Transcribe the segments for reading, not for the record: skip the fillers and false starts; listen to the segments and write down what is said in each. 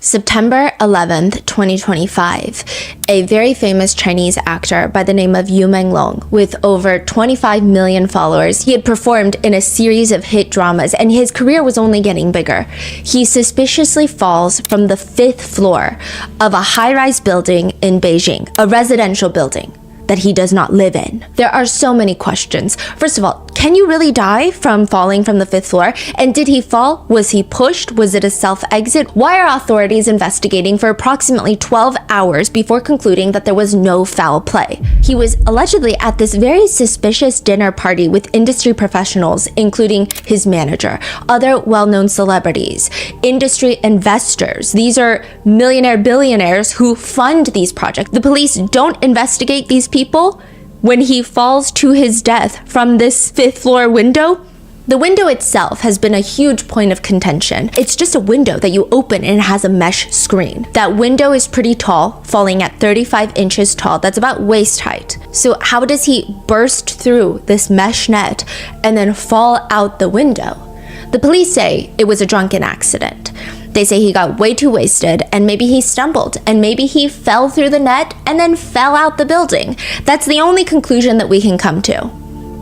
September 11th, 2025, a very famous Chinese actor by the name of You Menglong, with over 25 million followers, he had performed in a series of hit dramas and his career was only getting bigger. He suspiciously falls from the 5th floor of a high-rise building in Beijing, a residential building that he does not live in. There are so many questions. First of all, can you really die from falling from the 5th floor? And did he fall? Was he pushed? Was it a self-exit? Why are authorities investigating for approximately 12 hours before concluding that there was no foul play? He was allegedly at this very suspicious dinner party with industry professionals, including his manager, other well-known celebrities, industry investors. These are millionaire billionaires who fund these projects. The police don't investigate these people. When he falls to his death from this 5th floor window, the window itself has been a huge point of contention. It's just a window that you open and it has a mesh screen. That window is pretty tall, falling at 35 inches tall. That's about waist height. So how does he burst through this mesh net and then fall out the window? The police say it was a drunken accident. They say he got way too wasted and maybe he stumbled and maybe he fell through the net and then fell out the building. That's the only conclusion that we can come to.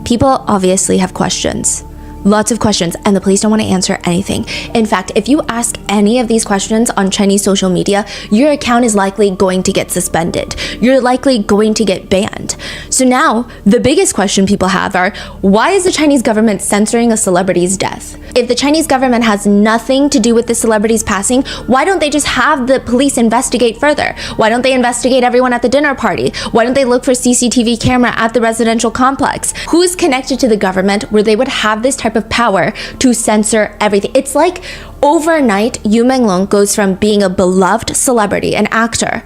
People obviously have questions. Lots of questions, and the police don't want to answer anything. In fact, if you ask any of these questions on Chinese social media, your account is likely going to get suspended. You're likely going to get banned. So now, the biggest question people have are, why is the Chinese government censoring a celebrity's death? If the Chinese government has nothing to do with the celebrity's passing, why don't they just have the police investigate further? Why don't they investigate everyone at the dinner party? Why don't they look for CCTV camera at the residential complex? Who is connected to the government where they would have this type of power to censor everything? It's like overnight, You Menglong goes from being a beloved celebrity, an actor,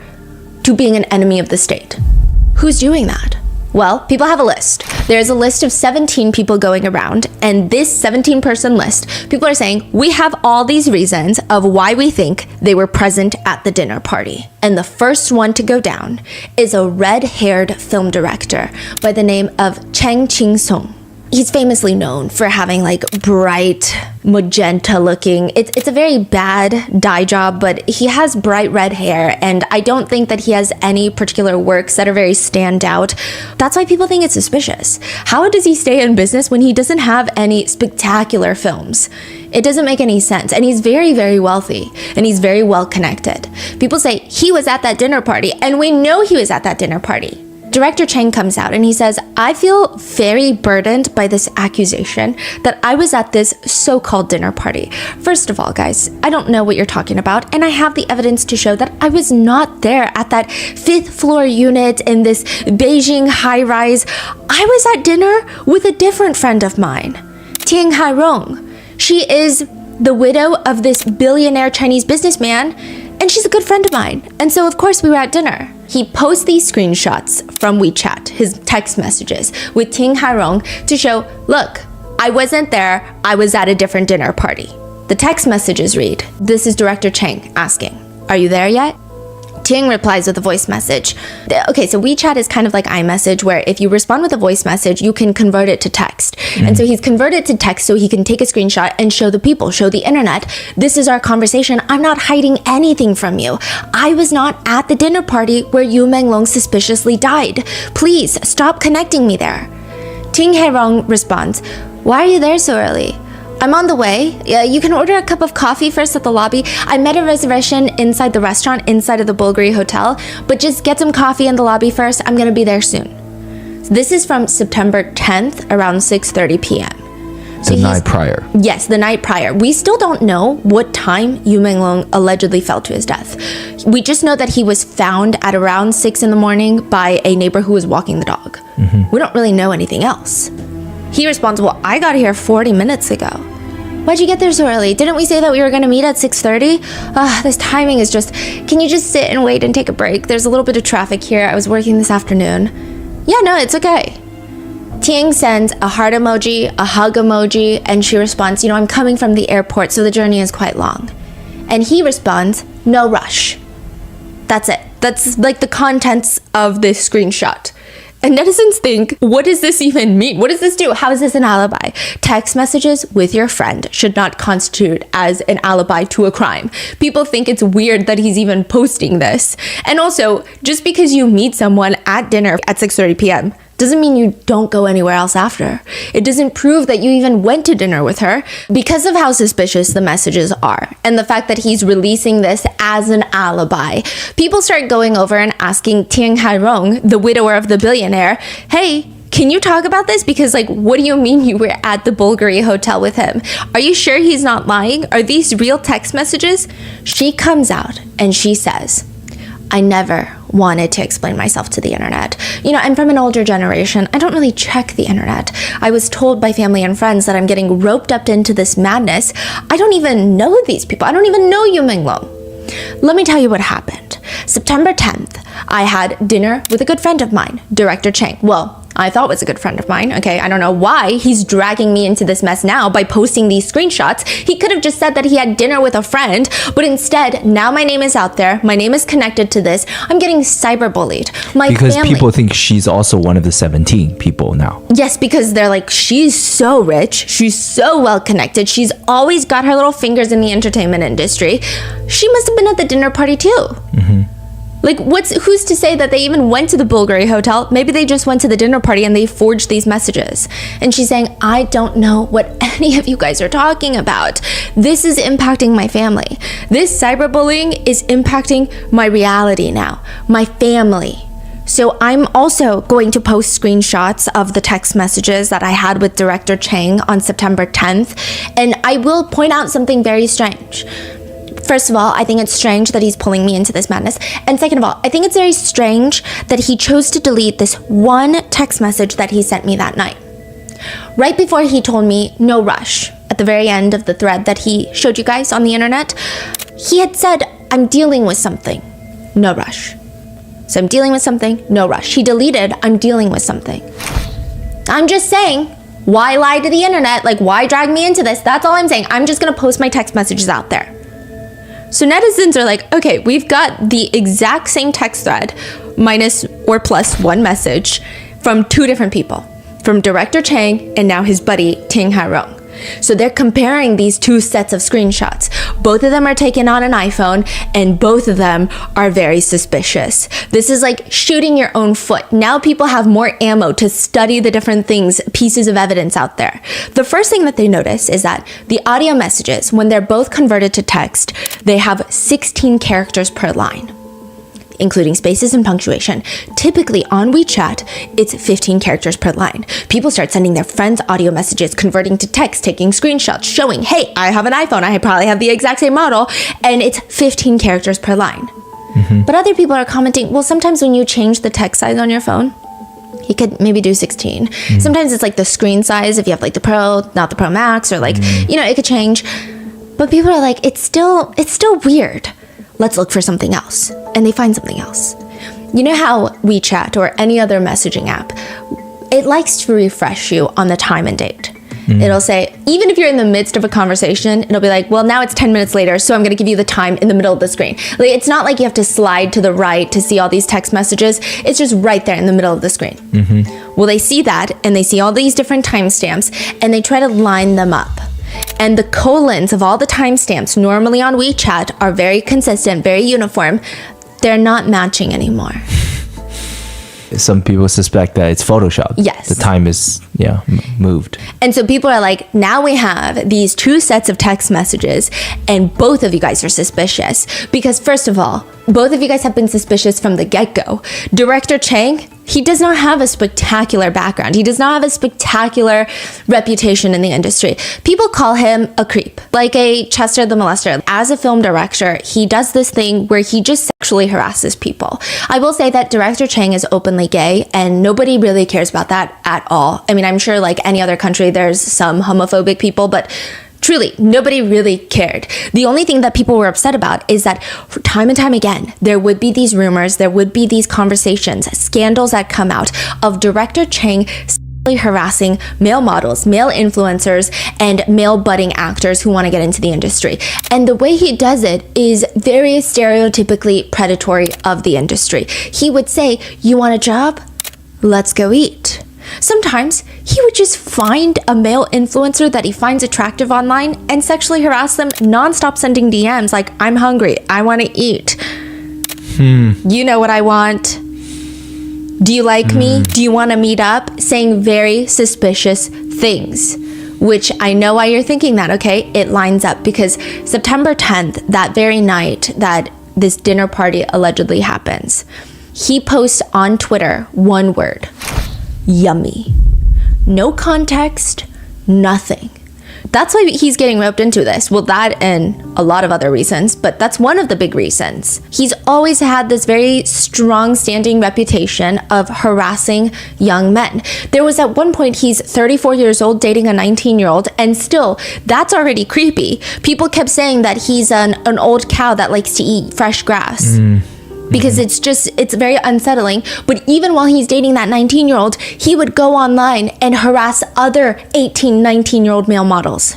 to being an enemy of the state. Who's doing that? Well, people have a list. There's a list of 17 people going around, and this 17-person list, people are saying, we have all these reasons of why we think they were present at the dinner party. And the first one to go down is a red-haired film director by the name of Cheng Ching-sung. He's famously known for having like bright magenta looking. It's a very bad dye job, but he has bright red hair and I don't think that he has any particular works that are very stand out. That's why people think it's suspicious. How does he stay in business when he doesn't have any spectacular films? It doesn't make any sense. And he's very, very wealthy and he's very well connected. People say he was at that dinner party and we know he was at that dinner party. Director Cheng comes out and he says, I feel very burdened by this accusation that I was at this so-called dinner party. First of all, guys, I don't know what you're talking about, and I have the evidence to show that I was not there at that 5th floor unit in this Beijing high-rise. I was at dinner with a different friend of mine, Ting Hairong. She is the widow of this billionaire Chinese businessman, and she's a good friend of mine. And so, of course, we were at dinner. He posts these screenshots from WeChat, his text messages, with Ting Hairong to show, look, I wasn't there, I was at a different dinner party. The text messages read, this is Director Cheng asking, are you there yet? Ting replies with a voice message. Okay, so WeChat is kind of like iMessage, where if you respond with a voice message, you can convert it to text. And so he's converted to text so he can take a screenshot and show the people, show the internet, this is our conversation. I'm not hiding anything from you. I was not at the dinner party where You Menglong suspiciously died. Please stop connecting me there. Ting Hairong responds, why are you there so early? I'm on the way. You can order a cup of coffee first at the lobby. I made a reservation inside the restaurant, inside of the Bulgari Hotel, but just get some coffee in the lobby first. I'm gonna be there soon. So this is from September 10th, around 6:30 p.m. So the night prior. Yes, the night prior. We still don't know what time You Menglong allegedly fell to his death. We just know that he was found at around 6 in the morning by a neighbor who was walking the dog. We don't really know anything else. He responds, well, I got here 40 minutes ago. Why'd you get there so early? Didn't we say that we were going to meet at 6:30? This timing is just, can you just sit and wait and take a break? There's a little bit of traffic here. I was working this afternoon. Yeah, no, it's okay. Ting sends a heart emoji, a hug emoji, and she responds, I'm coming from the airport, so the journey is quite long. And he responds, no rush. That's it. That's like the contents of this screenshot. And netizens think, what does this even mean? What does this do? How is this an alibi? Text messages with your friend should not constitute as an alibi to a crime. People think it's weird that he's even posting this. And also, just because you meet someone at dinner at 6:30 p.m. doesn't mean you don't go anywhere else after. It doesn't prove that you even went to dinner with her. Because of how suspicious the messages are and the fact that he's releasing this as an alibi, people start going over and asking Tian Hairong, the widower of the billionaire, hey, can you talk about this? Because what do you mean you were at the Bulgari hotel with him? Are you sure he's not lying? Are these real text messages? She comes out and she says, I never wanted to explain myself to the internet. I'm from an older generation. I don't really check the internet. I was told by family and friends that I'm getting roped up into this madness. I don't even know these people. I don't even know You Menglong. Let me tell you what happened. September 10th, I had dinner with a good friend of mine, Director Chang. Well, I thought was a good friend of mine, okay? I don't know why he's dragging me into this mess now by posting these screenshots. He could have just said that he had dinner with a friend, but instead, now my name is out there. My name is connected to this. I'm getting cyberbullied. Because people think she's also one of the 17 people now. Yes, because they're like, she's so rich. She's so well connected. She's always got her little fingers in the entertainment industry. She must have been at the dinner party too. Who's to say that they even went to the Bulgari hotel? Maybe they just went to the dinner party and they forged these messages. And she's saying, I don't know what any of you guys are talking about. This is impacting my family. This cyberbullying is impacting my reality now, my family. So I'm also going to post screenshots of the text messages that I had with Director Chang on September 10th. And I will point out something very strange. First of all, I think it's strange that he's pulling me into this madness. And second of all, I think it's very strange that he chose to delete this one text message that he sent me that night. Right before he told me, no rush, at the very end of the thread that he showed you guys on the internet, he had said, I'm dealing with something, no rush. So I'm dealing with something, no rush. He deleted, I'm dealing with something. I'm just saying, why lie to the internet? Why drag me into this? That's all I'm saying. I'm just gonna post my text messages out there. So netizens are like, okay, we've got the exact same text thread minus or plus one message from two different people, from Director Chang and now his buddy Ting Hairong. So they're comparing these two sets of screenshots. Both of them are taken on an iPhone and both of them are very suspicious. This is like shooting your own foot. Now people have more ammo to study the different things, pieces of evidence out there. The first thing that they notice is that the audio messages, when they're both converted to text, they have 16 characters per line, including spaces and punctuation. Typically on WeChat, it's 15 characters per line. People start sending their friends audio messages, converting to text, taking screenshots, showing, hey, I have an iPhone, I probably have the exact same model, and it's 15 characters per line. But other people are commenting, well, sometimes when you change the text size on your phone, you could maybe do 16. Sometimes it's the screen size, if you have the Pro, not the Pro Max, or it could change. But people are like, it's still weird. Let's look for something else. And they find something else. You know how WeChat or any other messaging app, it likes to refresh you on the time and date. It'll say, even if you're in the midst of a conversation, it'll be like, well, now it's 10 minutes later, so I'm going to give you the time in the middle of the screen. It's not like you have to slide to the right to see all these text messages. It's just right there in the middle of the screen. Well, they see that, and they see all these different timestamps, and they try to line them up. And the colons of all the timestamps normally on WeChat are very consistent, very uniform. They're not matching anymore. Some people suspect that it's Photoshop. Yes. The time is, moved. And so people are like, now we have these two sets of text messages and both of you guys are suspicious. Because first of all, both of you guys have been suspicious from the get-go. Director Chang, he does not have a spectacular background. He does not have a spectacular reputation in the industry. People call him a creep, like a Chester the Molester. As a film director, he does this thing where he just sexually harasses people. I will say that Director Chang is openly gay and nobody really cares about that at all. I mean, I'm sure like any other country, there's some homophobic people, but truly, nobody really cared. The only thing that people were upset about is that time and time again, there would be these rumors, there would be these conversations, scandals that come out of Director Chang sexually harassing male models, male influencers, and male budding actors who want to get into the industry. And the way he does it is very stereotypically predatory of the industry. He would say, you want a job? let's go eat. Sometimes he would just find a male influencer that he finds attractive online and sexually harass them nonstop, sending DMs like, I'm hungry, I want to eat. You know what I want. Do you like me? Do you want to meet up? Saying very suspicious things, which I know why you're thinking that, okay? It lines up because September 10th, that very night that this dinner party allegedly happens, he posts on Twitter one word: yummy. No context, nothing. That's why he's getting roped into this. Well, that and a lot of other reasons, but that's one of the big reasons. He's always had this very strong standing reputation of harassing young men. There was at one point, he's 34 years old dating a 19-year-old, and still, that's already creepy. People kept saying that he's an old cow that likes to eat fresh grass. Because it's very unsettling. But even while he's dating that 19-year-old, he would go online and harass other 18, 19-year-old male models.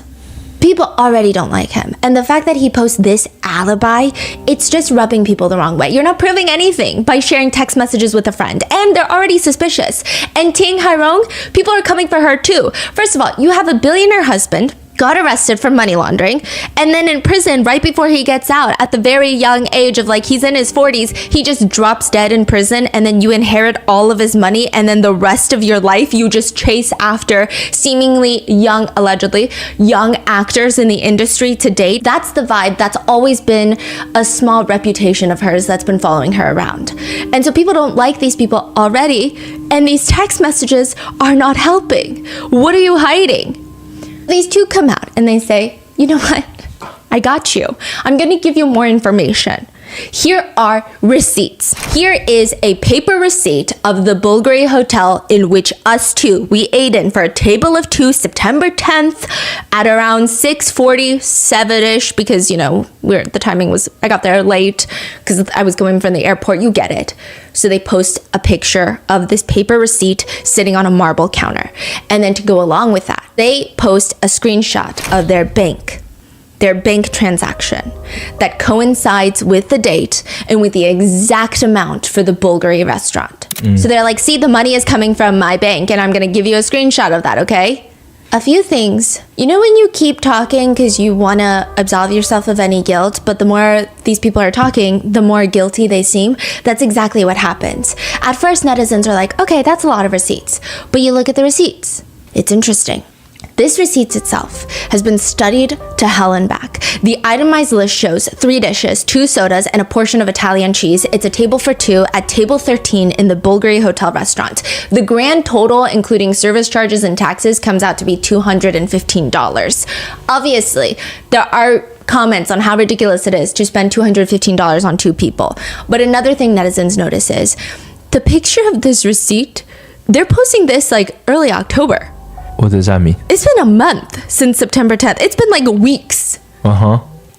People already don't like him. And the fact that he posts this alibi, it's just rubbing people the wrong way. You're not proving anything by sharing text messages with a friend. And they're already suspicious. And Ting Hairong, people are coming for her too. First of all, you have a billionaire husband, got arrested for money laundering, and then in prison right before he gets out at the very young age of like, he's in his 40s, he just drops dead in prison, and then you inherit all of his money, and then the rest of your life you just chase after seemingly young, allegedly young actors in the industry to date. That's the vibe. That's always been a small reputation of hers that's been following her around. And so people don't like these people already, and these text messages are not helping. What are you hiding? These two come out and they say, you know what? I got you. I'm going to give you more information. Here are receipts. Here is a paper receipt of the Bulgari hotel in which us two, we ate in for a table of two, September 10th at around 6:47-ish, because, you know, the timing was, I got there late because I was going from the airport. You get it. So they post a picture of this paper receipt sitting on a marble counter. And then to go along with that, they post a screenshot of their bank transaction that coincides with the date and with the exact amount for the Bulgari restaurant. So they're like, see, the money is coming from my bank and I'm going to give you a screenshot of that, okay? A few things. You know when you keep talking because you want to absolve yourself of any guilt, but the more these people are talking, the more guilty they seem? That's exactly what happens. At first, netizens are like, okay, that's a lot of receipts. But you look at the receipts. It's interesting. This receipt itself has been studied to hell and back. The itemized list shows 3 dishes, 2 sodas, and a portion of Italian cheese. It's a table for 2 at table 13 in the Bulgari Hotel restaurant. The grand total, including service charges and taxes, comes out to be $215. Obviously, there are comments on how ridiculous it is to spend $215 on 2 people. But another thing netizens notice is the picture of this receipt, they're posting this like early October. What does that mean? It's been a month since September 10th. It's been like weeks.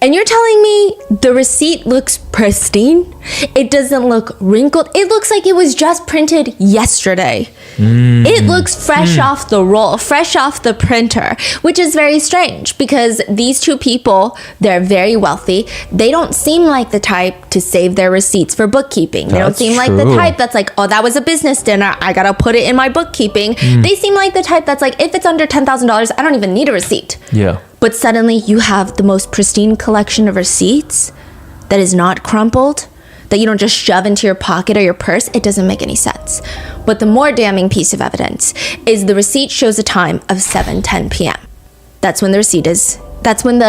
And you're telling me the receipt looks pristine? It doesn't look wrinkled. It looks like it was just printed yesterday. It looks fresh off the roll, fresh off the printer, which is very strange because these two people, they're very wealthy. They don't seem like the type to save their receipts for bookkeeping. They don't seem like the type that's like, oh, that was a business dinner, I gotta put it in my bookkeeping. They seem like the type that's like, if it's under $10,000, I don't even need a receipt. Yeah. But suddenly you have the most pristine collection of receipts that is not crumpled, that you don't just shove into your pocket or your purse. It doesn't make any sense. But the more damning piece of evidence is the receipt shows a time of 7:10 p.m. That's when the receipt is. That's when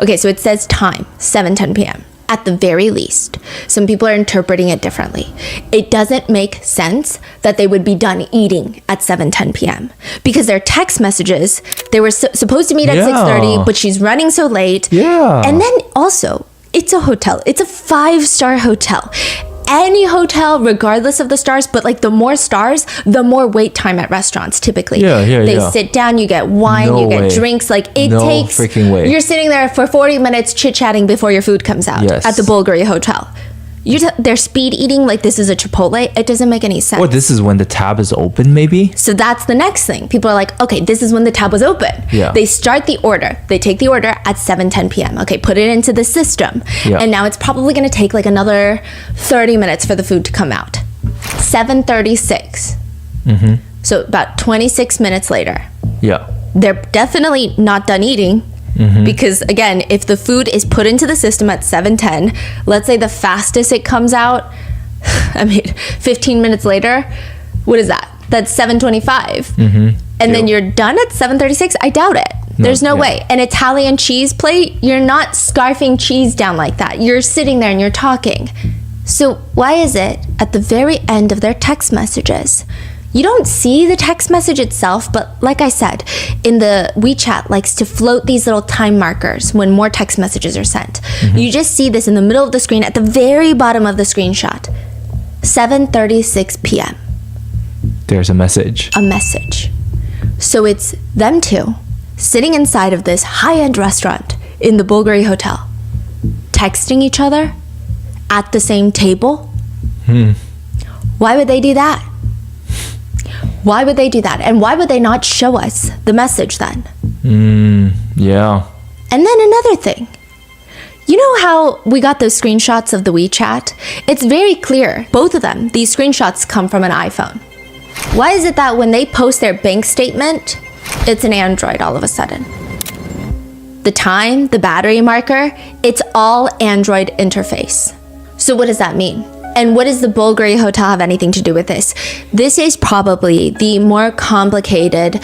okay, so it says time, 7:10 p.m. At the very least, some people are interpreting it differently. It doesn't make sense that they would be done eating at 7:10 p.m. because their text messages, they were supposed to meet at 6:30, but she's running so late. Yeah. And then also, it's a hotel. It's a 5-star hotel. Any hotel, regardless of the stars, but like the more stars, the more wait time at restaurants typically. They sit down, you get wine, you get drinks. Like it takes, freaking way. You're sitting there for 40 minutes chit-chatting before your food comes out at the Bulgari Hotel. They're speed eating like this is a Chipotle. It doesn't make any sense. Or this is when the tab is open, maybe? So that's the next thing. People are like, okay, this is when the tab was open. Yeah. They start the order. They take the order at 7:10 p.m. Okay, put it into the system. Yeah. And now it's probably going to take like another 30 minutes for the food to come out. 7:36. So about 26 minutes later, Yeah. they're definitely not done eating. Because again, if the food is put into the system at 7:10, let's say the fastest it comes out, 15 minutes later, what is that? That's 7:25. And then you're done at 7:36? I doubt it. There's no way. An Italian cheese plate, you're not scarfing cheese down like that. You're sitting there and you're talking. So why is it at the very end of their text messages, you don't see the text message itself, but like I said, in the WeChat likes to float these little time markers when more text messages are sent. You just see this in the middle of the screen at the very bottom of the screenshot. 7:36 p.m. There's a message. A message. So it's them two sitting inside of this high-end restaurant in the Bulgari Hotel, texting each other at the same table. Why would they do that? Why would they do that? And why would they not show us the message then? Yeah. And then another thing. You know how we got those screenshots of the WeChat? It's very clear, both of them, these screenshots come from an iPhone. Why is it that when they post their bank statement, it's an Android all of a sudden? The time, the battery marker, it's all Android interface. So what does that mean? And what does the Bulgari Hotel have anything to do with this? This is probably the more complicated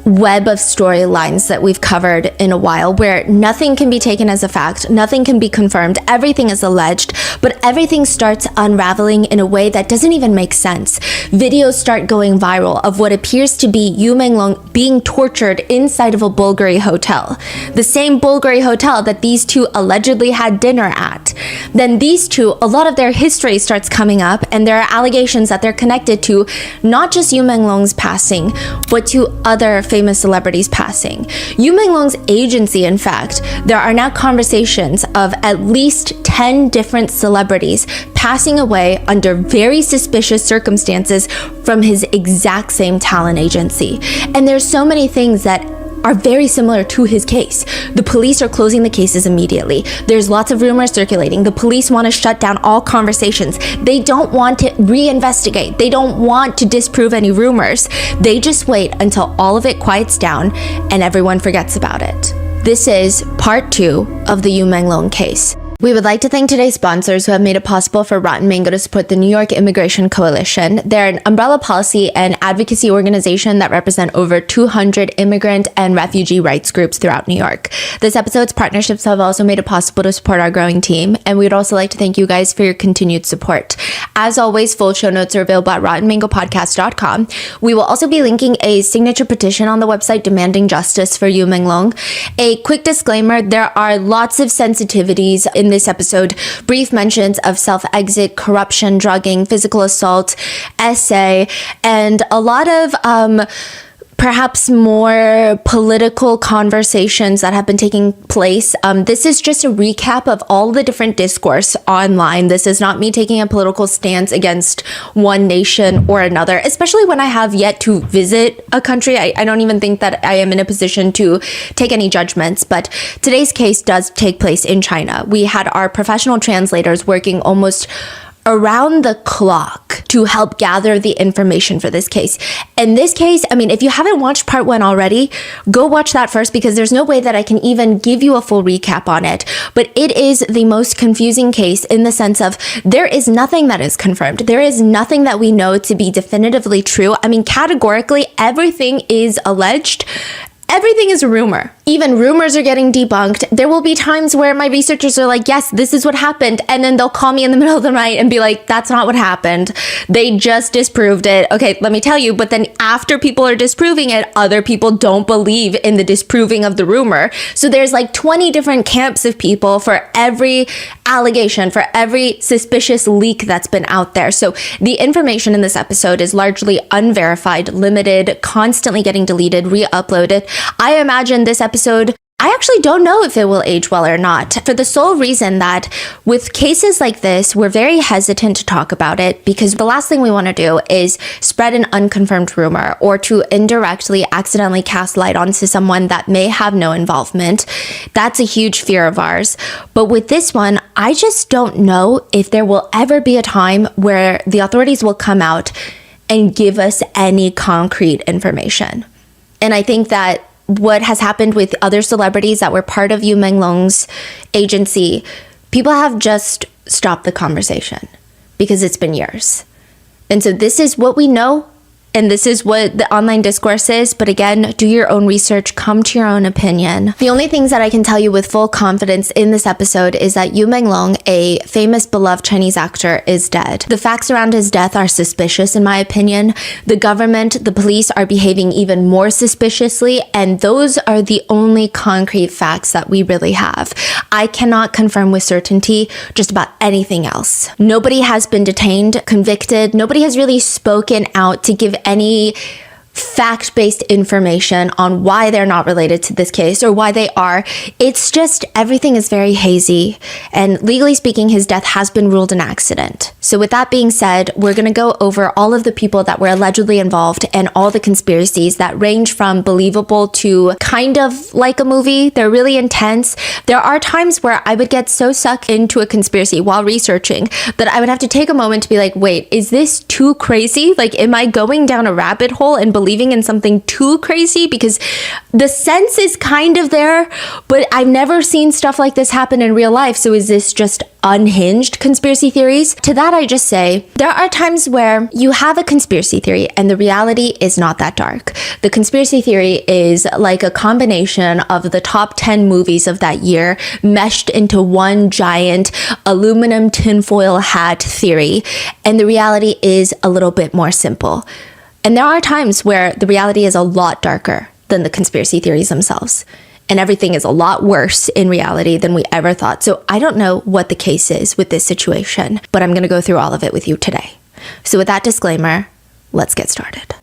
web of storylines that we've covered in a while, where nothing can be taken as a fact, nothing can be confirmed, everything is alleged, but everything starts unraveling in a way that doesn't even make sense. Videos start going viral of what appears to be You Menglong being tortured inside of a Bulgari hotel, the same Bulgari hotel that these two allegedly had dinner at. Then these two, a lot of their history starts coming up, and there are allegations that they're connected to not just You Menglong's passing, but to other famous celebrities passing. You Menglong's agency, in fact, there are now conversations of at least 10 different celebrities passing away under very suspicious circumstances from his exact same talent agency. And there's so many things that are very similar to his case. The police are closing the cases immediately. There's lots of rumors circulating. The police want to shut down all conversations. They don't want to reinvestigate. They don't want to disprove any rumors. They just wait until all of it quiets down and everyone forgets about it. This is part 2 of the You Menglong case. We would like to thank today's sponsors who have made it possible for Rotten Mango to support the New York Immigration Coalition. They're an umbrella policy and advocacy organization that represent over 200 immigrant and refugee rights groups throughout New York. This episode's partnerships have also made it possible to support our growing team, and we would also like to thank you guys for your continued support. As always, full show notes are available at rottenmangopodcast.com. We will also be linking a signature petition on the website demanding justice for You Menglong. A quick disclaimer, there are lots of sensitivities in this episode, brief mentions of self-exit, corruption, drugging, physical assault, essay, and a lot of perhaps more political conversations that have been taking place. This is just a recap of all the different discourse online. This is not me taking a political stance against one nation or another, especially when I have yet to visit a country. I don't even think that I am in a position to take any judgments, but today's case does take place in China. We had our professional translators working almost around the clock to help gather the information for this case. In this case, I mean, if you haven't watched part 1 already, go watch that first, because there's no way that I can even give you a full recap on it. But it is the most confusing case in the sense of there is nothing that is confirmed. There is nothing that we know to be definitively true. I mean, categorically, everything is alleged. Everything is a rumor. Even rumors are getting debunked. There will be times where my researchers are like, yes, this is what happened. And then they'll call me in the middle of the night and be like, that's not what happened. They just disproved it. Okay, let me tell you. But then after people are disproving it, other people don't believe in the disproving of the rumor. So there's like 20 different camps of people for every allegation, for every suspicious leak that's been out there. So the information in this episode is largely unverified, limited, constantly getting deleted, re-uploaded. I imagine this episode, I actually don't know if it will age well or not, for the sole reason that with cases like this, we're very hesitant to talk about it, because the last thing we want to do is spread an unconfirmed rumor or to indirectly accidentally cast light onto someone that may have no involvement. That's a huge fear of ours. But with this one, I just don't know if there will ever be a time where the authorities will come out and give us any concrete information. And I think that what has happened with other celebrities that were part of You Menglong's agency, people have just stopped the conversation because it's been years. And so this is what we know, and this is what the online discourse is. But again, do your own research, come to your own opinion. The only things that I can tell you with full confidence in this episode is that You Menglong, a famous beloved Chinese actor, is dead. The facts around his death are suspicious in my opinion. The government, the police are behaving even more suspiciously, and those are the only concrete facts that we really have. I cannot confirm with certainty just about anything else. Nobody has been detained, convicted. Nobody has really spoken out to give any fact-based information on why they're not related to this case or why they are. It's just everything is very hazy, and legally speaking, his death has been ruled an accident. So with that being said, we're going to go over all of the people that were allegedly involved and all the conspiracies that range from believable to kind of like a movie. They're really intense. There are times where I would get so sucked into a conspiracy while researching that I would have to take a moment to be like, wait, is this too crazy? Like, am I going down a rabbit hole and believing in something too crazy? Because the sense is kind of there, but I've never seen stuff like this happen in real life. So is this just unhinged conspiracy theories? To that, I just say there are times where you have a conspiracy theory and the reality is not that dark. The conspiracy theory is like a combination of the top 10 movies of that year meshed into one giant aluminum tinfoil hat theory, and the reality is a little bit more simple. And there are times where the reality is a lot darker than the conspiracy theories themselves. And everything is a lot worse in reality than we ever thought. So I don't know what the case is with this situation, but I'm going to go through all of it with you today. So with that disclaimer, let's get started.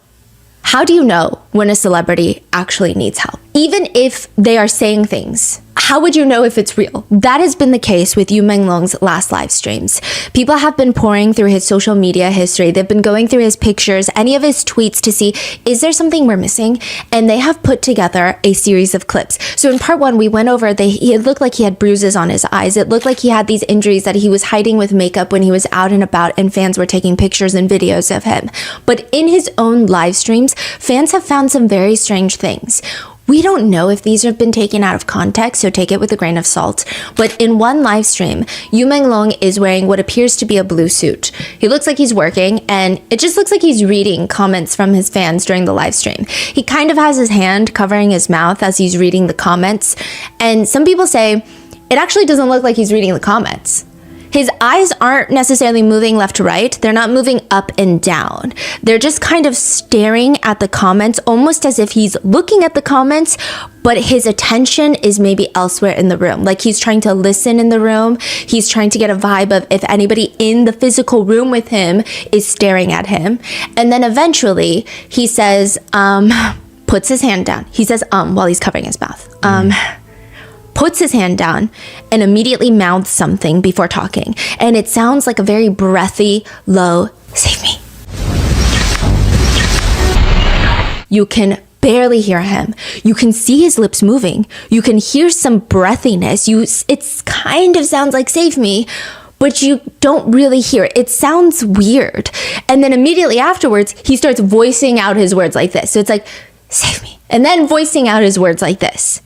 How do you know when a celebrity actually needs help? Even if they are saying things, how would you know if it's real? That has been the case with You Menglong's last live streams. People have been pouring through his social media history. They've been going through his pictures, any of his tweets to see, is there something we're missing? And they have put together a series of clips. So in part one, we went over, it looked like he had bruises on his eyes. It looked like he had these injuries that he was hiding with makeup when he was out and about and fans were taking pictures and videos of him. But in his own live streams, fans have found some very strange things. We don't know if these have been taken out of context, so take it with a grain of salt. But in one live stream, You Menglong is wearing what appears to be a blue suit. He looks like he's working, and it just looks like he's reading comments from his fans during the live stream. He kind of has his hand covering his mouth as he's reading the comments, and some people say it actually doesn't look like he's reading the comments. His eyes aren't necessarily moving left to right. They're not moving up and down. They're just kind of staring at the comments, almost as if he's looking at the comments, but his attention is maybe elsewhere in the room. Like he's trying to listen in the room. He's trying to get a vibe of if anybody in the physical room with him is staring at him. And then eventually he says, puts his hand down. He says, while he's covering his mouth. Puts his hand down and immediately mouths something before talking. And it sounds like a very breathy, low, save me. You can barely hear him. You can see his lips moving. You can hear some breathiness. It kind of sounds like save me, but you don't really hear it. It sounds weird. And then immediately afterwards, he starts voicing out his words like this. So it's like, save me. And then voicing out his words like this.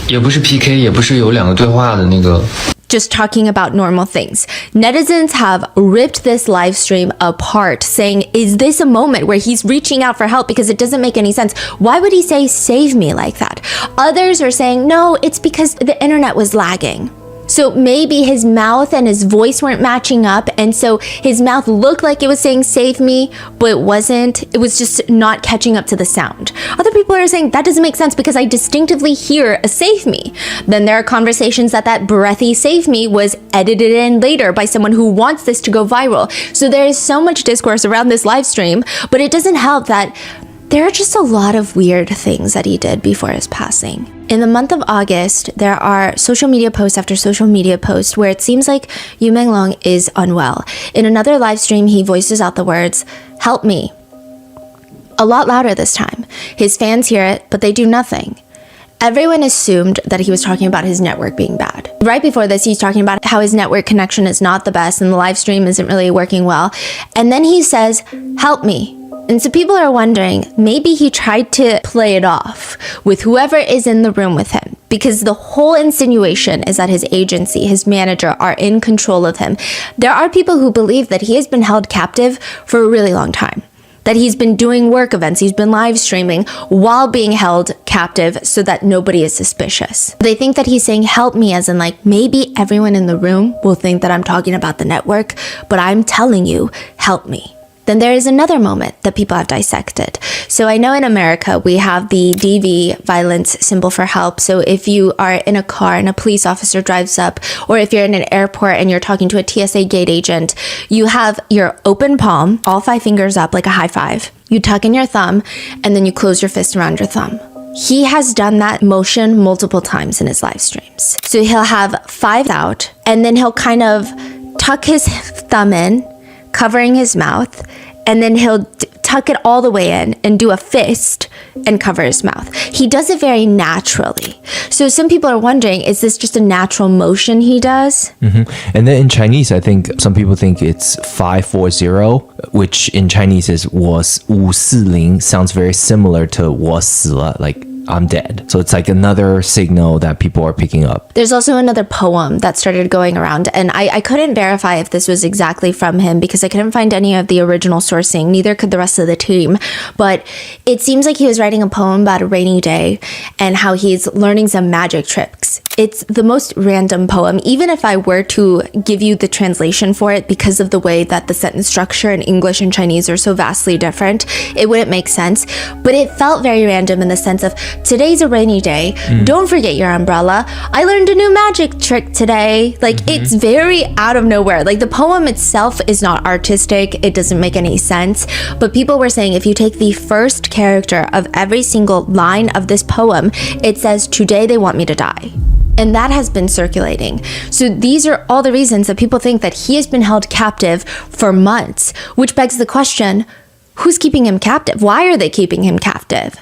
也不是 PK， 也不是有两个对话的那个。 Just talking about normal things. Netizens have ripped this live stream apart, saying, is this a moment where he's reaching out for help? Because it doesn't make any sense. Why would he say, save me like that? Others are saying, no, it's because the internet was lagging. So maybe his mouth and his voice weren't matching up, and so his mouth looked like it was saying save me, but it wasn't. It was just not catching up to the sound. Other people are saying that doesn't make sense because I distinctively hear a save me. Then there are conversations that breathy save me was edited in later by someone who wants this to go viral. So there is so much discourse around this live stream, but it doesn't help that there are just a lot of weird things that he did before his passing. In the month of August, there are social media posts after social media posts where it seems like You Menglong is unwell. In another live stream, he voices out the words, help me. A lot louder this time. His fans hear it, but they do nothing. Everyone assumed that he was talking about his network being bad. Right before this, he's talking about how his network connection is not the best and the live stream isn't really working well. And then he says, help me. And so people are wondering, maybe he tried to play it off with whoever is in the room with him, because the whole insinuation is that his agency, his manager, are in control of him. There are people who believe that he has been held captive for a really long time, that he's been doing work events, he's been live streaming while being held captive so that nobody is suspicious. They think that he's saying, help me, as in like, maybe everyone in the room will think that I'm talking about the network, but I'm telling you, help me. Then there is another moment that people have dissected. So I know in America, we have the DV, violence symbol for help. So if you are in a car and a police officer drives up, or if you're in an airport and you're talking to a TSA gate agent, you have your open palm, all 5 fingers up like a high five. You tuck in your thumb, and then you close your fist around your thumb. He has done that motion multiple times in his live streams. So he'll have 5 out, and then he'll kind of tuck his thumb in, covering his mouth, and then he'll tuck it all the way in and do a fist and cover his mouth. He does it very naturally. So some people are wondering, is this just a natural motion he does? And then in Chinese, I think some people think it's 540, which in Chinese is 我540, sounds very similar to 我死了, like I'm dead. So it's like another signal that people are picking up. There's also another poem that started going around, and I couldn't verify if this was exactly from him because I couldn't find any of the original sourcing, neither could the rest of the team. But it seems like he was writing a poem about a rainy day and how he's learning some magic tricks. It's the most random poem, even if I were to give you the translation for it, because of the way that the sentence structure in English and Chinese are so vastly different, it wouldn't make sense. But it felt very random in the sense of, today's a rainy day. Don't forget your umbrella. I learned a new magic trick today. Like, it's very out of nowhere. Like, the poem itself is not artistic. It doesn't make any sense. But people were saying if you take the first character of every single line of this poem, it says, today they want me to die. And that has been circulating. So these are all the reasons that people think that he has been held captive for months, which begs the question, who's keeping him captive? Why are they keeping him captive?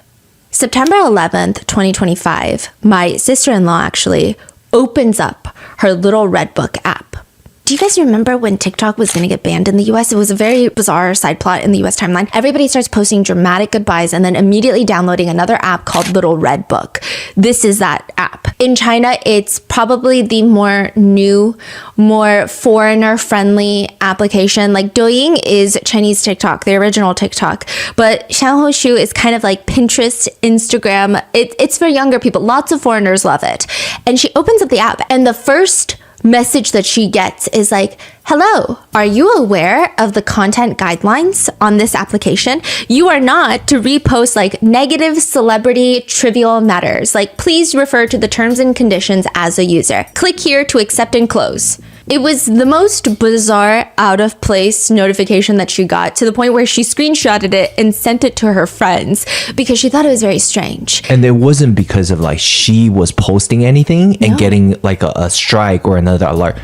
September 11th, 2025, my sister-in-law actually opens up her little Red Book app. Do you guys remember when TikTok was going to get banned in the US? It was a very bizarre side plot in the US timeline. Everybody starts posting dramatic goodbyes and then immediately downloading another app called Little Red Book. This is that app. In China, it's probably the more new, more foreigner-friendly application. Like Douyin is Chinese TikTok, the original TikTok. But Xianhoushu is kind of like Pinterest, Instagram. It's for younger people. Lots of foreigners love it. And she opens up the app, and the first message that she gets is like, hello, are you aware of the content guidelines on this application? You are not to repost like negative celebrity trivial matters. Like, please refer to the terms and conditions as a user. Click here to accept and close. It was the most bizarre, out of place notification that she got, to the point where she screenshotted it and sent it to her friends because she thought it was very strange. And it wasn't because of like she was posting anything and getting like a strike or another alert.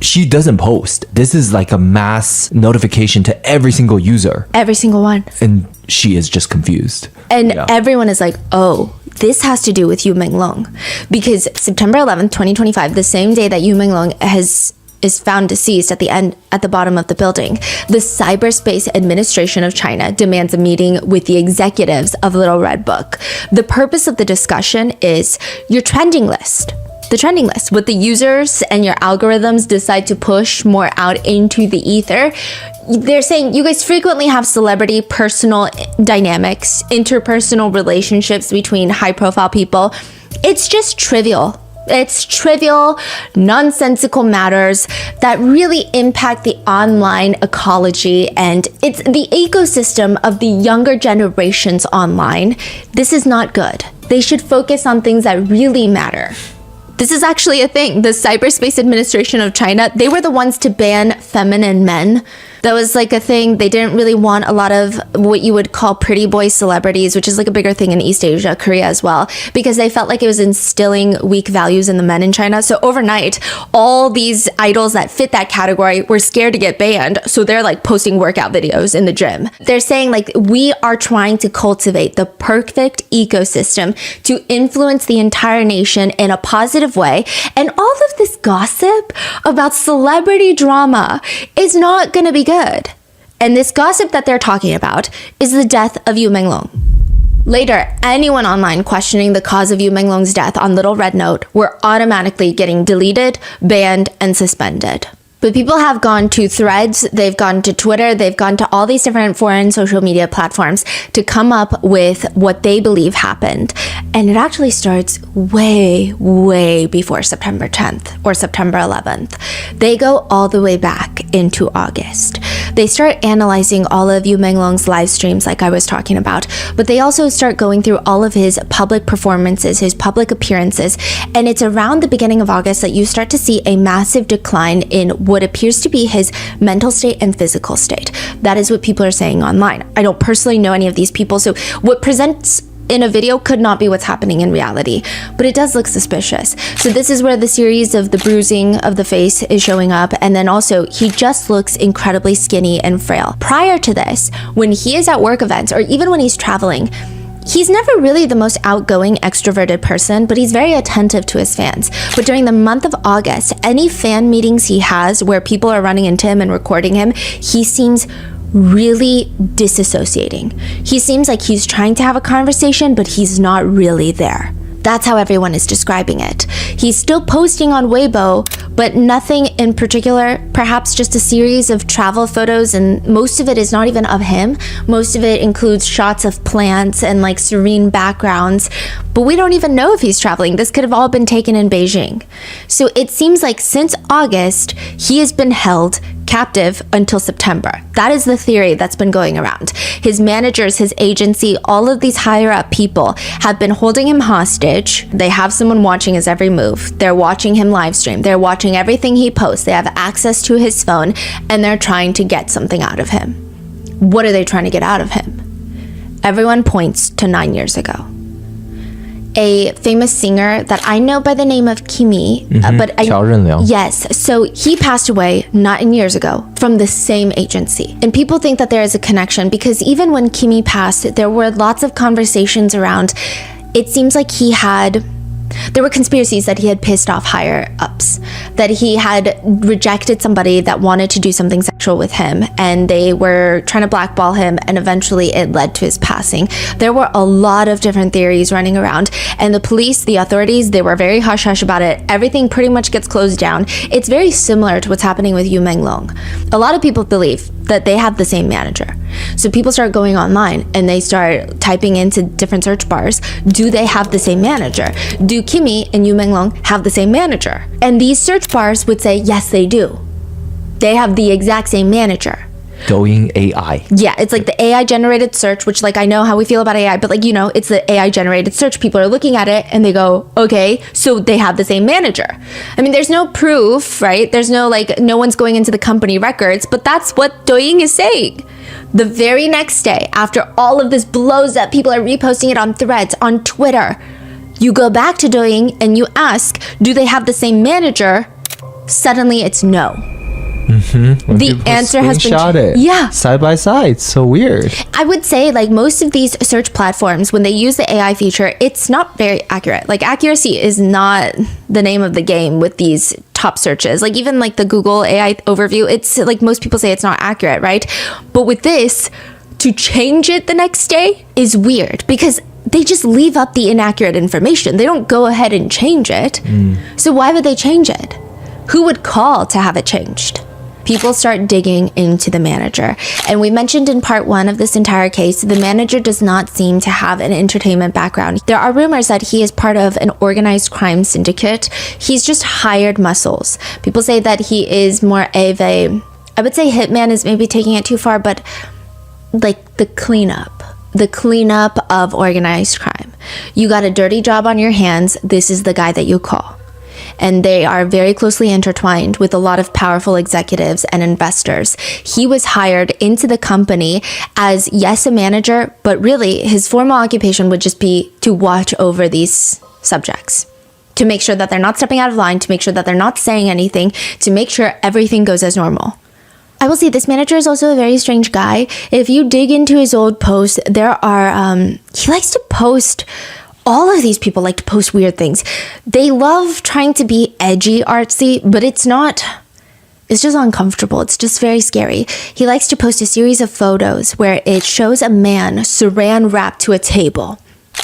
She doesn't post. This is like a mass notification to every single user. Every single one. And she is just confused. And everyone is like, oh, this has to do with You Menglong. Because September 11th, 2025, the same day that You Menglong is found deceased at the bottom of the building, the Cyberspace Administration of China demands a meeting with the executives of Little Red Book. The purpose of the discussion is your trending list. The trending list, what the users and your algorithms decide to push more out into the ether. They're saying you guys frequently have celebrity personal dynamics, interpersonal relationships between high profile people. It's just trivial. It's trivial, nonsensical matters that really impact the online ecology, and it's the ecosystem of the younger generations online. This is not good. They should focus on things that really matter. This is actually a thing. The Cyberspace Administration of China, they were the ones to ban feminine men. That was like a thing. They didn't really want a lot of what you would call pretty boy celebrities, which is like a bigger thing in East Asia, Korea as well, because they felt like it was instilling weak values in the men in China. So overnight, all these idols that fit that category were scared to get banned. So they're like posting workout videos in the gym. They're saying like, we are trying to cultivate the perfect ecosystem to influence the entire nation in a positive way. And all of this gossip about celebrity drama is not going to be good. And this gossip that they're talking about is the death of You Menglong. Later, anyone online questioning the cause of You Menglong's death on Little Red Note were automatically getting deleted, banned, and suspended. But people have gone to Threads, they've gone to Twitter, they've gone to all these different foreign social media platforms to come up with what they believe happened. And it actually starts way, way before September 10th or September 11th. They go all the way back into August. They start analyzing all of You Menglong's live streams like I was talking about, but they also start going through all of his public performances, his public appearances, and it's around the beginning of August that you start to see a massive decline in what appears to be his mental state and physical state. That is what people are saying online. I don't personally know any of these people, so what presents in a video could not be what's happening in reality, but it does look suspicious. So this is where the series of the bruising of the face is showing up, and then also he just looks incredibly skinny and frail. Prior to this, when he is at work events or even when he's traveling, he's never really the most outgoing, extroverted person, but he's very attentive to his fans. But during the month of August, any fan meetings he has where people are running into him and recording him, he seems really disassociating. He seems like he's trying to have a conversation, but he's not really there. That's how everyone is describing it. He's still posting on Weibo, but nothing in particular, perhaps just a series of travel photos, and most of it is not even of him. Most of it includes shots of plants and like serene backgrounds, but we don't even know if he's traveling. This could have all been taken in Beijing. So it seems like since August, he has been held captive until September. That is the theory that's been going around. His managers, his agency, all of these higher up people have been holding him hostage. They have someone watching his every move. They're watching him live stream. They're watching everything he posts. They have access to his phone, and they're trying to get something out of him. What are they trying to get out of him? Everyone points to 9 years ago. A famous singer that I know by the name of Kimi, but yes, so he passed away 9 years ago from the same agency. And people think that there is a connection because even when Kimi passed, there were lots of conversations around, it seems like there were conspiracies that he had pissed off higher ups, that he had rejected somebody that wanted to do something sexual with him, and they were trying to blackball him, and eventually it led to his passing. There were a lot of different theories running around, and the police, the authorities, they were very hush-hush about it. Everything pretty much gets closed down. It's very similar to what's happening with You Menglong. A lot of people believe that they have the same manager. So people start going online and they start typing into different search bars, do they have the same manager? Do Kimi and You Menglong have the same manager? And these search bars would say, yes, they do. They have the exact same manager. Douyin AI. Yeah, it's like the AI generated search, which like I know how we feel about AI, but like, you know, it's the AI generated search. People are looking at it and they go, okay, so they have the same manager. I mean, there's no proof, right? There's no like, no one's going into the company records, but that's what Douyin is saying. The very next day, after all of this blows up, people are reposting it on Threads, on Twitter. You go back to Douyin and you ask, do they have the same manager? Suddenly it's no. The answer has been side by side. So weird. I would say like most of these search platforms, when they use the AI feature, it's not very accurate. Like accuracy is not the name of the game with these top searches. Like even like the Google AI overview, it's like most people say it's not accurate, right? But with this, to change it the next day is weird because they just leave up the inaccurate information. They don't go ahead and change it. So why would they change it? Who would call to have it changed? People start digging into the manager. And we mentioned in part 1 of this entire case, the manager does not seem to have an entertainment background. There are rumors that he is part of an organized crime syndicate. He's just hired muscles. People say that he is more of a, I would say hitman is maybe taking it too far, but like the cleanup of organized crime. You got a dirty job on your hands, this is the guy that you call. and they are very closely intertwined with a lot of powerful executives and investors. He was hired into the company as, yes, a manager, but really his formal occupation would just be to watch over these subjects, to make sure that they're not stepping out of line, to make sure that they're not saying anything, to make sure everything goes as normal. I will say this manager is also a very strange guy. If you dig into his old posts, there are, he likes to post, all of these people like to post weird things. They love trying to be edgy, artsy, but it's just uncomfortable. It's just very scary. He likes to post a series of photos where it shows a man saran wrapped to a table.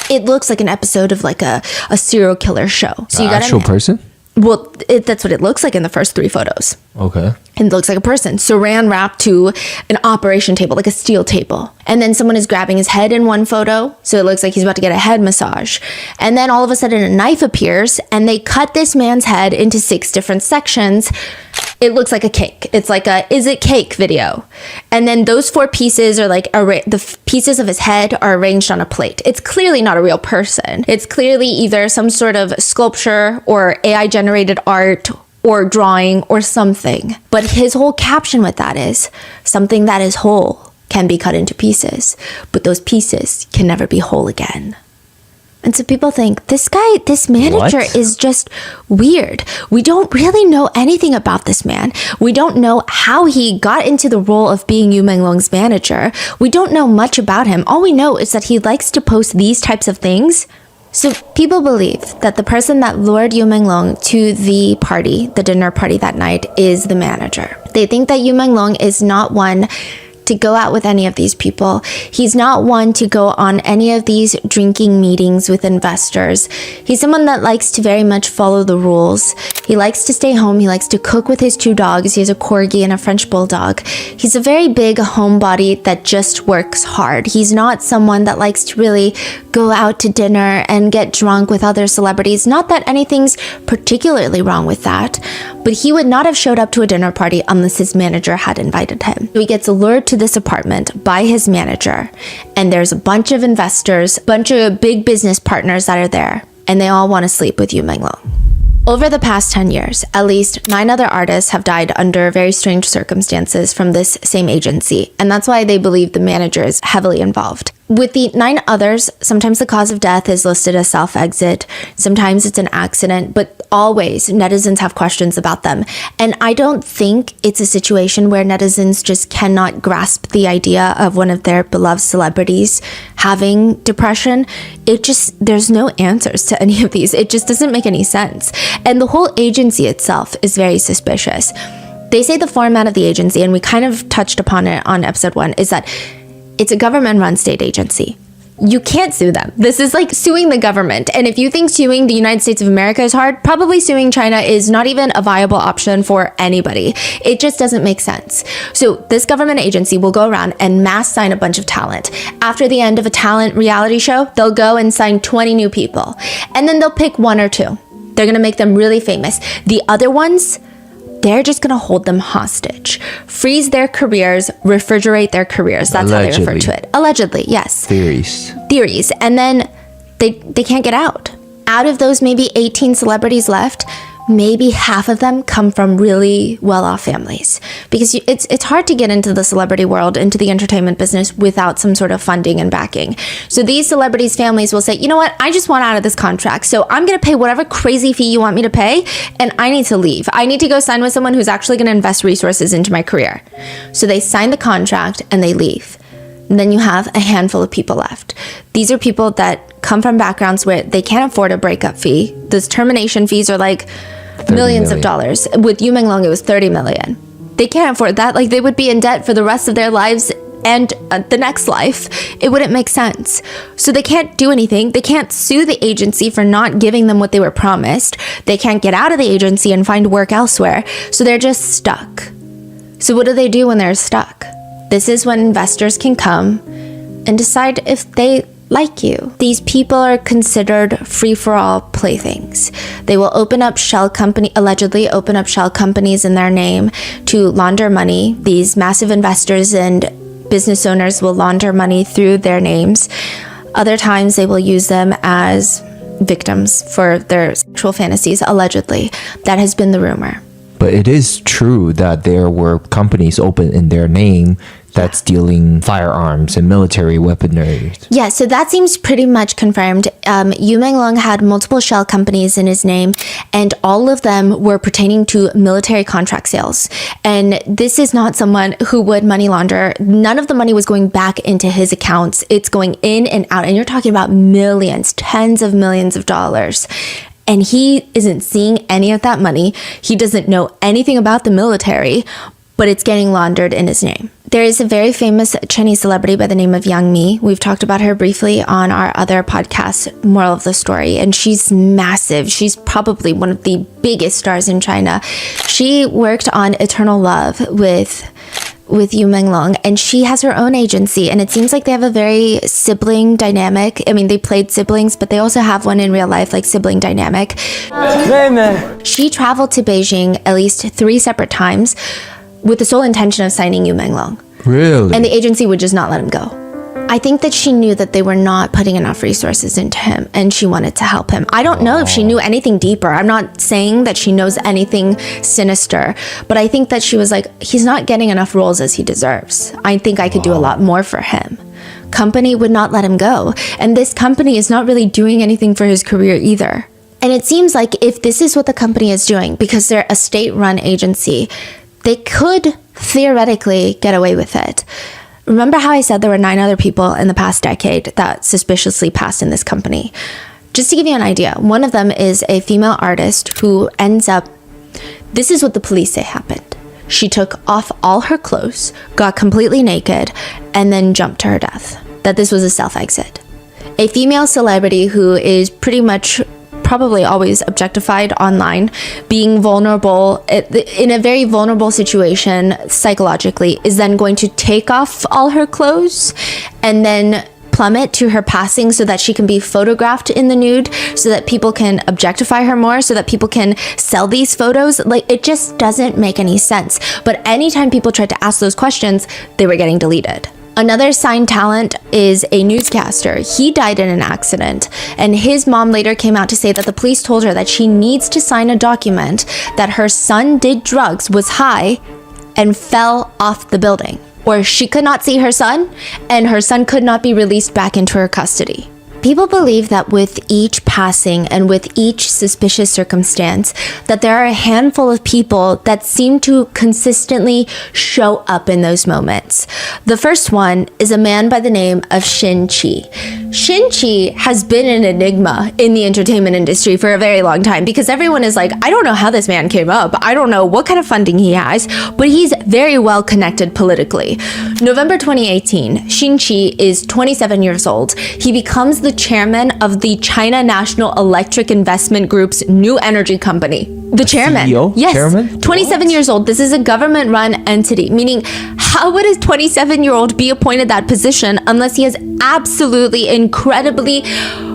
It looks like an episode of like a serial killer show. So you got actual person? Well, that's what it looks like in the first 3 photos. Okay. It looks like a person saran wrapped to an operation table, like a steel table. And then someone is grabbing his head in one photo, so it looks like he's about to get a head massage. And then all of a sudden a knife appears and they cut this man's head into 6 different sections. It looks like a cake. It's like a "is it cake" video. And then those 4 pieces are like the pieces of his head are arranged on a plate. It's clearly not a real person. It's clearly either some sort of sculpture or AI generated art or drawing or something. But his whole caption with that is, something that is whole can be cut into pieces, but those pieces can never be whole again. And so people think, this manager What? is just weird. We don't really know anything about this man. We don't know how he got into the role of being You Menglong's manager. We don't know much about him. All we know is that he likes to post these types of things. So people believe that the person that lured You Menglong to the party, the dinner party that night, is the manager. They think that You Menglong is not one to go out with any of these people. He's not one to go on any of these drinking meetings with investors. He's someone that likes to very much follow the rules. He likes to stay home. He likes to cook with his 2 dogs. He has a corgi and a French bulldog. He's a very big homebody that just works hard. He's not someone that likes to really go out to dinner and get drunk with other celebrities. Not that anything's particularly wrong with that, but he would not have showed up to a dinner party unless his manager had invited him. So he gets lured to this apartment by his manager, and there's a bunch of investors, bunch of big business partners that are there, and they all want to sleep with You Menglong. Over the past 10 years, at least 9 other artists have died under very strange circumstances from this same agency, and that's why they believe the manager is heavily involved. With the 9 others, sometimes the cause of death is listed as self-exit, sometimes it's an accident, but always netizens have questions about them. And I don't think it's a situation where netizens just cannot grasp the idea of one of their beloved celebrities having depression. There's no answers to any of these. It just doesn't make any sense. And the whole agency itself is very suspicious. They say the format of the agency, and we kind of touched upon it on episode 1, is that it's a government-run state agency. You can't sue them. This is like suing the government. And if you think suing the United States of America is hard, probably suing China is not even a viable option for anybody. It just doesn't make sense. So this government agency will go around and mass sign a bunch of talent. After the end of a talent reality show, they'll go and sign 20 new people. And then they'll pick 1 or 2. They're going to make them really famous. The other ones, they're just going to hold them hostage, freeze their careers, refrigerate their careers. That's Allegedly. how they refer to it. Allegedly, yes. Theories. And then they can't get out. Out of those maybe 18 celebrities left, maybe half of them come from really well-off families, because it's hard to get into the celebrity world, into the entertainment business without some sort of funding and backing. So these celebrities' families will say, you know what, I just want out of this contract, so I'm going to pay whatever crazy fee you want me to pay, and I need to leave. I need to go sign with someone who's actually going to invest resources into my career. So they sign the contract and they leave. And then you have a handful of people left. These are people that come from backgrounds where they can't afford a breakup fee. Those termination fees are like millions of dollars. With You Menglong, it was 30 million. They can't afford that. Like, they would be in debt for the rest of their lives and the next life. It wouldn't make sense. So they can't do anything. They can't sue the agency for not giving them what they were promised. They can't get out of the agency and find work elsewhere. So they're just stuck. So what do they do when they're stuck? This is when investors can come and decide if they like you. These people are considered free-for-all playthings. They will allegedly open up shell companies in their name to launder money. These massive investors and business owners will launder money through their names. Other times they will use them as victims for their sexual sexual fantasies, allegedly. That has been the rumor. But it is true that there were companies open in their name that's dealing firearms and military weaponry. Yeah, so that seems pretty much confirmed. You Menglong had multiple shell companies in his name, and all of them were pertaining to military contract sales. And this is not someone who would money launder. None of the money was going back into his accounts. It's going in and out, and you're talking about millions, tens of millions of dollars. And he isn't seeing any of that money. He doesn't know anything about the military, but it's getting laundered in his name. There is a very famous Chinese celebrity by the name of Yang Mi. We've talked about her briefly on our other podcast, Moral of the Story, and she's massive. She's probably one of the biggest stars in China. She worked on Eternal Love with You Menglong, and she has her own agency, and it seems like they have a very sibling dynamic. I mean, they played siblings, but they also have one in real life, like sibling dynamic. She traveled to Beijing at least 3 separate times with the sole intention of signing You Menglong. Really? And the agency would just not let him go. I think that she knew that they were not putting enough resources into him, and she wanted to help him. I don't know if she knew anything deeper. I'm not saying that she knows anything sinister, but I think that she was like, he's not getting enough roles as he deserves. I think I could do a lot more for him. Company would not let him go, and this company is not really doing anything for his career either. And it seems like if this is what the company is doing, because they're a state-run agency, they could theoretically get away with it. Remember how I said there were 9 other people in the past decade that suspiciously passed in this company? Just to give you an idea, one of them is a female artist who ends up, this is what the police say happened. She took off all her clothes, got completely naked, and then jumped to her death. That this was a self-exit. A female celebrity who is pretty much probably always objectified online, being vulnerable in a very vulnerable situation psychologically, is then going to take off all her clothes and then plummet to her passing so that she can be photographed in the nude, so that people can objectify her more, so that people can sell these photos. Like, it just doesn't make any sense. But anytime people tried to ask those questions, they were getting deleted. Another signed talent is a newscaster. He died in an accident, and his mom later came out to say that the police told her that she needs to sign a document that her son did drugs, was high, and fell off the building, or she could not see her son, and her son could not be released back into her custody. People believe that with each passing and with each suspicious circumstance, that there are a handful of people that seem to consistently show up in those moments. The first one is a man by the name of Xin Qi. Xin Qi has been an enigma in the entertainment industry for a very long time, because everyone is like, I don't know how this man came up. I don't know what kind of funding he has, but he's very well connected politically. November 2018, Xin Qi is 27 years old. He becomes the chairman of the China National Electric Investment Group's new energy company. The chairman. CEO? Yes. Chairman? 27 years old. This is a government-run entity, meaning how would a 27-year-old be appointed that position unless he has absolutely incredibly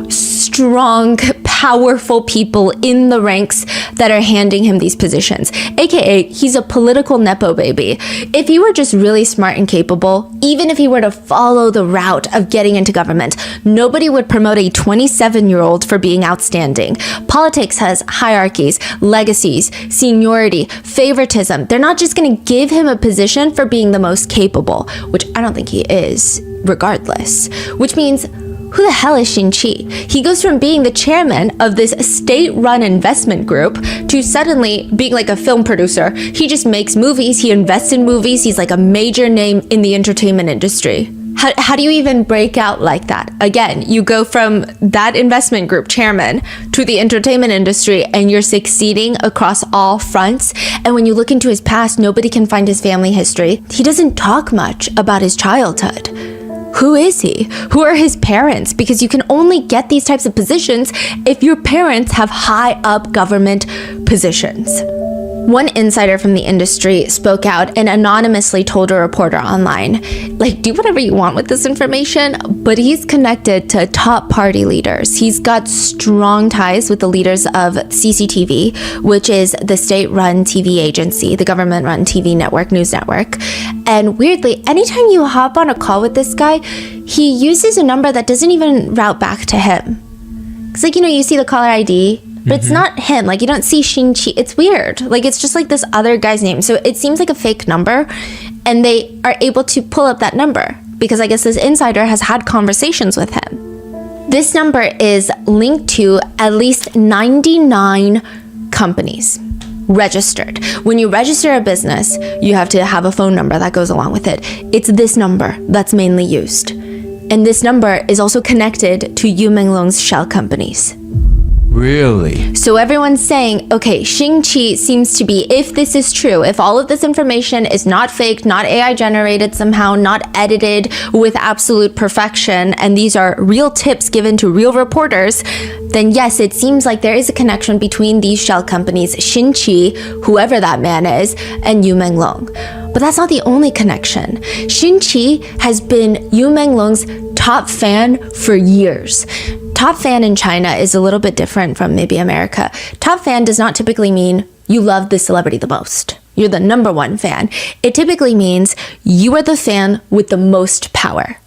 strong, powerful people in the ranks that are handing him these positions? AKA, he's a political nepo baby. If he were just really smart and capable, even if he were to follow the route of getting into government, nobody would promote a 27-year-old for being outstanding. Politics has hierarchies, legacies, seniority, favoritism. They're not just going to give him a position for being the most capable, which I don't think he is, regardless. Which means, who the hell is Xin Qi? He goes from being the chairman of this state-run investment group to suddenly being like a film producer. He just makes movies, he invests in movies, he's like a major name in the entertainment industry. How do you even break out like that? Again, you go from that investment group chairman to the entertainment industry, and you're succeeding across all fronts. And when you look into his past, nobody can find his family history. He doesn't talk much about his childhood. Who is he? Who are his parents? Because you can only get these types of positions if your parents have high up government positions. One insider from the industry spoke out and anonymously told a reporter online, like, do whatever you want with this information, but he's connected to top party leaders. He's got strong ties with the leaders of CCTV, which is the state-run TV agency, the government-run TV network, news network. And weirdly, anytime you hop on a call with this guy, he uses a number that doesn't even route back to him. It's like, you know, you see the caller ID, but it's not him. Like, you don't see Xinqi. It's weird. Like, it's just like this other guy's name. So it seems like a fake number, and they are able to pull up that number because I guess this insider has had conversations with him. This number is linked to at least 99 companies registered. When you register a business, you have to have a phone number that goes along with it. It's this number that's mainly used. And this number is also connected to You Menglong's shell companies. Really? So everyone's saying, okay, Xingqi seems to be, if this is true, if all of this information is not fake, not AI generated somehow, not edited with absolute perfection, and these are real tips given to real reporters, then yes, it seems like there is a connection between these shell companies, Xingqi, whoever that man is, and You Menglong. But that's not the only connection. Xingqi has been You Menglong's top fan for years. Top fan in China is a little bit different from maybe America. Top fan does not typically mean you love the celebrity the most. You're the number one fan. It typically means you are the fan with the most power.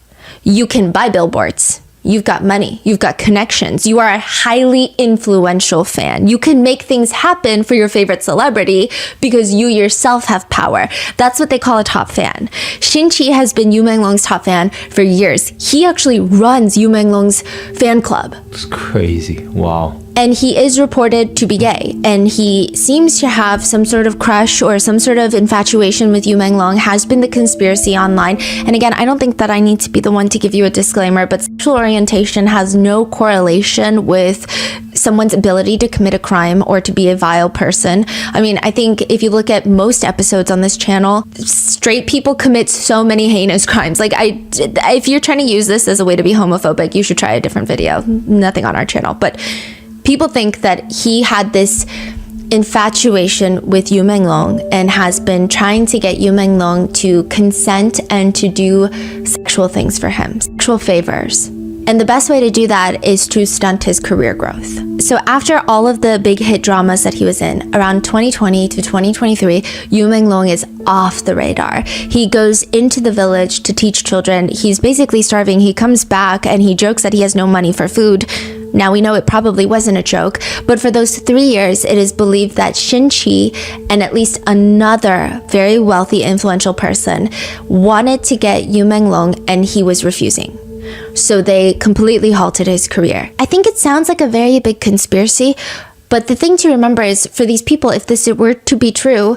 You can buy billboards. You've got money. You've got connections. You are a highly influential fan. You can make things happen for your favorite celebrity because you yourself have power. That's what they call a top fan. Xinqi has been You Menglong's top fan for years. He actually runs You Menglong's fan club. It's crazy. Wow. And he is reported to be gay, and he seems to have some sort of crush or some sort of infatuation with You Menglong, has been the conspiracy online. And again, I don't think that I need to be the one to give you a disclaimer, but sexual orientation has no correlation with someone's ability to commit a crime or to be a vile person. I mean, I think if you look at most episodes on this channel, straight people commit so many heinous crimes. Like, if you're trying to use this as a way to be homophobic, you should try a different video. Nothing on our channel, but people think that he had this infatuation with You Menglong and has been trying to get You Menglong to consent and to do sexual things for him, sexual favors. And the best way to do that is to stunt his career growth. So after all of the big hit dramas that he was in, around 2020 to 2023, You Menglong is off the radar. He goes into the village to teach children. He's basically starving. He comes back and he jokes that he has no money for food. Now we know it probably wasn't a joke, but for those 3 years, it is believed that Xinqi and at least another very wealthy, influential person wanted to get You Menglong, and he was refusing. So they completely halted his career. I think it sounds like a very big conspiracy, but the thing to remember is for these people, if this were to be true,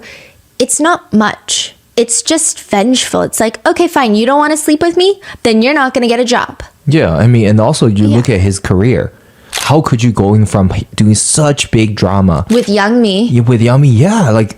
it's not much. It's just vengeful. It's like, okay, fine, you don't want to sleep with me? Then you're not going to get a job. Yeah, I mean, and also you look at his career. How could you going from doing such big drama with Young Me? With Young Me, yeah, like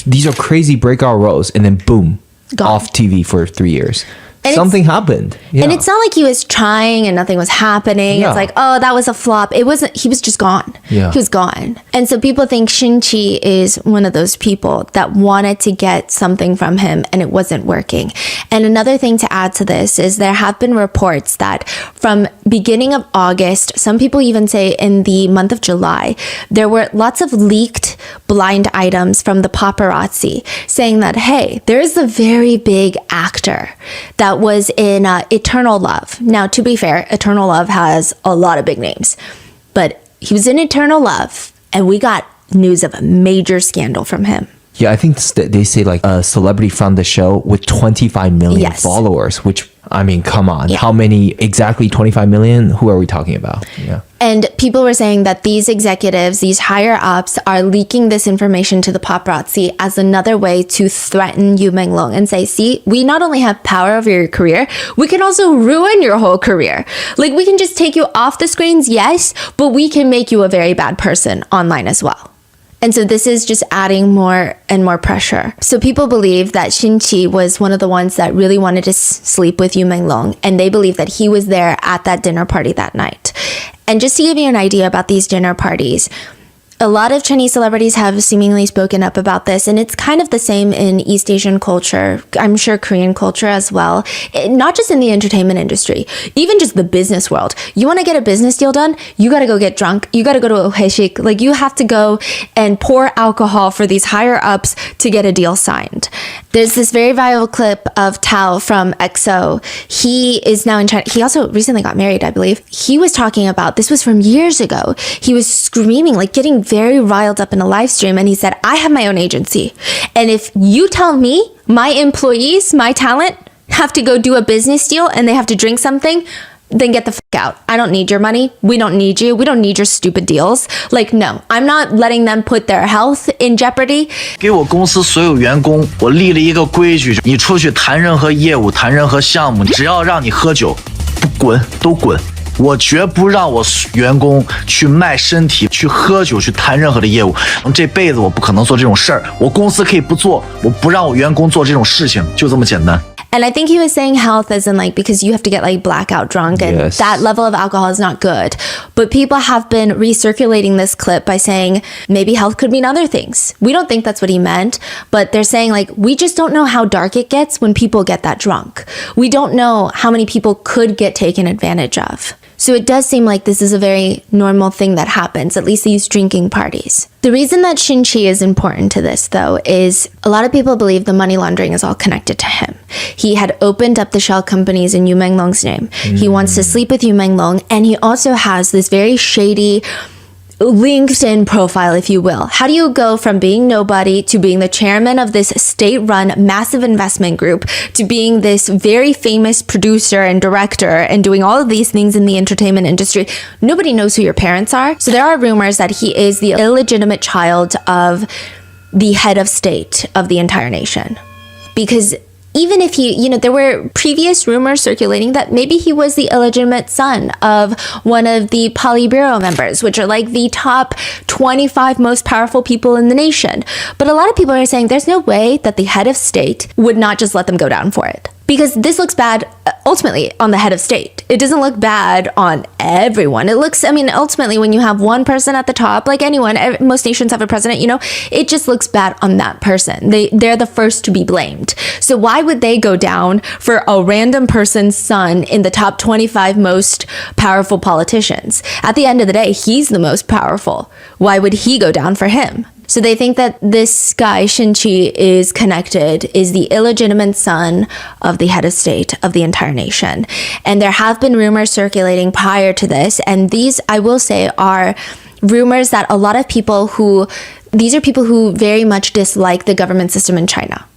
these are crazy breakout roles, and then boom, Gone. Off TV for 3 years. And something happened. Yeah. And it's not like he was trying and nothing was happening. Yeah. It's like, oh, that was a flop. It wasn't, he was just gone. Yeah. He was gone. And so people think Xinqi is one of those people that wanted to get something from him and it wasn't working. And another thing to add to this is there have been reports that from beginning of August, some people even say in the month of July, there were lots of leaked blind items from the paparazzi saying that, hey, there's a very big actor that was in Eternal Love. Now, to be fair, Eternal Love has a lot of big names, but he was in Eternal Love and we got news of a major scandal from him. Yeah, I think they say like a celebrity from the show with 25 million followers, which, I mean, come on. Yeah. How many exactly 25 million? Who are we talking about? Yeah. And people were saying that these executives, these higher ups, are leaking this information to the paparazzi as another way to threaten You Menglong and say, see, we not only have power over your career, we can also ruin your whole career. Like, we can just take you off the screens, yes, but we can make you a very bad person online as well. And so this is just adding more and more pressure. So people believe that Xinqi was one of the ones that really wanted to sleep with You Menglong, and they believe that he was there at that dinner party that night. And just to give you an idea about these dinner parties, a lot of Chinese celebrities have seemingly spoken up about this, and it's kind of the same in East Asian culture, I'm sure Korean culture as well, not just in the entertainment industry, even just the business world. You want to get a business deal done, you got to go get drunk, you got to go to a haeshik, like you have to go and pour alcohol for these higher ups to get a deal signed. There's this very viral clip of Tao from EXO. He is now in China. He also recently got married, I believe. He was talking about, this was from years ago. He was screaming, like getting very riled up in a live stream. And he said, I have my own agency. And if you tell me my employees, my talent have to go do a business deal and they have to drink something, then get the fuck out. I don't need your money. We don't need you. We don't need your stupid deals. Like, no, I'm not letting them put their health in jeopardy. 给我公司所有员工，我立了一个规矩：你出去谈任何业务、谈任何项目，只要让你喝酒，不滚都滚。我绝不让我员工去卖身体、去喝酒、去谈任何的业务。这辈子我不可能做这种事儿。我公司可以不做，我不让我员工做这种事情，就这么简单。And I think he was saying health as in like, because you have to get like blackout drunk and Yes. that level of alcohol is not good. But people have been recirculating this clip by saying maybe health could mean other things. We don't think that's what he meant, but they're saying like, we just don't know how dark it gets when people get that drunk. We don't know how many people could get taken advantage of. So it does seem like this is a very normal thing that happens, at least these drinking parties. The reason that Shin-Chi is important to this, though, is a lot of people believe the money laundering is all connected to him. He had opened up the shell companies in You Menglong's name. He wants to sleep with You Menglong, and he also has this very shady LinkedIn profile, if you will. How do you go from being nobody to being the chairman of this state-run massive investment group to being this very famous producer and director and doing all of these things in the entertainment industry? Nobody knows who your parents are. So there are rumors that he is the illegitimate child of the head of state of the entire nation. Because even if he, there were previous rumors circulating that maybe he was the illegitimate son of one of the Politburo members, which are like the top 25 most powerful people in the nation. But a lot of people are saying there's no way that the head of state would not just let them go down for it. Because this looks bad ultimately on the head of state. It doesn't look bad on everyone. It looks, ultimately when you have one person at the top, like anyone, most nations have a president, it just looks bad on that person. They're the first to be blamed. So why would they go down for a random person's son in the top 25 most powerful politicians? At the end of the day, he's the most powerful. Why would he go down for him? So they think that this guy, Shin-Chi, is connected, is the illegitimate son of the head of state of the entire nation. And there have been rumors circulating prior to this. And these, I will say, are rumors that a lot of these are people who very much dislike the government system in China.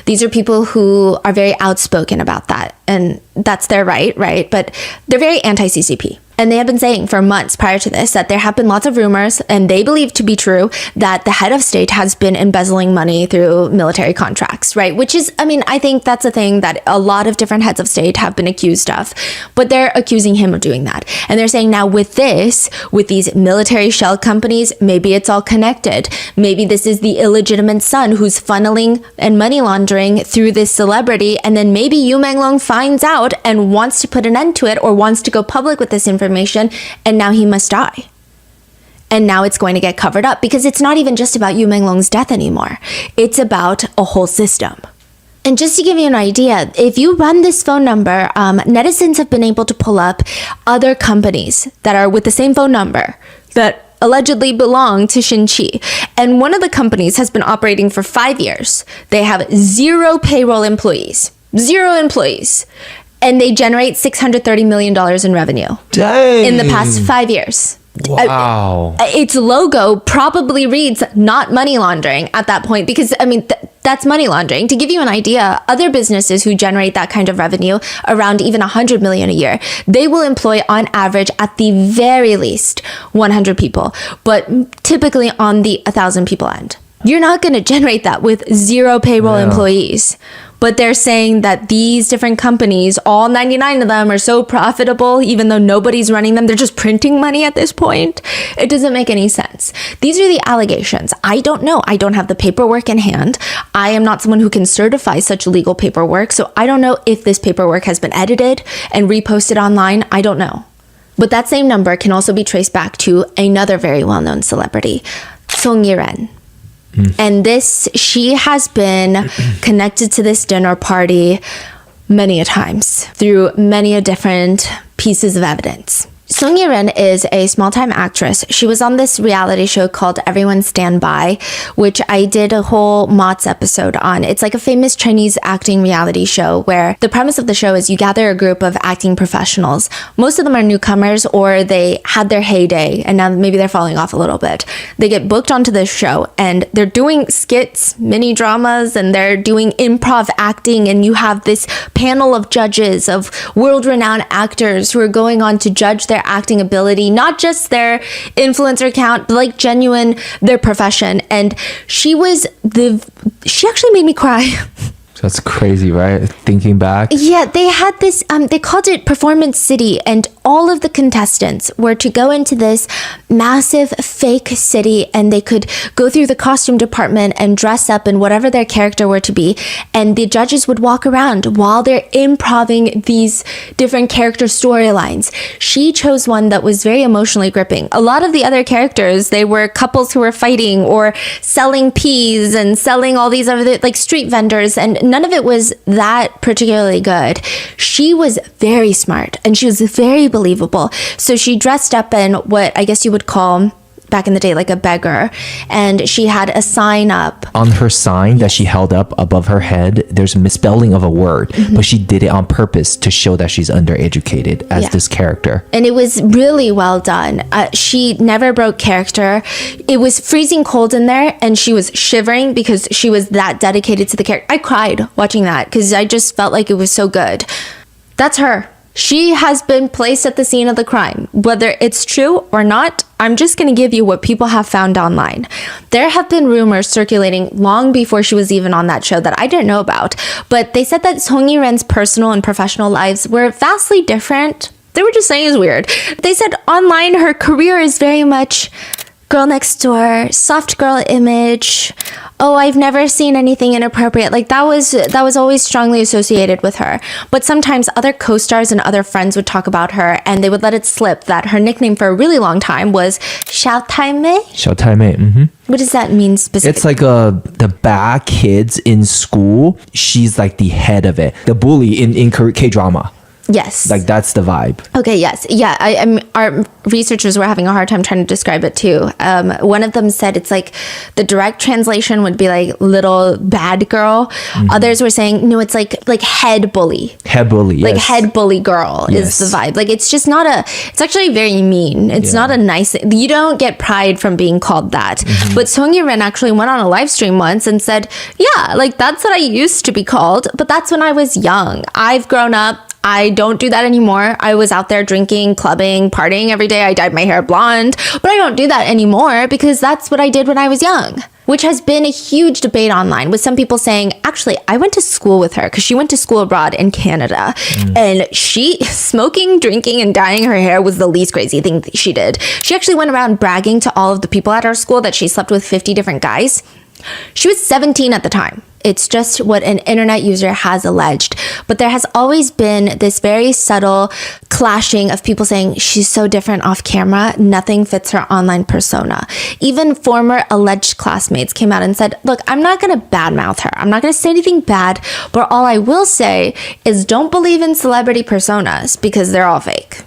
These are people who are very outspoken about that. And that's their right? But they're very anti-CCP. And they have been saying for months prior to this that there have been lots of rumors, and they believe to be true, that the head of state has been embezzling money through military contracts, right? Which is, I think that's a thing that a lot of different heads of state have been accused of, but they're accusing him of doing that. And they're saying now with these military shell companies, maybe it's all connected. Maybe this is the illegitimate son who's funneling and money laundering through this celebrity, and then maybe You Menglong finds out and wants to put an end to it or wants to go public with this information, and now he must die. And now it's going to get covered up because it's not even just about You Menglong's death anymore. It's about a whole system. And just to give you an idea, if you run this phone number, netizens have been able to pull up other companies that are with the same phone number that allegedly belong to Shin-Chi. And one of the companies has been operating for 5 years. They have 0 payroll employees. 0 employees. And they generate $630 million in revenue. Dang. In the past 5 years. Wow. Its logo probably reads not money laundering at that point because, that's money laundering. To give you an idea, other businesses who generate that kind of revenue, around even 100 million a year, they will employ on average at the very least 100 people, but typically on the 1,000 people end. You're not going to generate that with 0 payroll employees. But they're saying that these different companies, all 99 of them, are so profitable, even though nobody's running them. They're just printing money at this point. It doesn't make any sense. These are the allegations. I don't know. I don't have the paperwork in hand. I am not someone who can certify such legal paperwork. So I don't know if this paperwork has been edited and reposted online. I don't know. But that same number can also be traced back to another very well-known celebrity, Song Yi-ren. And she has been connected to this dinner party many a times through many a different pieces of evidence. Song Ye-ren is a small-time actress. She was on this reality show called Everyone Stand By, which I did a whole Mott's episode on. It's like a famous Chinese acting reality show where the premise of the show is you gather a group of acting professionals. Most of them are newcomers or they had their heyday and now maybe they're falling off a little bit. They get booked onto this show and they're doing skits, mini dramas, and they're doing improv acting, and you have this panel of judges of world-renowned actors who are going on to judge their acting ability, not just their influencer count, but like genuine their profession. And she actually made me cry. That's crazy, right? Thinking back. Yeah, they had this, they called it Performance City, and all of the contestants were to go into this massive fake city, and they could go through the costume department and dress up in whatever their character were to be, and the judges would walk around while they're improving these different character storylines. She chose one that was very emotionally gripping. A lot of the other characters, they were couples who were fighting or selling peas and selling all these other like street vendors, and none of it was that particularly good. She was very smart and she was very believable. So she dressed up in what I guess you would call back in the day like a beggar, and she had a sign up. On her sign that she held up above her head, there's a misspelling of a word, but she did it on purpose to show that she's undereducated as this character. And it was really well done. She never broke character. It was freezing cold in there and she was shivering because she was that dedicated to the character. I cried watching that because I just felt like it was so good. That's her. She has been placed at the scene of the crime. Whether it's true or not, I'm just going to give you what people have found online. There have been rumors circulating long before she was even on that show that I didn't know about, but they said that Song Ye-ren's personal and professional lives were vastly different. They were just saying it's weird. They said online her career is very much girl next door, soft girl image. Oh, I've never seen anything inappropriate. Like that was always strongly associated with her. But sometimes other co-stars and other friends would talk about her and they would let it slip that her nickname for a really long time was Xiao Taimei. Xiao Taimei. What does that mean specifically? It's like the bad kids in school. She's like the head of it. The bully in K-drama. Yes. Like that's the vibe. Okay, yes. Yeah, our researchers were having a hard time trying to describe it too. One of them said it's like the direct translation would be like little bad girl. Others were saying, no, it's like head bully. Head bully, yes. Like head bully girl is the vibe. Like it's just not it's actually very mean. It's not a nice, you don't get pride from being called that. But Song Ye-ren actually went on a live stream once and said, yeah, like that's what I used to be called, but that's when I was young. I've grown up. I don't do that anymore. I was out there drinking, clubbing, partying every day. I dyed my hair blonde, but I don't do that anymore because that's what I did when I was young, which has been a huge debate online with some people saying, actually, I went to school with her because she went to school abroad in Canada and she smoking, drinking, and dyeing her hair was the least crazy thing that she did. She actually went around bragging to all of the people at our school that she slept with 50 different guys. She was 17 at the time. It's just what an internet user has alleged. But there has always been this very subtle clashing of people saying she's so different off camera, nothing fits her online persona. Even former alleged classmates came out and said, look, I'm not going to badmouth her. I'm not going to say anything bad, but all I will say is don't believe in celebrity personas because they're all fake.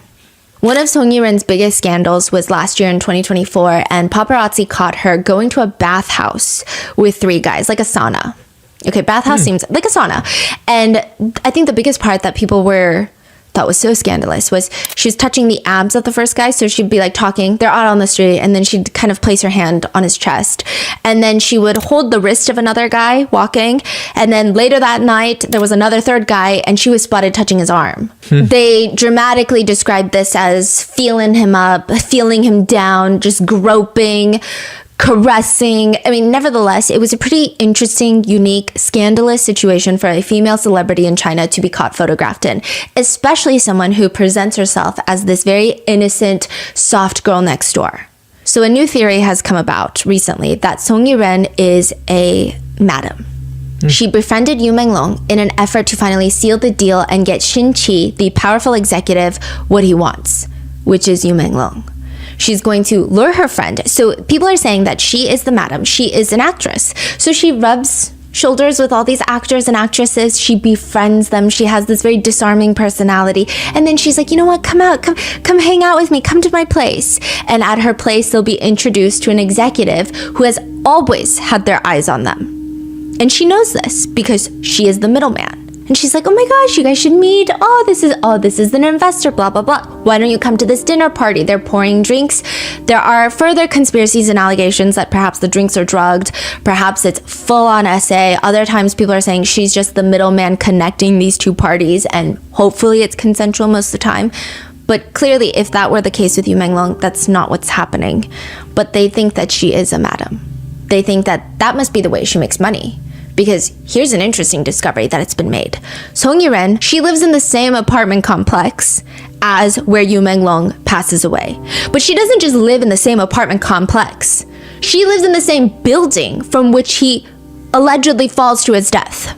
One of Song Ye-ren's biggest scandals was last year in 2024, and paparazzi caught her going to a bathhouse with 3 guys, like a sauna. Okay, bathhouse seems like a sauna. And I think the biggest part that people thought was so scandalous was she was touching the abs of the first guy. So she'd be like talking, they're out on the street, and then she'd kind of place her hand on his chest. And then she would hold the wrist of another guy walking. And then later that night, there was another third guy and she was spotted touching his arm. They dramatically described this as feeling him up, feeling him down, just groping, caressing. I mean, nevertheless, it was a pretty interesting, unique, scandalous situation for a female celebrity in China to be caught photographed in, especially someone who presents herself as this very innocent, soft girl next door. So a new theory has come about recently that Song Ye-ren is a madam. She befriended You Menglong in an effort to finally seal the deal and get Shin Qi, the powerful executive, what he wants, which is You Menglong. She's going to lure her friend. So people are saying that she is the madam. She is an actress. So she rubs shoulders with all these actors and actresses. She befriends them. She has this very disarming personality. And then she's like, you know what? Come out. Come hang out with me. Come to my place. And at her place, they'll be introduced to an executive who has always had their eyes on them. And she knows this because she is the middleman. And she's like, oh my gosh, you guys should meet. This is an investor, blah, blah, blah. Why don't you come to this dinner party? They're pouring drinks. There are further conspiracies and allegations that perhaps the drinks are drugged. Perhaps it's full on SA. Other times people are saying she's just the middleman connecting these two parties, and hopefully it's consensual most of the time. But clearly, if that were the case with You Menglong, that's not what's happening. But they think that she is a madam. They think that that must be the way she makes money. Because here's an interesting discovery that it's been made. Song Yiren, she lives in the same apartment complex as where You Menglong passes away. But she doesn't just live in the same apartment complex. She lives in the same building from which he allegedly falls to his death.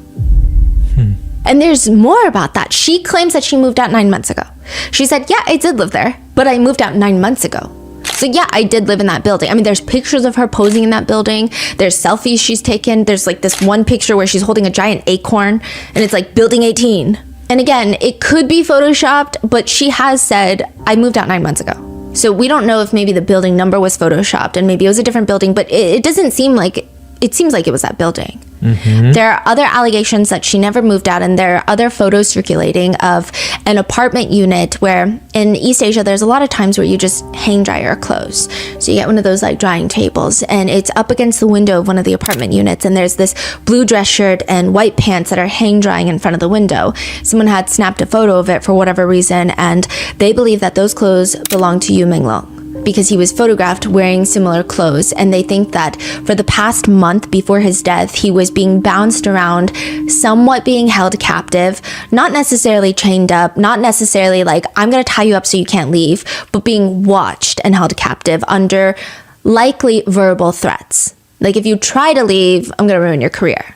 And there's more about that. She claims that she moved out 9 months ago. She said, yeah, I did live there, but I moved out 9 months ago. So yeah, I did live in that building. I mean, there's pictures of her posing in that building. There's selfies she's taken. There's like this one picture where she's holding a giant acorn and it's like building 18. And again, it could be photoshopped, but she has said, I moved out 9 months ago. So we don't know if maybe the building number was photoshopped and maybe it was a different building, but it doesn't seem like, it seems like it was that building. There are other allegations that she never moved out, and there are other photos circulating of an apartment unit where in East Asia, there's a lot of times where you just hang dry your clothes. So you get one of those like drying tables, and it's up against the window of one of the apartment units, and there's this blue dress shirt and white pants that are hang drying in front of the window. Someone had snapped a photo of it for whatever reason, and they believe that those clothes belong to You Menglong, because he was photographed wearing similar clothes, and they think that for the past month before his death, he was being bounced around, somewhat being held captive, not necessarily chained up, not necessarily like, I'm gonna tie you up so you can't leave, but being watched and held captive under likely verbal threats. Like, if you try to leave, I'm gonna ruin your career.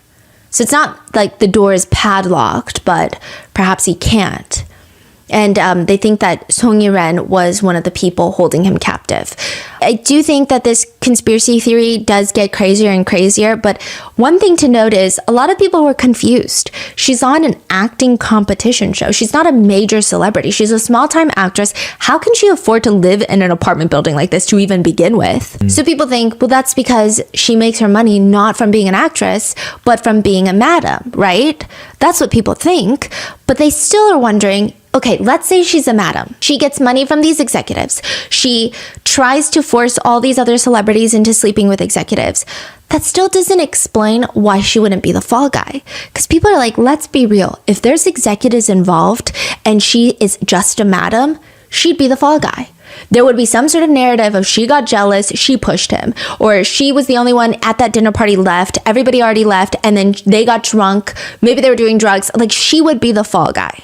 So it's not like the door is padlocked, but perhaps he can't. And they think that Song Yiren was one of the people holding him captive. I do think that this conspiracy theory does get crazier and crazier, but one thing to note is a lot of people were confused. She's on an acting competition show. She's not a major celebrity. She's a small-time actress. How can she afford to live in an apartment building like this to even begin with? So people think, well, that's because she makes her money not from being an actress, but from being a madam, right? That's what people think, but they still are wondering, okay, let's say she's a madam. She gets money from these executives. She tries to force all these other celebrities into sleeping with executives. That still doesn't explain why she wouldn't be the fall guy. Because people are like, let's be real. If there's executives involved and she is just a madam, she'd be the fall guy. There would be some sort of narrative of she got jealous, she pushed him, or she was the only one at that dinner party left, everybody already left, and then they got drunk, maybe they were doing drugs. Like, she would be the fall guy.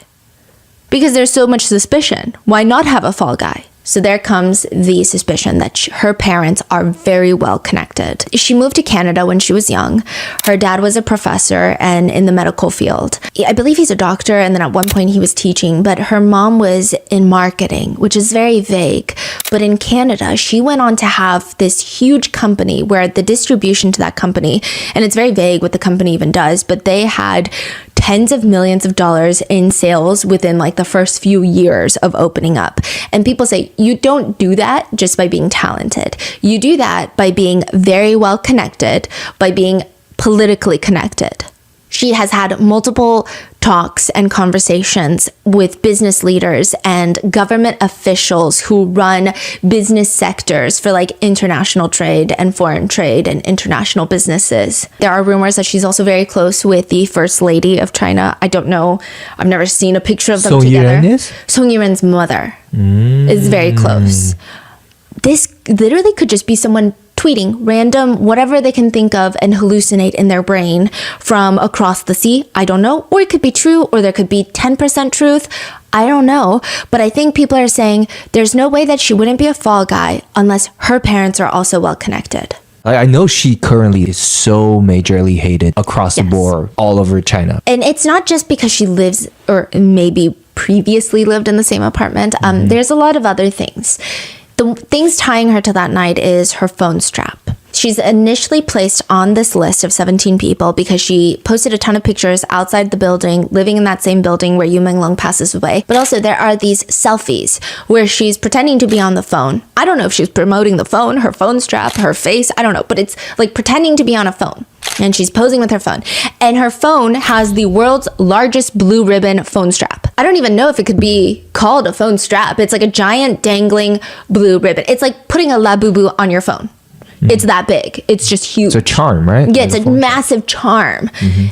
Because there's so much suspicion. Why not have a fall guy? So there comes the suspicion that her parents are very well connected. She moved to Canada when she was young. Her dad was a professor and in the medical field. I believe he's a doctor, and then at one point he was teaching, but her mom was in marketing, which is very vague. But in Canada, she went on to have this huge company where the distribution to that company, and it's very vague what the company even does, but they had tens of millions of dollars in sales within like the first few years of opening up. And people say, you don't do that just by being talented. You do that by being very well connected, by being politically connected. She has had multiple talks and conversations with business leaders and government officials who run business sectors for like international trade and foreign trade and international businesses. There are rumors that she's also very close with the First Lady of China. I don't know. I've never seen a picture of them together. Song Yiren's mother is very close. This literally could just be someone tweeting random whatever they can think of and hallucinate in their brain from across the sea. I don't know. Or it could be true, or there could be 10% truth. I don't know. But I think people are saying there's no way that she wouldn't be a fall guy unless her parents are also well connected. I know she currently is so majorly hated across the board all over China. And it's not just because she lives or maybe previously lived in the same apartment. There's a lot of other things. The things tying her to that night is her phone strap. She's initially placed on this list of 17 people because she posted a ton of pictures outside the building, living in that same building where You Menglong passes away. But also there are these selfies where she's pretending to be on the phone. I don't know if she's promoting the phone, her phone strap, her face, I don't know, but it's like pretending to be on a phone. And she's posing with her phone. And her phone has the world's largest blue ribbon phone strap. I don't even know if it could be called a phone strap. It's like a giant dangling blue ribbon. It's like putting a Labubu on your phone. It's that big. It's just huge. It's a charm, right? Yeah, it's a massive charm.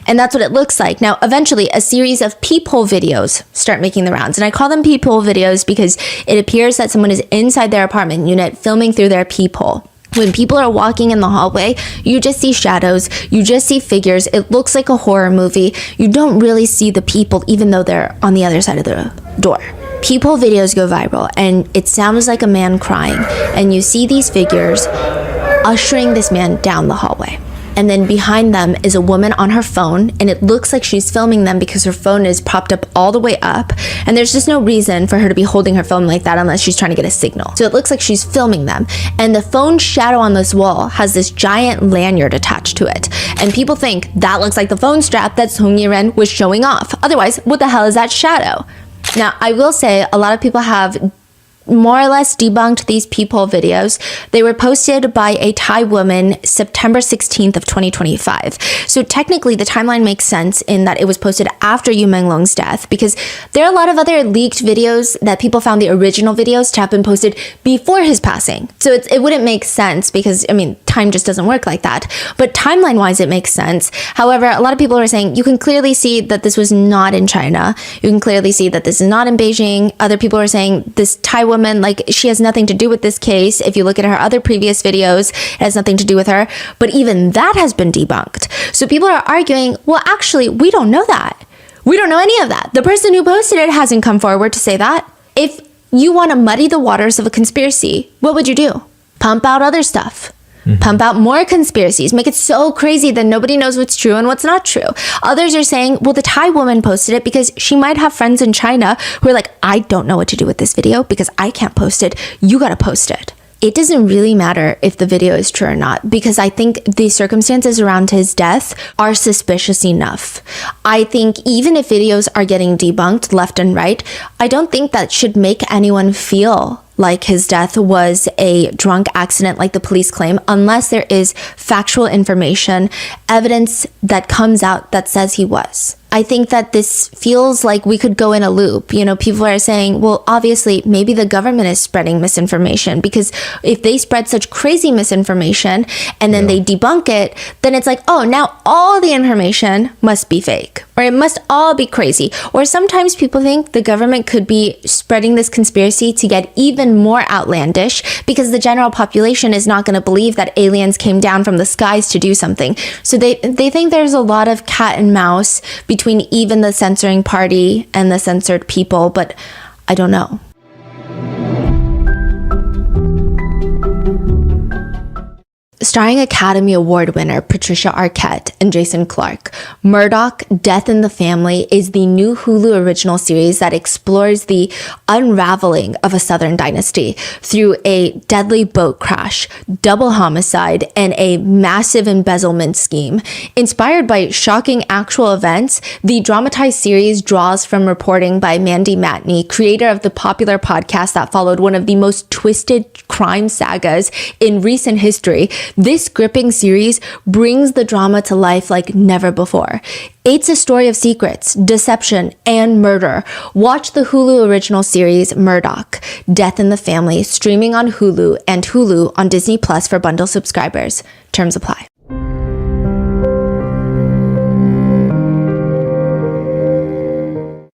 And that's what it looks like. Now, eventually, a series of peephole videos start making the rounds. And I call them peephole videos because it appears that someone is inside their apartment unit filming through their peephole. When people are walking in the hallway, you just see shadows, you just see figures. It looks like a horror movie. You don't really see the people, even though they're on the other side of the door. Peephole videos go viral, and it sounds like a man crying. And you see these figures ushering this man down the hallway. And then behind them is a woman on her phone, and it looks like she's filming them because her phone is propped up all the way up, and there's just no reason for her to be holding her phone like that unless she's trying to get a signal. So it looks like she's filming them, and the phone shadow on this wall has this giant lanyard attached to it, and people think that looks like the phone strap that Song Yi-ren was showing off. Otherwise, what the hell is that shadow? Now, I will say a lot of people have more or less debunked these peephole videos. They were posted by a Thai woman September 16th of 2025. So technically the timeline makes sense in that it was posted after You Menglong's death, because there are a lot of other leaked videos that people found the original videos to have been posted before his passing. So it wouldn't make sense because, I mean, time just doesn't work like that. But timeline wise, it makes sense. However, a lot of people are saying you can clearly see that this was not in China. You can clearly see that this is not in Beijing. Other people are saying this Thai woman, like, she has nothing to do with this case. If you look at her other previous videos, it has nothing to do with her. But even that has been debunked. So people are arguing, well, actually, we don't know that. We don't know any of that. The person who posted it hasn't come forward to say that. If you want to muddy the waters of a conspiracy, what would you do? Pump out other stuff. Pump out more conspiracies, make it so crazy that nobody knows what's true and what's not true. Others are saying, well, the Thai woman posted it because she might have friends in China who are like, I don't know what to do with this video because I can't post it. You gotta post it. It doesn't really matter if the video is true or not, because I think the circumstances around his death are suspicious enough. I think even if videos are getting debunked left and right, I don't think that should make anyone feel like his death was a drunk accident like the police claim, unless there is factual information, evidence that comes out that says he was. I think that this feels like we could go in a loop. You know, people are saying, well, obviously, maybe the government is spreading misinformation, because if they spread such crazy misinformation and then they debunk it, then it's like, oh, now all the information must be fake, or it must all be crazy. Or sometimes people think the government could be spreading this conspiracy to get even more outlandish, because the general population is not going to believe that aliens came down from the skies to do something. So they think there's a lot of cat and mouse between even the censoring party and the censored people, but I don't know. Starring Academy Award winner Patricia Arquette and Jason Clarke, Murdoch: Death in the Family is the new Hulu original series that explores the unraveling of a Southern dynasty through a deadly boat crash, double homicide, and a massive embezzlement scheme. Inspired by shocking actual events, the dramatized series draws from reporting by Mandy Matney, creator of the popular podcast that followed one of the most twisted crime sagas in recent history. This gripping series brings the drama to life like never before. It's a story of secrets, deception, and murder. Watch the Hulu original series Murdoch: Death in the Family, streaming on Hulu and Hulu on Disney Plus for bundle subscribers. Terms apply.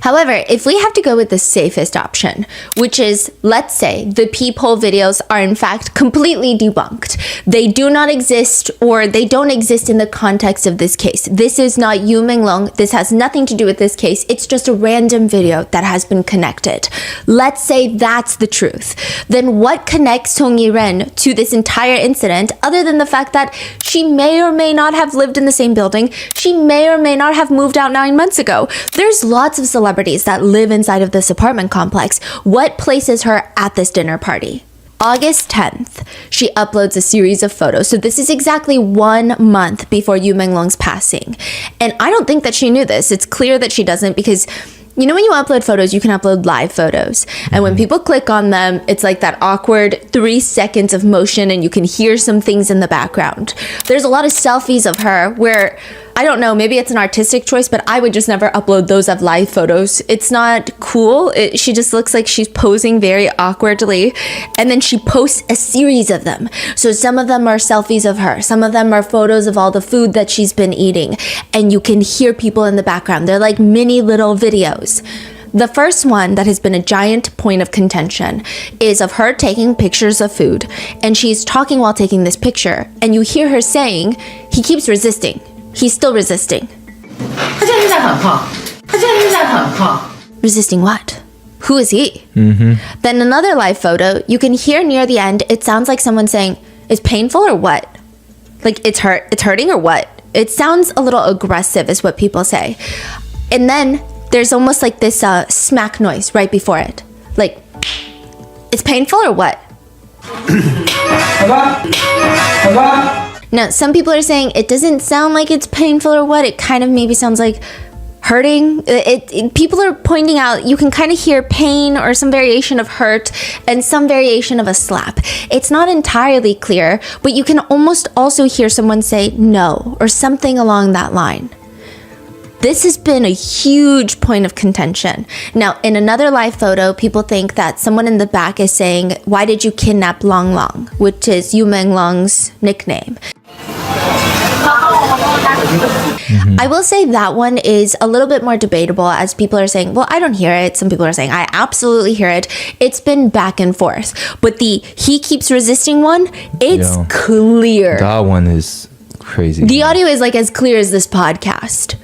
However, if we have to go with the safest option, which is, let's say, the peephole videos are in fact completely debunked. They do not exist, or they don't exist in the context of this case. This is not You Menglong. This has nothing to do with this case. It's just a random video that has been connected. Let's say that's the truth. Then what connects Song Yi-ren to this entire incident other than the fact that she may or may not have lived in the same building? She may or may not have moved out 9 months ago. There's lots of celebrities that live inside of this apartment complex. What places her at this dinner party? August 10th, she uploads a series of photos. So this is exactly 1 month before You Menglong's passing. And I don't think that she knew this. It's clear that she doesn't because you know when you upload photos, you can upload live photos. And when people click on them, it's like that awkward 3 seconds of motion and you can hear some things in the background. There's a lot of selfies of her where, I don't know, maybe it's an artistic choice, but I would just never upload those of live photos. It's not cool. She just looks like she's posing very awkwardly. And then she posts a series of them. So some of them are selfies of her. Some of them are photos of all the food that she's been eating. And you can hear people in the background. They're like mini little videos. The first one that has been a giant point of contention is of her taking pictures of food. And she's talking while taking this picture. And you hear her saying, he keeps resisting. He's still resisting. Resisting what? Who is he? Then another live photo, you can hear near the end, it sounds like someone saying, it's painful or what? Like it's hurting or what? It sounds a little aggressive is what people say. And then there's almost like this smack noise right before it. Like, it's painful or what? Now, some people are saying it doesn't sound like it's painful or what. It kind of maybe sounds like hurting. People are pointing out you can kind of hear pain or some variation of hurt and some variation of a slap. It's not entirely clear, but you can almost also hear someone say no or something along that line. This has been a huge point of contention. Now, in another live photo, people think that someone in the back is saying, why did you kidnap Long Long, which is You Menglong's nickname. I will say that one is a little bit more debatable as people are saying, well, I don't hear it. Some people are saying, I absolutely hear it. It's been back and forth. But the he keeps resisting one, it's clear. That one is crazy. The audio is like as clear as this podcast.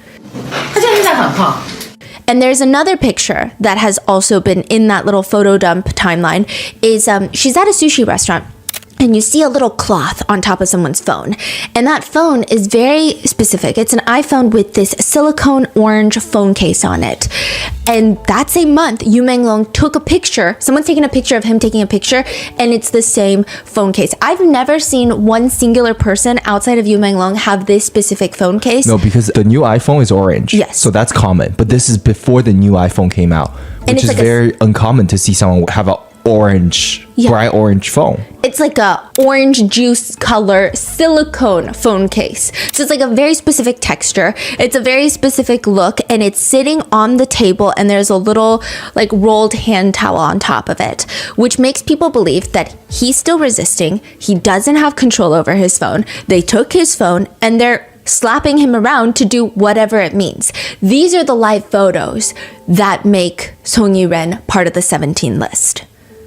And there's another picture that has also been in that little photo dump timeline is she's at a sushi restaurant and you see a little cloth on top of someone's phone. And that phone is very specific. It's an iPhone with this silicone orange phone case on it. And that's a month You Menglong took a picture. Someone's taking a picture of him taking a picture and it's the same phone case. I've never seen one singular person outside of You Menglong have this specific phone case. No, because the new iPhone is orange. Yes. So that's common. But this is before the new iPhone came out, which is like very uncommon to see someone have a bright orange phone. It's like a orange juice color silicone phone case. So it's like a very specific texture. It's a very specific look and it's sitting on the table and there's a little like rolled hand towel on top of it, which makes people believe that he's still resisting. He doesn't have control over his phone. They took his phone and they're slapping him around to do whatever it means. These are the live photos that make Song Yi-ren part of the 17 list.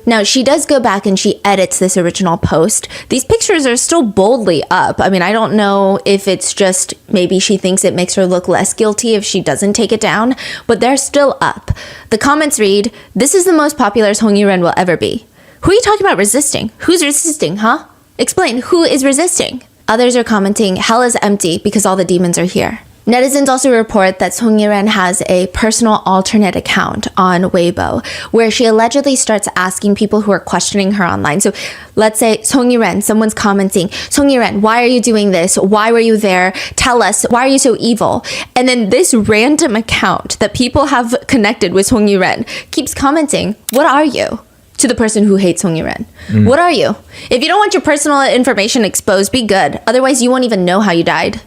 Now, she does go back and she edits this original post. These pictures are still boldly up. I mean, I don't know if it's just maybe she thinks it makes her look less guilty if she doesn't take it down, but they're still up. The comments read, "This is the most popular Song Yi-ren will ever be." Who are you talking about resisting? Who's resisting, huh? Explain, who is resisting? Others are commenting, hell is empty because all the demons are here. Netizens also report that Song Yi-ren has a personal alternate account on Weibo where she allegedly starts asking people who are questioning her online. So let's say Song Yi-ren, someone's commenting, Song Yi-ren, why are you doing this? Why were you there? Tell us, why are you so evil? And then this random account that people have connected with Song Yi-ren keeps commenting, what are you? To the person who hates Song Yi-ren. What are you? If you don't want your personal information exposed, be good. Otherwise, you won't even know how you died.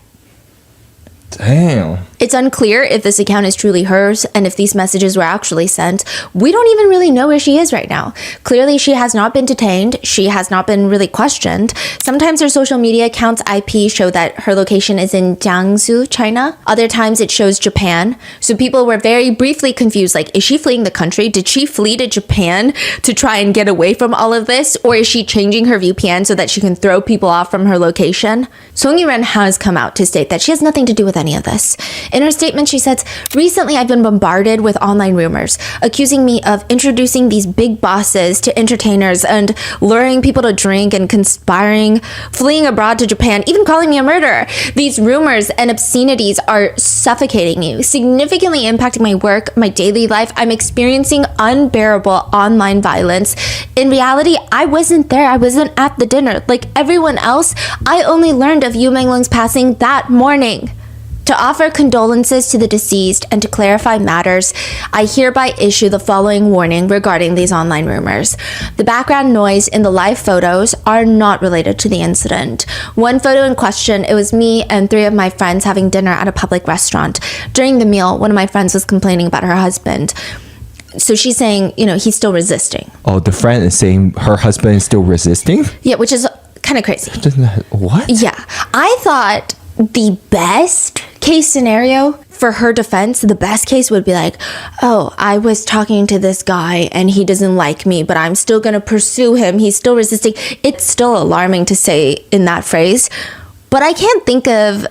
Damn. It's unclear if this account is truly hers and if these messages were actually sent. We don't even really know where she is right now. Clearly, she has not been detained. She has not been really questioned. Sometimes her social media account's IP show that her location is in Jiangsu, China. Other times it shows Japan. So people were very briefly confused, like, is she fleeing the country? Did she flee to Japan to try and get away from all of this? Or is she changing her VPN so that she can throw people off from her location? Song Yi-ren has come out to state that she has nothing to do with any of this. In her statement, she says, recently I've been bombarded with online rumors accusing me of introducing these big bosses to entertainers and luring people to drink and conspiring, fleeing abroad to Japan, even calling me a murderer. These rumors and obscenities are suffocating me, significantly impacting my work, my daily life. I'm experiencing unbearable online violence. In reality, I wasn't there. I wasn't at the dinner. Like everyone else, I only learned of You Menglong's passing that morning. To offer condolences to the deceased and to clarify matters, I hereby issue the following warning regarding these online rumors. The background noise in the live photos are not related to the incident. One photo in question, it was me and 3 of my friends having dinner at a public restaurant. During the meal, one of my friends was complaining about her husband. So she's saying, he's still resisting. Oh, the friend is saying her husband is still resisting? Yeah, which is kind of crazy. What? Yeah. I thought the best case scenario for her defense, the best case would be like, oh, I was talking to this guy and he doesn't like me, but I'm still going to pursue him. He's still resisting. It's still alarming to say in that phrase. But I can't think of,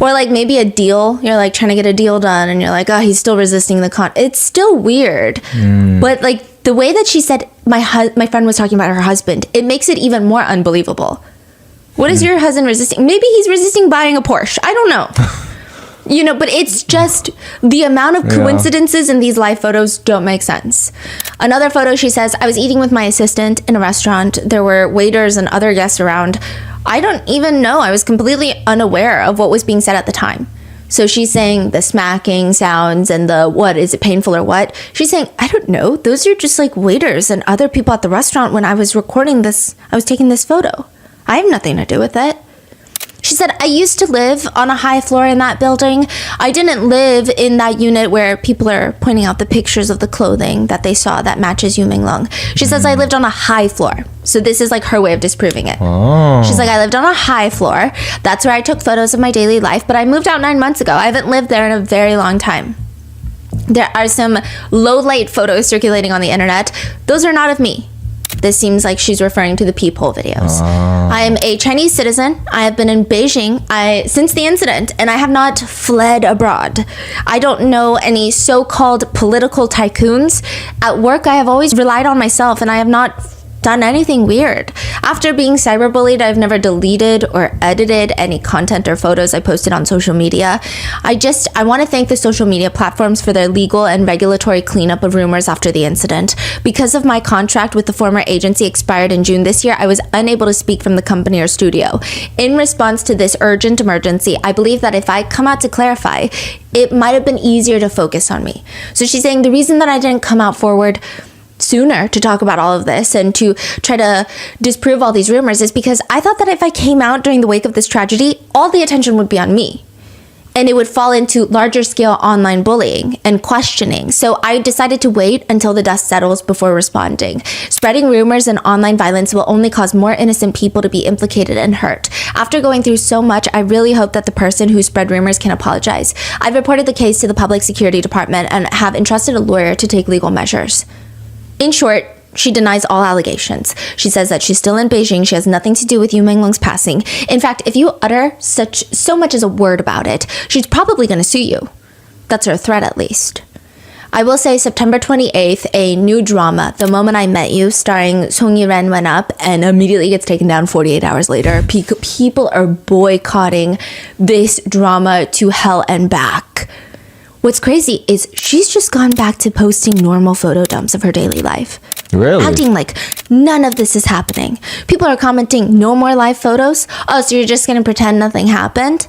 or like maybe a deal. You're like trying to get a deal done and you're like, oh, he's still resisting the It's still weird. But like the way that she said my friend was talking about her husband, it makes it even more unbelievable. What is your husband resisting? Maybe he's resisting buying a Porsche. I don't know. But it's just the amount of coincidences in these live photos don't make sense. Another photo, she says, I was eating with my assistant in a restaurant. There were waiters and other guests around. I don't even know. I was completely unaware of what was being said at the time. So she's saying the smacking sounds and the what, is it painful or what? She's saying, I don't know. Those are just like waiters and other people at the restaurant when I was recording this. I was taking this photo. I have nothing to do with it. She said, I used to live on a high floor in that building. I didn't live in that unit where people are pointing out the pictures of the clothing that they saw that matches You Menglong. She says, I lived on a high floor. So this is like her way of disproving it. Oh. She's like, I lived on a high floor. That's where I took photos of my daily life, but I moved out 9 months ago. I haven't lived there in a very long time. There are some low light photos circulating on the internet. Those are not of me. This seems like she's referring to the peephole videos. I am a Chinese citizen. I have been in Beijing since the incident, and I have not fled abroad. I don't know any so-called political tycoons. At work, I have always relied on myself, and I have not done anything weird. After being cyberbullied, I've never deleted or edited any content or photos I posted on social media. I want to thank the social media platforms for their legal and regulatory cleanup of rumors after the incident. Because of my contract with the former agency expired in June this year, I was unable to speak from the company or studio. In response to this urgent emergency, I believe that if I come out to clarify, it might have been easier to focus on me. So she's saying the reason that I didn't come out forward sooner to talk about all of this and to try to disprove all these rumors is because I thought that if I came out during the wake of this tragedy, all the attention would be on me. And it would fall into larger scale online bullying and questioning. So I decided to wait until the dust settles before responding. Spreading rumors and online violence will only cause more innocent people to be implicated and hurt. After going through so much, I really hope that the person who spread rumors can apologize. I've reported the case to the Public Security Department and have entrusted a lawyer to take legal measures. In short, she denies all allegations. She says that she's still in Beijing. She has nothing to do with You Menglong's passing. In fact, if you utter so much as a word about it, she's probably going to sue you. That's her threat, at least. I will say September 28th, a new drama, The Moment I Met You, starring Song Yi-ren, went up and immediately gets taken down 48 hours later. People are boycotting this drama to hell and back. What's crazy is she's just gone back to posting normal photo dumps of her daily life. Really? Acting like none of this is happening. People are commenting, no more live photos? Oh, so you're just going to pretend nothing happened?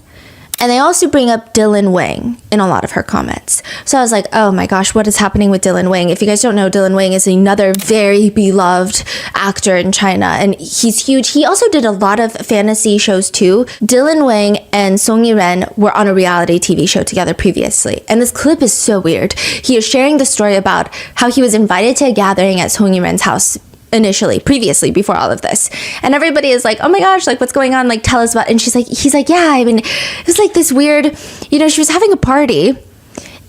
And they also bring up Dylan Wang in a lot of her comments. So I was like, oh my gosh, what is happening with Dylan Wang? If you guys don't know, Dylan Wang is another very beloved actor in China, and he's huge. He also did a lot of fantasy shows too. Dylan Wang and Song Yi-ren were on a reality TV show together previously. And this clip is so weird. He is sharing the story about how he was invited to a gathering at Song Yi-ren's house previously, before all of this. And everybody is like, oh my gosh, like what's going on? Like tell us about it. And he's like, yeah, I mean, it was like this weird, she was having a party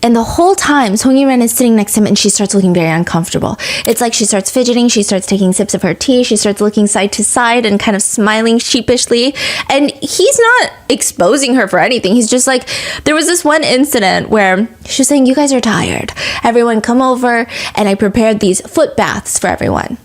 And the whole time, Song Yi-ren is sitting next to him and she starts looking very uncomfortable. It's like she starts fidgeting, she starts taking sips of her tea, she starts looking side to side and kind of smiling sheepishly. And he's not exposing her for anything. He's just like, there was this one incident where she was saying, you guys are tired. Everyone come over, and I prepared these foot baths for everyone.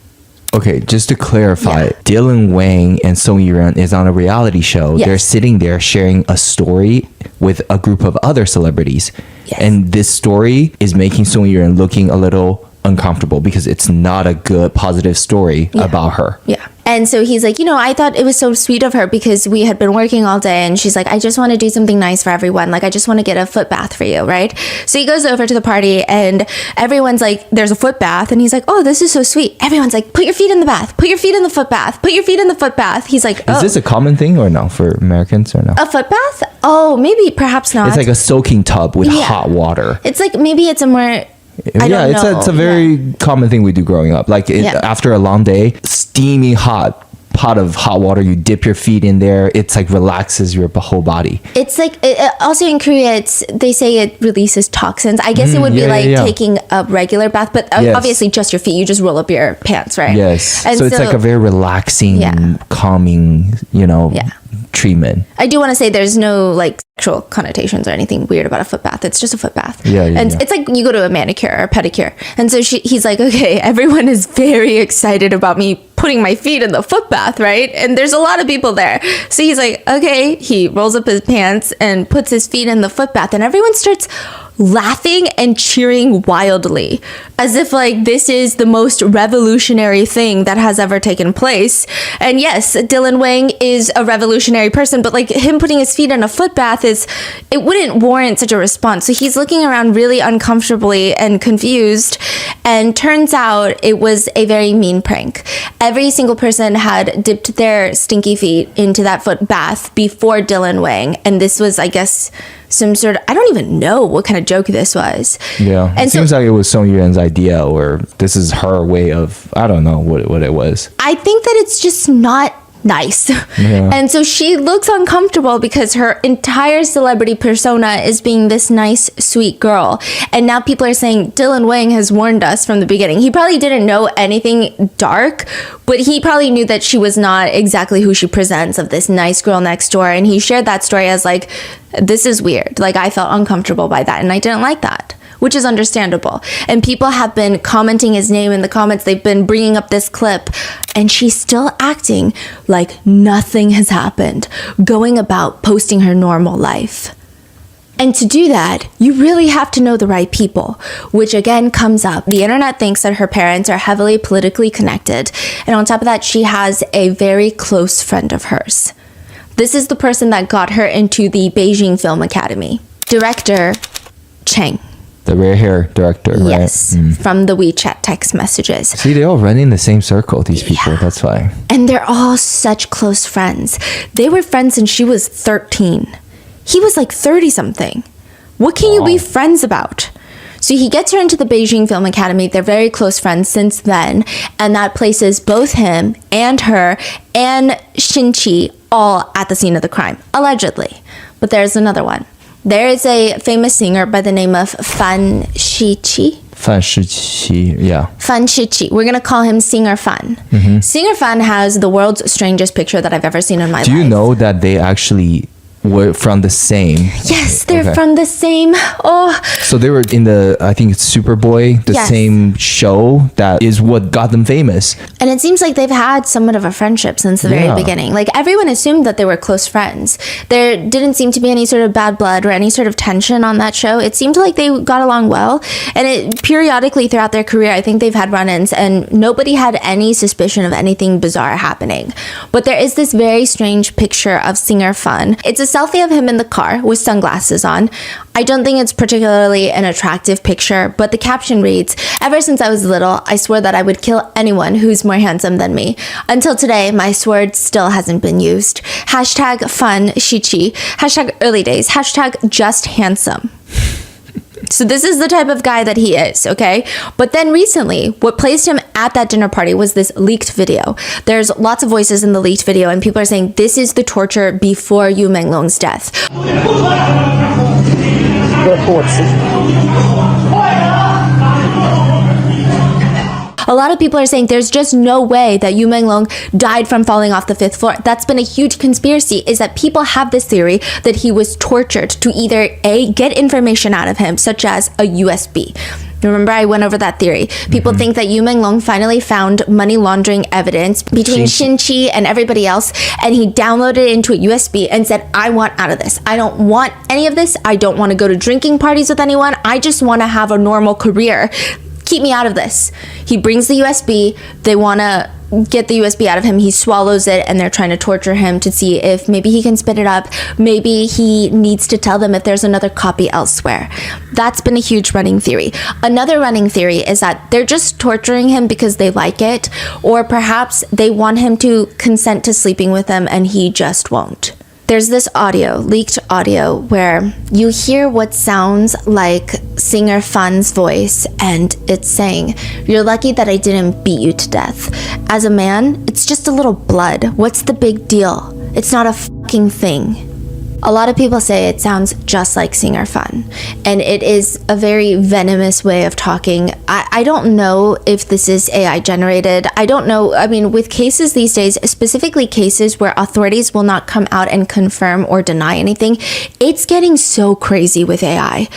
Okay, just to clarify, Dylan Wang and Song Yi-ren is on a reality show. Yes. They're sitting there sharing a story with a group of other celebrities. Yes. And this story is making Song Yi-ren looking a little uncomfortable because it's not a good, positive story about her. Yeah. And so he's like, I thought it was so sweet of her because we had been working all day, and she's like, I just want to do something nice for everyone. Like, I just want to get a foot bath for you, right? So he goes over to the party and everyone's like, there's a foot bath. And he's like, oh, this is so sweet. Everyone's like, put your feet in the bath. Put your feet in the foot bath. Put your feet in the foot bath. He's like, oh. Is this a common thing or no for Americans or no? A foot bath? Oh, maybe, perhaps not. It's like a soaking tub with hot water. It's like, maybe it's a more... I don't know. It's a very common thing we do growing up. Like after a long day, steaming hot pot of hot water, you dip your feet in there. It's like relaxes your whole body. It's like, also in Korea, they say it releases toxins. I guess it would be taking a regular bath, but obviously just your feet. You just roll up your pants, right? Yes. And so it's like a very relaxing, calming, treatment. I do want to say there's no like sexual connotations or anything weird about a foot bath. It's just a foot bath. It's like you go to a manicure or a pedicure. And so he's like, okay, everyone is very excited about me putting my feet in the foot bath, right? And there's a lot of people there. So he's like, okay, he rolls up his pants and puts his feet in the foot bath, and everyone starts laughing and cheering wildly as if like this is the most revolutionary thing that has ever taken place. And yes, Dylan Wang is a revolutionary person, but like him putting his feet in a foot bath it wouldn't warrant such a response. So he's looking around really uncomfortably and confused, and turns out it was a very mean prank. Every single person had dipped their stinky feet into that foot bath before Dylan Wang, and this was, I guess, some sort of, I don't even know what kind of joke this was. Yeah. And it seems like it was Song Yi-ren's idea, or this is her way of, I don't know what it was. I think that it's just not nice. Yeah. And so she looks uncomfortable because her entire celebrity persona is being this nice, sweet girl. And now people are saying Dylan Wang has warned us from the beginning. He probably didn't know anything dark, but he probably knew that she was not exactly who she presents, of this nice girl next door. And he shared that story as like, this is weird. Like, I felt uncomfortable by that, and I didn't like that, which is understandable. And people have been commenting his name in the comments. They've been bringing up this clip, and she's still acting like nothing has happened, going about posting her normal life. And to do that, you really have to know the right people, which again comes up. The internet thinks that her parents are heavily politically connected. And on top of that, she has a very close friend of hers. This is the person that got her into the Beijing Film Academy. Director Cheng. The rare hair director, right? Yes, from the WeChat text messages. See, they all run in the same circle, these people. That's why. And they're all such close friends. They were friends since she was 13. He was like 30-something. What can you be friends about? So he gets her into the Beijing Film Academy. They're very close friends since then. And that places both him and her and Shin-chi all at the scene of the crime, allegedly. But there's another one. There is a famous singer by the name of Fan Shiqi. Fan Shiqi, yeah. Fan Shiqi. We're going to call him Singer Fan. Singer Fan has the world's strangest picture that I've ever seen in my life. Do you know that they actually were from the same? Yes, they're from the same. So they were in the, I think it's Superboy, the same show that is what got them famous. And it seems like they've had somewhat of a friendship since the very beginning. Like, everyone assumed that they were close friends. There didn't seem to be any sort of bad blood or any sort of tension on that show. It seemed like they got along well. And it periodically throughout their career, I think they've had run-ins, and nobody had any suspicion of anything bizarre happening. But there is this very strange picture of Singer Fan. It's a selfie of him in the car with sunglasses on. I don't think it's particularly an attractive picture, but the caption reads, "Ever since I was little, I swore that I would kill anyone who's more handsome than me. Until today, my sword still hasn't been used. Hashtag fun shichi. Hashtag early days. Hashtag just handsome." So this is the type of guy that he is, okay? But then recently, what placed him at that dinner party was this leaked video. There's lots of voices in the leaked video, and people are saying this is the torture before You Menglong's death. A lot of people are saying there's just no way that You Menglong died from falling off the 5th floor. That's been a huge conspiracy, is that people have this theory that he was tortured to either A, get information out of him, such as a USB. Remember, I went over that theory. People think that You Menglong finally found money laundering evidence between Xinqi and everybody else, and he downloaded it into a USB and said, I want out of this. I don't want any of this. I don't want to go to drinking parties with anyone. I just want to have a normal career. Keep me out of this. He brings the USB. They want to get the USB out of him. He swallows it, and they're trying to torture him to see if maybe he can spit it up. Maybe he needs to tell them if there's another copy elsewhere. That's been a huge running theory. Another running theory is that they're just torturing him because they like it, or perhaps they want him to consent to sleeping with them and he just won't. There's this audio, leaked audio, where you hear what sounds like singer Fun's voice, and it's saying, "You're lucky that I didn't beat you to death. As a man, it's just a little blood. What's the big deal? It's not a fucking thing." A lot of people say it sounds just like singer Fun, and it is a very venomous way of talking. I don't know if this is AI generated. I don't know. I mean, with cases these days, specifically cases where authorities will not come out and confirm or deny anything, it's getting so crazy with AI.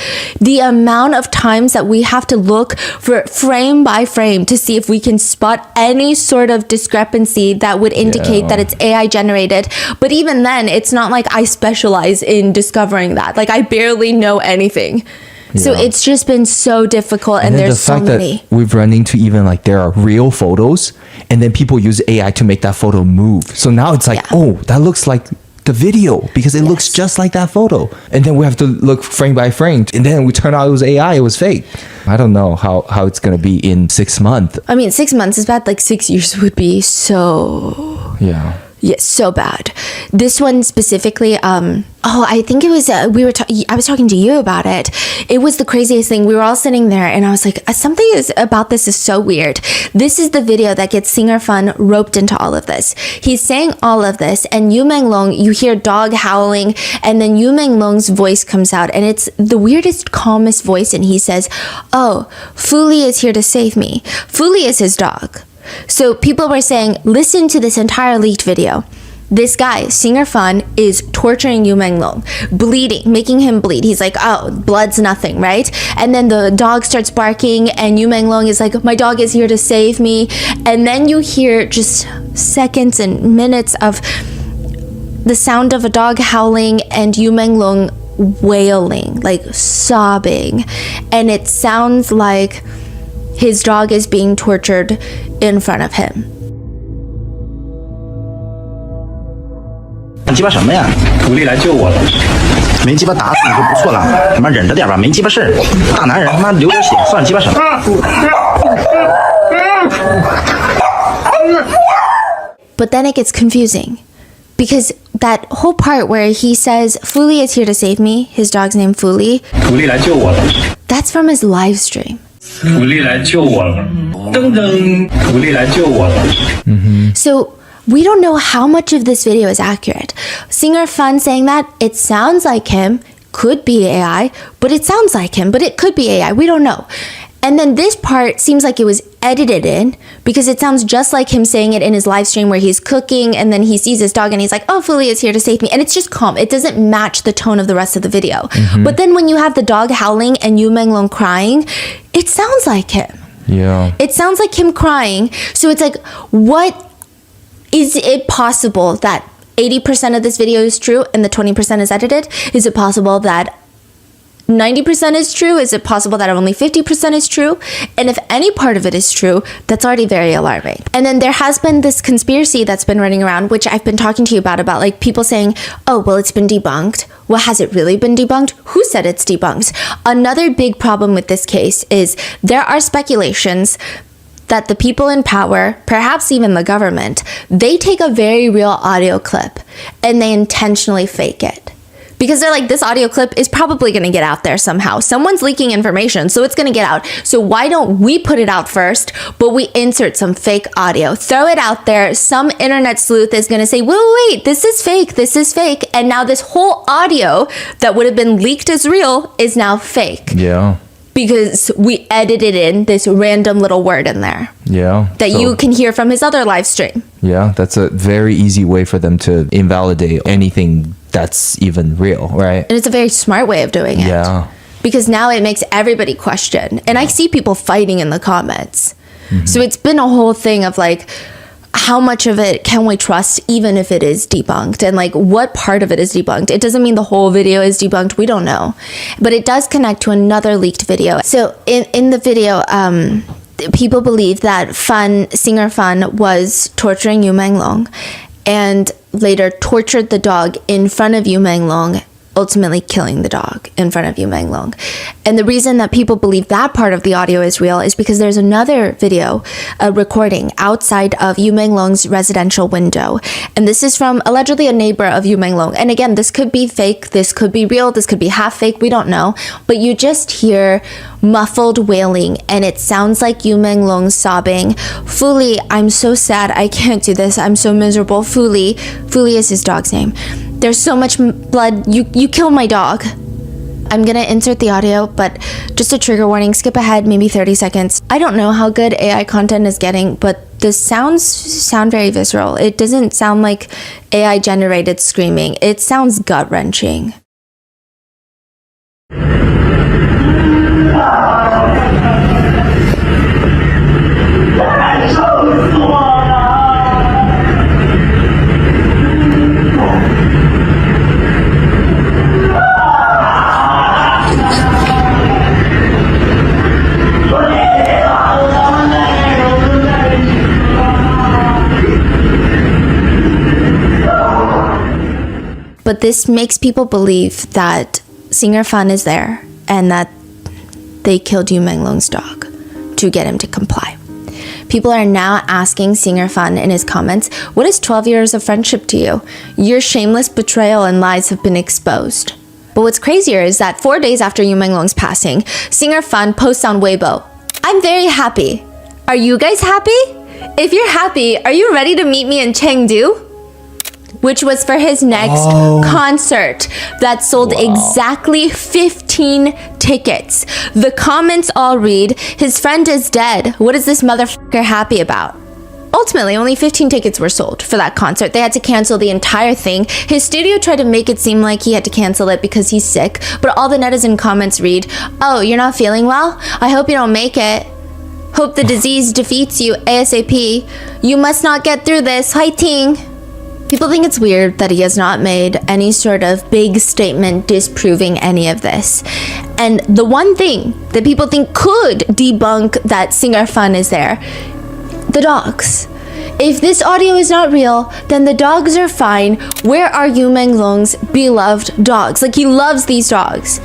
The amount of times that we have to look for frame by frame to see if we can spot any sort of discrepancy that would indicate that it's AI generated. But even then, it's not like I specialize in discovering that. Like, I barely know anything. So it's just been so difficult, and there's so many. That we've run into even like there are real photos, and then people use AI to make that photo move. So now it's like, oh, that looks like the video because it looks just like that photo. And then we have to look frame by frame, and then we turn out it was AI, it was fake. I don't know how it's going to be in 6 months. I mean, 6 months is bad. Like 6 years would be so... Yes, so bad. This one specifically, I think it was, I was talking to you about it. It was the craziest thing. We were all sitting there, and I was like, something about this is so weird. This is the video that gets Singer Fun roped into all of this. He's saying all of this, and You Menglong, you hear dog howling, and then You Menglong's voice comes out, and it's the weirdest, calmest voice, and he says, "Oh, Fuli is here to save me." Fuli is his dog. So people were saying, listen to this entire leaked video. This guy, Singer Fun, is torturing You Menglong, bleeding, making him bleed. He's like, oh, blood's nothing, right? And then the dog starts barking, and You Menglong is like, my dog is here to save me. And then you hear just seconds and minutes of the sound of a dog howling and You Menglong wailing, like sobbing. And it sounds like his dog is being tortured in front of him. 鸡巴什么呀？徒弟来救我了，没鸡巴打死你就不错了，他妈忍着点吧，没鸡巴事儿，大男人他妈流点血算鸡巴什么？ But then it gets confusing, because that whole part where he says, Fuli is here to save me, his dog's name Fuli, 徒弟来救我了， that's from his live stream. 徒弟来救我了，噔噔，徒弟来救我了。 So we don't know how much of this video is accurate. Singer Fun saying that, it sounds like him, could be AI, but it sounds like him, but it could be AI, we don't know. And then this part seems like it was edited in, because it sounds just like him saying it in his live stream where he's cooking, and then he sees his dog and he's like, oh, Fuli is here to save me. And it's just calm. It doesn't match the tone of the rest of the video. But then when you have the dog howling and You Menglong crying, it sounds like him. Yeah. It sounds like him crying. So it's like, what is it possible that 80% of this video is true and the 20% is edited? Is it possible that 90% is true? Is it possible that only 50% is true? And if any part of it is true, that's already very alarming. And then there has been this conspiracy that's been running around, which I've been talking to you about like people saying, oh, well, it's been debunked. Well, has it really been debunked? Who said it's debunked? Another big problem with this case is there are speculations that the people in power, perhaps even the government, they take a very real audio clip and they intentionally fake it. because they're like, this audio clip is probably going to get out there somehow. Someone's leaking information, so it's going to get out. So why don't we put it out first, but we insert some fake audio, throw it out there. Some internet sleuth is going to say, wait, this is fake. And now this whole audio that would have been leaked as real is now fake. Yeah. Because we edited in this random little word in there. Yeah. That you can hear from his other live stream. Yeah, that's a very easy way for them to invalidate anything that's even real, right? And it's a very smart way of doing it. Yeah. Because now it makes everybody question. And I see people fighting in the comments. So it's been a whole thing of like, how much of it can we trust even if it is debunked, and like what part of it is debunked? It doesn't mean the whole video is debunked, we don't know, but it does connect to another leaked video. So in the video, people believe that singer Fan was torturing You Menglong and later tortured the dog in front of You Menglong, ultimately killing the dog in front of You Menglong. And the reason that people believe that part of the audio is real is because there's another video, a recording outside of You Menglong's residential window. And this is from allegedly a neighbor of You Menglong. And again, this could be fake, this could be real, this could be half fake, we don't know. But you just hear muffled wailing and it sounds like You Menglong sobbing, Fuli, I'm so sad, I can't do this, I'm so miserable, Fuli is his dog's name. There's so much blood, you killed my dog. I'm gonna insert the audio, but just a trigger warning, skip ahead maybe 30 seconds. I don't know how good AI content is getting, but the sounds sound very visceral. It doesn't sound like AI generated screaming. It sounds gut-wrenching. But this makes people believe that singer Fan is there and that they killed You Menglong's dog to get him to comply. People are now asking singer Fan in his comments, what is 12 years of friendship to you? Your shameless betrayal and lies have been exposed. But what's crazier is that 4 days after You Menglong's passing, singer Fan posts on Weibo, I'm very happy. Are you guys happy? If you're happy, are you ready to meet me in Chengdu? Which was for his next concert that sold exactly 15 tickets. The comments all read, his friend is dead. What is this motherfucker happy about? Ultimately, only 15 tickets were sold for that concert. They had to cancel the entire thing. His studio tried to make it seem like he had to cancel it because he's sick, but all the netizen comments read, oh, you're not feeling well? I hope you don't make it. Hope the disease defeats you ASAP. You must not get through this. Fighting. People think it's weird that he has not made any sort of big statement disproving any of this. And the one thing that people think could debunk that singer Fan is there, the dogs. If this audio is not real, then the dogs are fine. Where are You Menglong's beloved dogs? Like, he loves these dogs.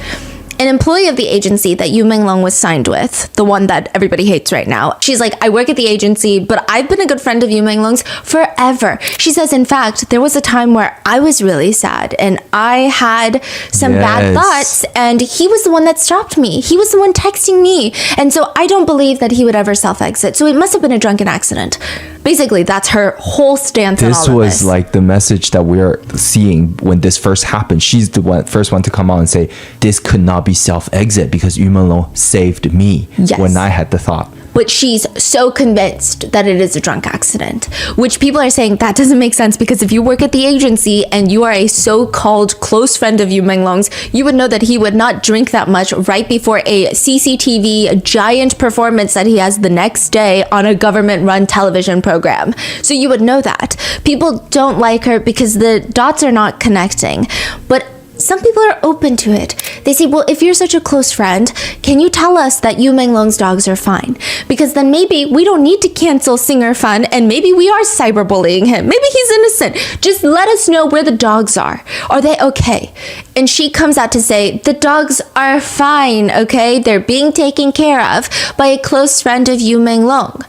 An employee of the agency that You Menglong was signed with, the one that everybody hates right now, she's like, I work at the agency, but I've been a good friend of You Menglong's forever. She says, in fact, there was a time where I was really sad and I had some bad thoughts and he was the one that stopped me. He was the one texting me. And so I don't believe that he would ever self-exit. So it must have been a drunken accident. Basically, that's her whole stance on all of this. This was like the message that we're seeing when this first happened. She's the first one to come out and say, this could not be self-exit because Yu Menglong saved me when I had the thought. But she's so convinced that it is a drunk accident, which people are saying that doesn't make sense because if you work at the agency and you are a so-called close friend of Yu Menglong's, you would know that he would not drink that much right before a CCTV giant performance that he has the next day on a government-run television program. So you would know that. People don't like her because the dots are not connecting. But some people are open to it. They say, well, if you're such a close friend, can you tell us that Yu Menglong's dogs are fine? Because then maybe we don't need to cancel singer Fan and maybe we are cyberbullying him. Maybe he's innocent. Just let us know where the dogs are. Are they okay? And she comes out to say, the dogs are fine, okay? They're being taken care of by a close friend of Yu Menglong.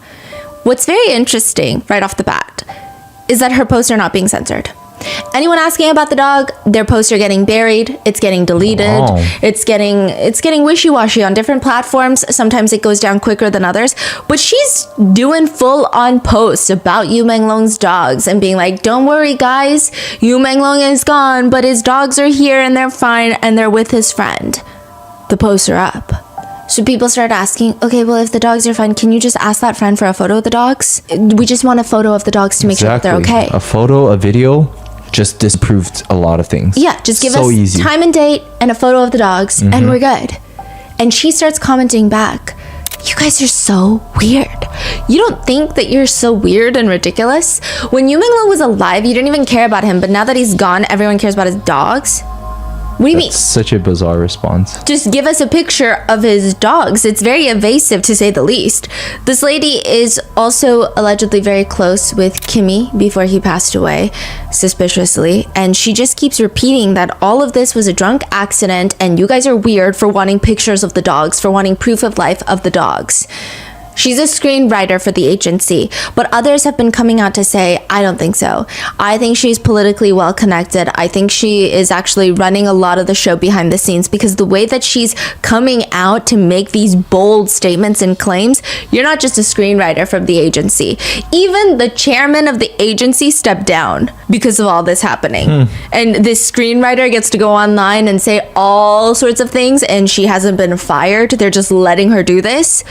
What's very interesting right off the bat is that her posts are not being censored. Anyone asking about the dog, their posts are getting buried, it's getting deleted, it's getting wishy-washy on different platforms. Sometimes it goes down quicker than others, but she's doing full-on posts about You Menglong's dogs and being like, don't worry guys, You Menglong is gone, but his dogs are here and they're fine and they're with his friend. The posts are up. So people start asking, okay, well, if the dogs are fine, can you just ask that friend for a photo of the dogs? We just want a photo of the dogs to make sure that they're okay. A photo, a video just disproved a lot of things. Yeah, just give so us easy. time and date and a photo of the dogs and we're good. And she starts commenting back, you guys are so weird. You don't think that you're so weird and ridiculous? When You Menglong was alive, you didn't even care about him, but now that he's gone, everyone cares about his dogs? What do you mean? Such a bizarre response. Just give us a picture of his dogs. It's very evasive, to say the least. This lady is also allegedly very close with Kimmy before he passed away, suspiciously. And she just keeps repeating that all of this was a drunk accident and you guys are weird for wanting pictures of the dogs, for wanting proof of life of the dogs. She's a screenwriter for the agency, but others have been coming out to say, I don't think so. I think she's politically well connected. I think she is actually running a lot of the show behind the scenes, because the way that she's coming out to make these bold statements and claims, you're not just a screenwriter from the agency. Even the chairman of the agency stepped down because of all this happening. And this screenwriter gets to go online and say all sorts of things, and she hasn't been fired. They're just letting her do this.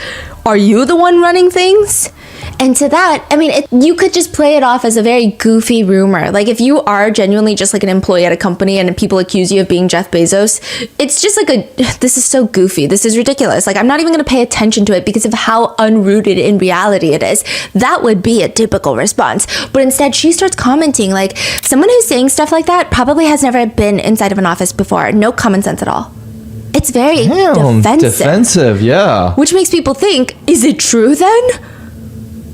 Are you the one running things? And to that, I mean, you could just play it off as a very goofy rumor. Like, if you are genuinely just like an employee at a company and people accuse you of being Jeff Bezos, it's just like this is so goofy. This is ridiculous. Like, I'm not even going to pay attention to it because of how unrooted in reality it is. That would be a typical response. But instead, she starts commenting like, someone who's saying stuff like that probably has never been inside of an office before. No common sense at all. It's very defensive. Yeah. Which makes people think, is it true then?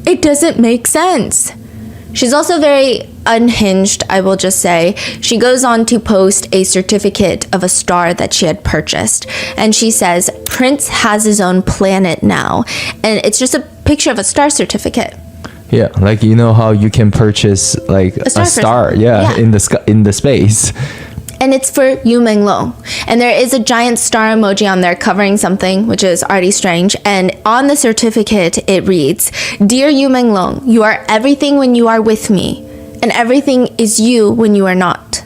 It doesn't make sense. She's also very unhinged, I will just say. She goes on to post a certificate of a star that she had purchased. And she says, Prince has his own planet now. And it's just a picture of a star certificate. Yeah, like, you know how you can purchase like a star, in the space. And it's for You Menglong. And there is a giant star emoji on there covering something, which is already strange. And on the certificate, it reads, Dear You Menglong, you are everything when you are with me, and everything is you when you are not.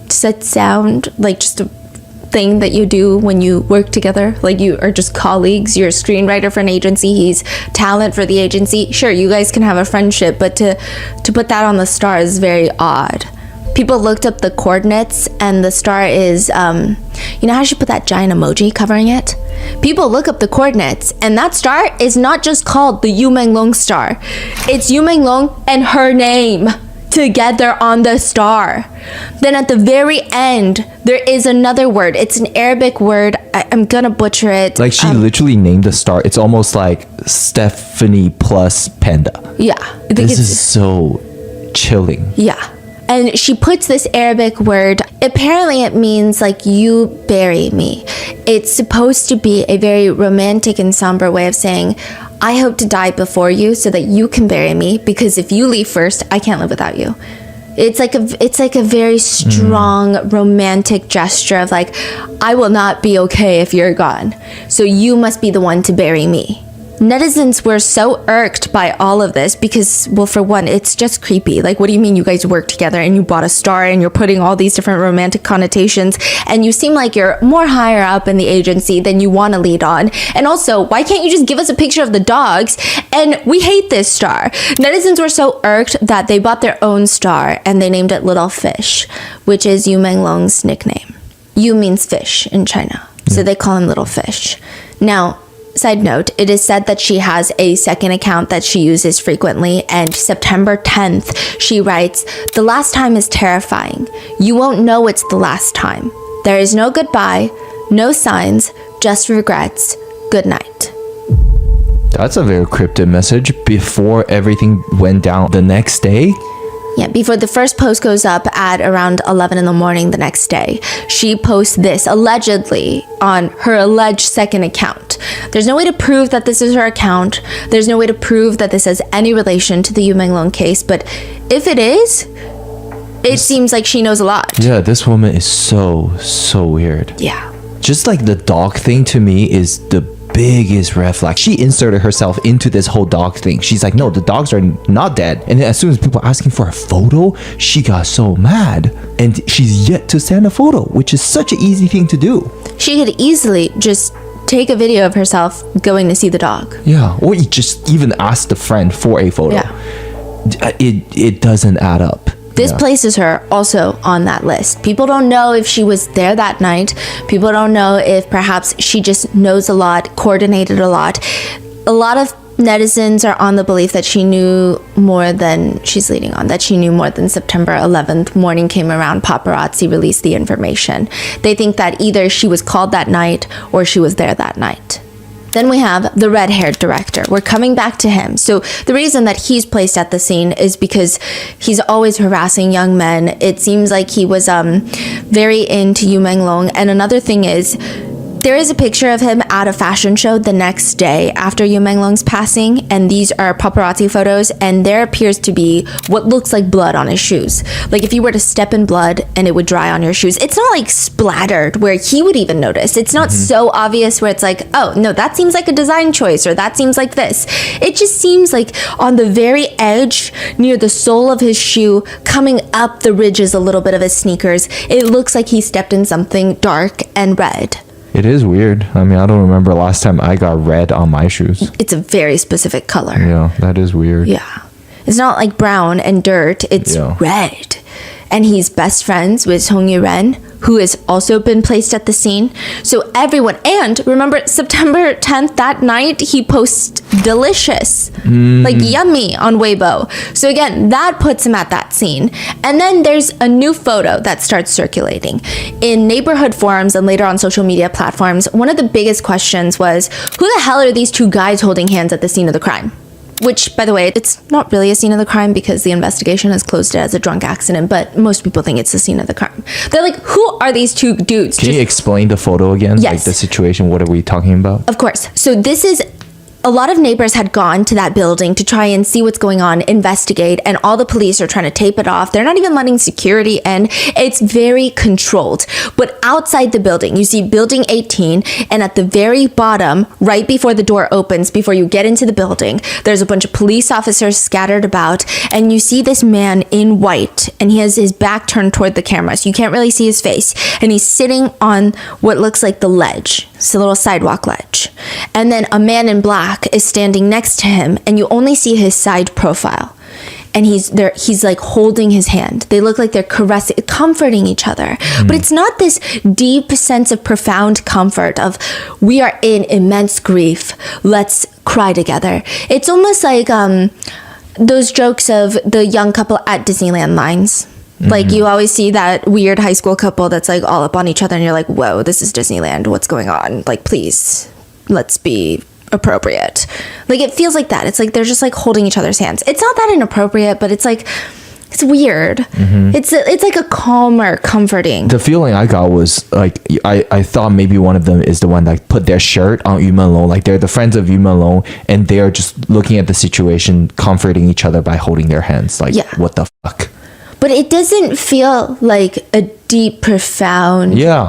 Does that sound like just a thing that you do when you work together? Like, you are just colleagues? You're a screenwriter for an agency, he's talent for the agency. Sure, you guys can have a friendship, but to put that on the star is very odd. People looked up the coordinates, and the star is, you know how she put that giant emoji covering it? People look up the coordinates, and that star is not just called the You Menglong star. It's You Menglong and her name together on the star. Then at the very end, there is another word. It's an Arabic word. I'm gonna butcher it. Like, she literally named the star. It's almost like Stephanie plus Panda. Yeah. I think this is so chilling. Yeah. And she puts this Arabic word. Apparently it means like, you bury me. It's supposed to be a very romantic and somber way of saying, I hope to die before you so that you can bury me, because if you leave first, I can't live without you. It's like a very strong romantic gesture of like, I will not be okay if you're gone. So you must be the one to bury me. Netizens were so irked by all of this because, well, for one, it's just creepy. Like, what do you mean you guys work together and you bought a star and you're putting all these different romantic connotations, and you seem like you're more higher up in the agency than you want to lead on? And also, why can't you just give us a picture of the dogs? And we hate this star. Netizens were so irked that they bought their own star and they named it Little Fish, which is You Menglong's nickname. You means fish in China, so they call him Little Fish. Now, side note, it is said that she has a second account that she uses frequently, and September 10th, she writes, The last time is terrifying. You won't know it's the last time. There is no goodbye, no signs, just regrets. Good night. That's a very cryptic message before everything went down the next day. Yeah, before the first post goes up at around 11 in the morning the next day, she posts this allegedly on her alleged second account. There's no way to prove that this is her account. There's no way to prove that this has any relation to the You Menglong case, but if it is, It seems like she knows a lot. Yeah, this woman is so weird. Yeah. Just like the dog thing to me is the biggest red flag. She inserted herself into this whole dog thing. She's like, no, the dogs are not dead. And then as soon as people are asking for a photo, she got so mad. And she's yet to send a photo, which is such an easy thing to do. She could easily just take a video of herself going to see the dog. Yeah, or you just even ask the friend for a photo. Yeah. It doesn't add up. This places her also on that list. People don't know if she was there that night. People don't know if perhaps she just knows a lot, coordinated a lot. A lot of netizens are on the belief that she knew more than she's leading on, that she knew more than September 11th. Morning came around, paparazzi released the information. They think that either she was called that night or she was there that night. Then we have the red-haired director. We're coming back to him. So the reason that he's placed at the scene is because he's always harassing young men. It seems like he was very into You Menglong. And another thing is, there is a picture of him at a fashion show the next day after You Menglong's passing, and these are paparazzi photos, and there appears to be what looks like blood on his shoes. Like if you were to step in blood and it would dry on your shoes. It's not like splattered where he would even notice. It's not so obvious where it's like, oh, no, that seems like a design choice, or that seems like this. It just seems like on the very edge, near the sole of his shoe, coming up the ridges a little bit of his sneakers, it looks like he stepped in something dark and red. It is weird. I mean, I don't remember last time I got red on my shoes. It's a very specific color. Yeah, that is weird. Yeah. It's not like brown and dirt. It's red. And he's best friends with Song Yu-ren, who has also been placed at the scene. So everyone, and remember September 10th, that night, he posts delicious, like yummy on Weibo. So again, that puts him at that scene. And then there's a new photo that starts circulating. In neighborhood forums and later on social media platforms, one of the biggest questions was, who the hell are these two guys holding hands at the scene of the crime? Which, by the way, it's not really a scene of the crime because the investigation has closed it as a drunk accident, but most people think it's the scene of the crime. They're like, who are these two dudes? Can you explain the photo again? Yes. Like the situation, what are we talking about? Of course. So this is... A lot of neighbors had gone to that building to try and see what's going on, investigate, and all the police are trying to tape it off. They're not even letting security in. It's very controlled. But outside the building, you see building 18, and at the very bottom, right before the door opens, before you get into the building, there's a bunch of police officers scattered about, and you see this man in white, and he has his back turned toward the camera, so you can't really see his face, and he's sitting on what looks like the ledge. It's a little sidewalk ledge. And then a man in black is standing next to him, and you only see his side profile. And he's like holding his hand. They look like they're caressing, comforting each other. But it's not this deep sense of profound comfort of, we are in immense grief, let's cry together. It's almost like those jokes of the young couple at Disneyland lines. Like you always see that weird high school couple that's like all up on each other, and you're like, whoa, this is Disneyland, what's going on? Like, please, let's be appropriate. Like, it feels like that. It's like they're just like holding each other's hands. It's not that inappropriate, but it's like, it's weird. It's like a calmer, comforting. The feeling I got was like, I thought maybe one of them is the one that put their shirt on You Menglong, like they're the friends of You Menglong, and they're just looking at the situation, comforting each other by holding their hands. Like, what the fuck? But it doesn't feel like a deep, profound... Yeah.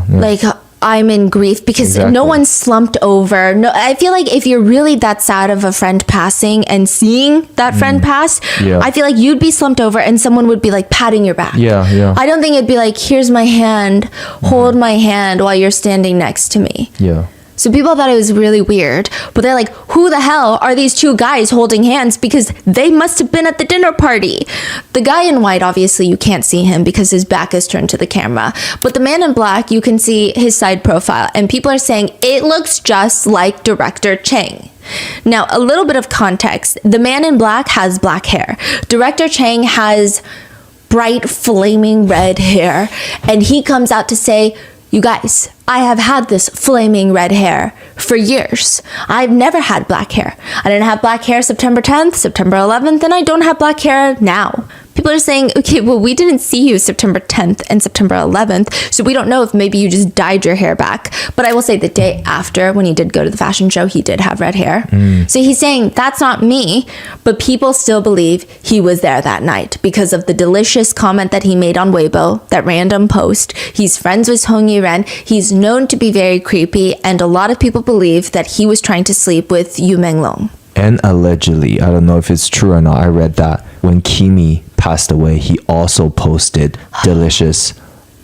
Like, I'm in grief because no one's slumped over. No, I feel like if you're really that sad of a friend passing and seeing that friend pass, I feel like you'd be slumped over and someone would be like patting your back. Yeah. I don't think it'd be like, here's my hand, hold my hand while you're standing next to me. Yeah. So people thought it was really weird, but they're like, who the hell are these two guys holding hands? Because they must have been at the dinner party. The guy in white, obviously you can't see him because his back is turned to the camera. But the man in black, you can see his side profile. And people are saying it looks just like Director Chang. Now, a little bit of context. The man in black has black hair. Director Chang has bright, flaming red hair. And he comes out to say, you guys, I have had this flaming red hair for years. I've never had black hair. I didn't have black hair September 10th, September 11th, and I don't have black hair now. People are saying, okay, well, we didn't see you September 10th and September 11th, so we don't know if maybe you just dyed your hair back. But I will say the day after, when he did go to the fashion show, he did have red hair. So he's saying, that's not me, but people still believe he was there that night because of the delicious comment that he made on Weibo, that random post. He's friends with Hong Yiren. He's known to be very creepy, and a lot of people believe that he was trying to sleep with You Menglong. And allegedly, I don't know if it's true or not, I read that when Kimi passed away, he also posted delicious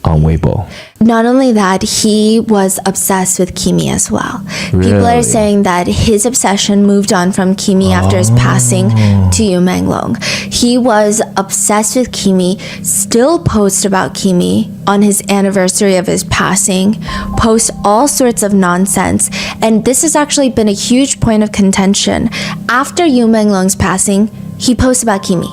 on Weibo. Not only that, he was obsessed with Kimi as well. People are Really? saying that his obsession moved on from Kimi after his passing to You Menglong. He was obsessed with Kimi, still posts about Kimi on his anniversary of his passing, posts all sorts of nonsense. And this has actually been a huge point of contention. After You Menglong's passing, he posts about Kimi.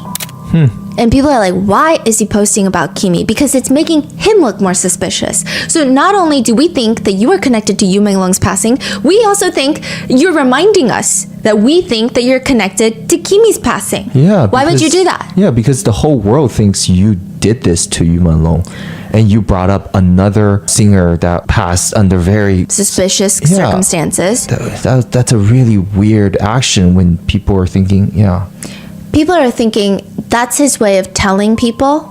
And people are like, why is he posting about Kimi? Because it's making him look more suspicious. So not only do we think that you are connected to You Menglong's passing, we also think you're reminding us that we think that you're connected to Kimi's passing. Yeah. Why would you because- do that? Yeah, because the whole world thinks you did this to You Menglong. And you brought up another singer that passed under very... Suspicious Yeah. circumstances. That's a really weird action when people are thinking, yeah. People are thinking that's his way of telling people,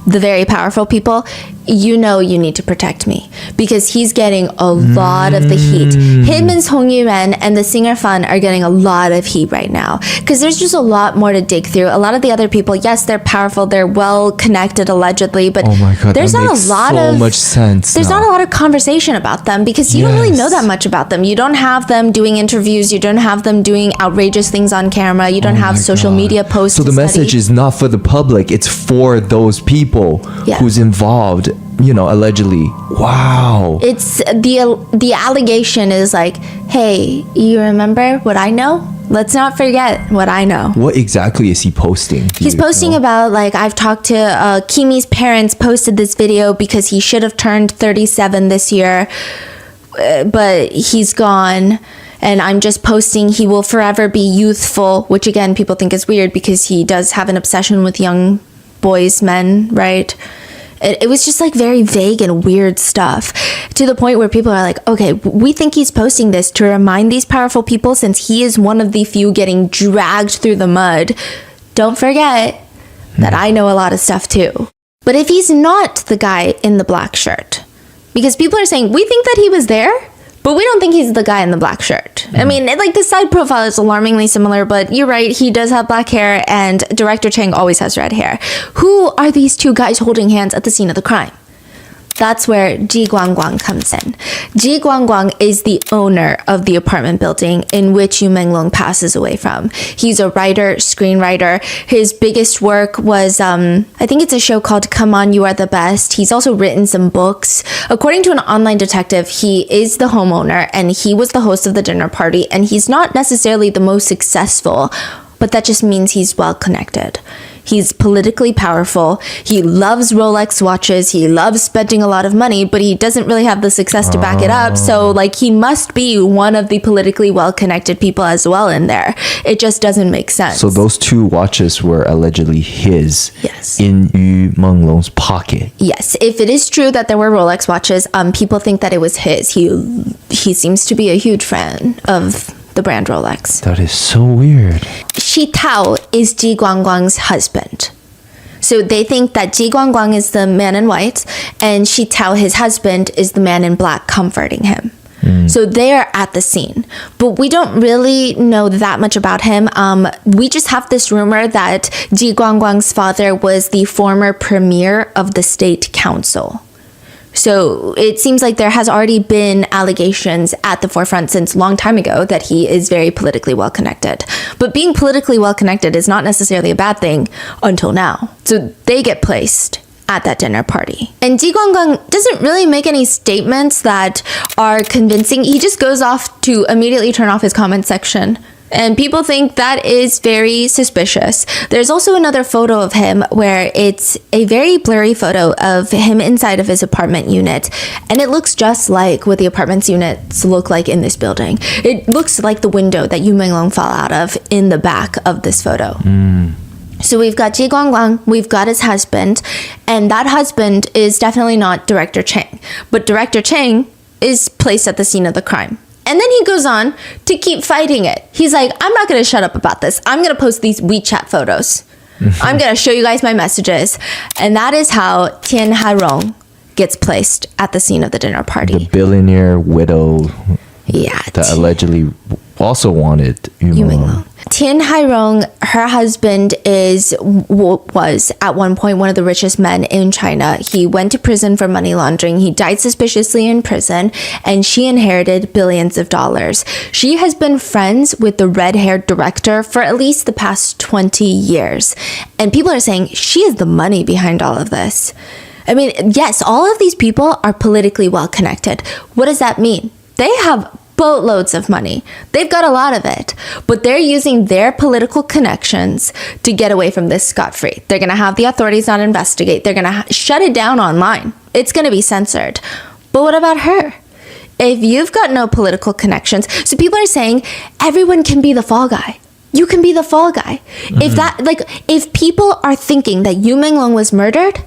the very powerful people, you know you need to protect me, because he's getting a lot of the heat. Him and Hong Yiren and the singer Fan are getting a lot of heat right now because there's just a lot more to dig through. A lot of the other people, yes, they're powerful, they're well connected allegedly, but Oh my God, there's that not makes a lot so of much sense There's now. not a lot of conversation about them because you don't really know Yes. that much about them. You don't have them doing interviews, you don't have them doing outrageous things on camera, you don't have Oh my social God. media posts. So the to message study. is not for the public, it's for those people Yeah. who's involved, you know, allegedly. Wow. It's the allegation is like, hey, you remember what I know? Let's not forget what I know. What exactly is he posting? Do He's you posting know? about, like, I've talked to Kimi's parents posted this video because he should have turned 37 this year, but he's gone. And I'm just posting he will forever be youthful, which again, people think is weird because he does have an obsession with young boys, men, right? It was just like very vague and weird stuff to the point where people are like, okay, we think he's posting this to remind these powerful people, since he is one of the few getting dragged through the mud. Don't forget that I know a lot of stuff too. But if he's not the guy in the black shirt, because people are saying, we think that he was there, but we don't think he's the guy in the black shirt. I mean, like, the side profile is alarmingly similar, but you're right, he does have black hair, and Director Chang always has red hair. Who are these two guys holding hands at the scene of the crime? That's where Ji Guangguang comes in. Ji Guangguang is the owner of the apartment building in which You Menglong passes away from. He's a writer, screenwriter. His biggest work was, I think it's a show called Come On, You Are the Best. He's also written some books. According to an online detective, he is the homeowner and he was the host of the dinner party, and he's not necessarily the most successful, but that just means he's well connected. He's politically powerful. He loves Rolex watches. He loves spending a lot of money, but he doesn't really have the success to back it up. So, like, he must be one of the politically well-connected people as well in there. It just doesn't make sense. So those two watches were allegedly his Yes. in Yu Menglong's pocket. Yes, if it is true that there were Rolex watches, people think that it was his. He seems to be a huge fan of the brand Rolex. That is so weird. Shi Tao is Ji Guangguang's husband. So they think that Ji Guangguang is the man in white and Shi Tao, his husband, is the man in black comforting him. So they are at the scene. But we don't really know that much about him. We just have this rumor that Ji Guangguang's father was the former premier of the state council. So it seems like there has already been allegations at the forefront since a long time ago that he is very politically well connected. But being politically well connected is not necessarily a bad thing until now. So they get placed at that dinner party. And Ji Guangguang doesn't really make any statements that are convincing. He just goes off to immediately turn off his comment section. And people think that is very suspicious. There's also another photo of him where it's a very blurry photo of him inside of his apartment unit. And it looks just like what the apartments units look like in this building. It looks like the window that You Menglong fell out of in the back of this photo. So we've got Ji Guangguang, we've got his husband, and that husband is definitely not Director Chang. But Director Chang is placed at the scene of the crime. And then he goes on to keep fighting it. He's like, I'm not going to shut up about this. I'm going to post these WeChat photos. I'm going to show you guys my messages. And that is how Tian Hairong gets placed at the scene of the dinner party. The billionaire widow Yeah. that allegedly also wanted You Menglong. Tian Hairong, her husband was at one point one of the richest men in China. He went to prison for money laundering. He died suspiciously in prison, and she inherited billions of dollars. She has been friends with the red-haired director for at least the past 20 years. And people are saying she is the money behind all of this. I mean, yes, all of these people are politically well connected. What does that mean? They have boatloads of money. They've got a lot of it, but they're using their political connections to get away from this scot-free. They're going to have the authorities not investigate. They're going to shut it down online. It's going to be censored. But what about her? If you've got no political connections, so people are saying everyone can be the fall guy. You can be the fall guy. If people are thinking that You Menglong was murdered,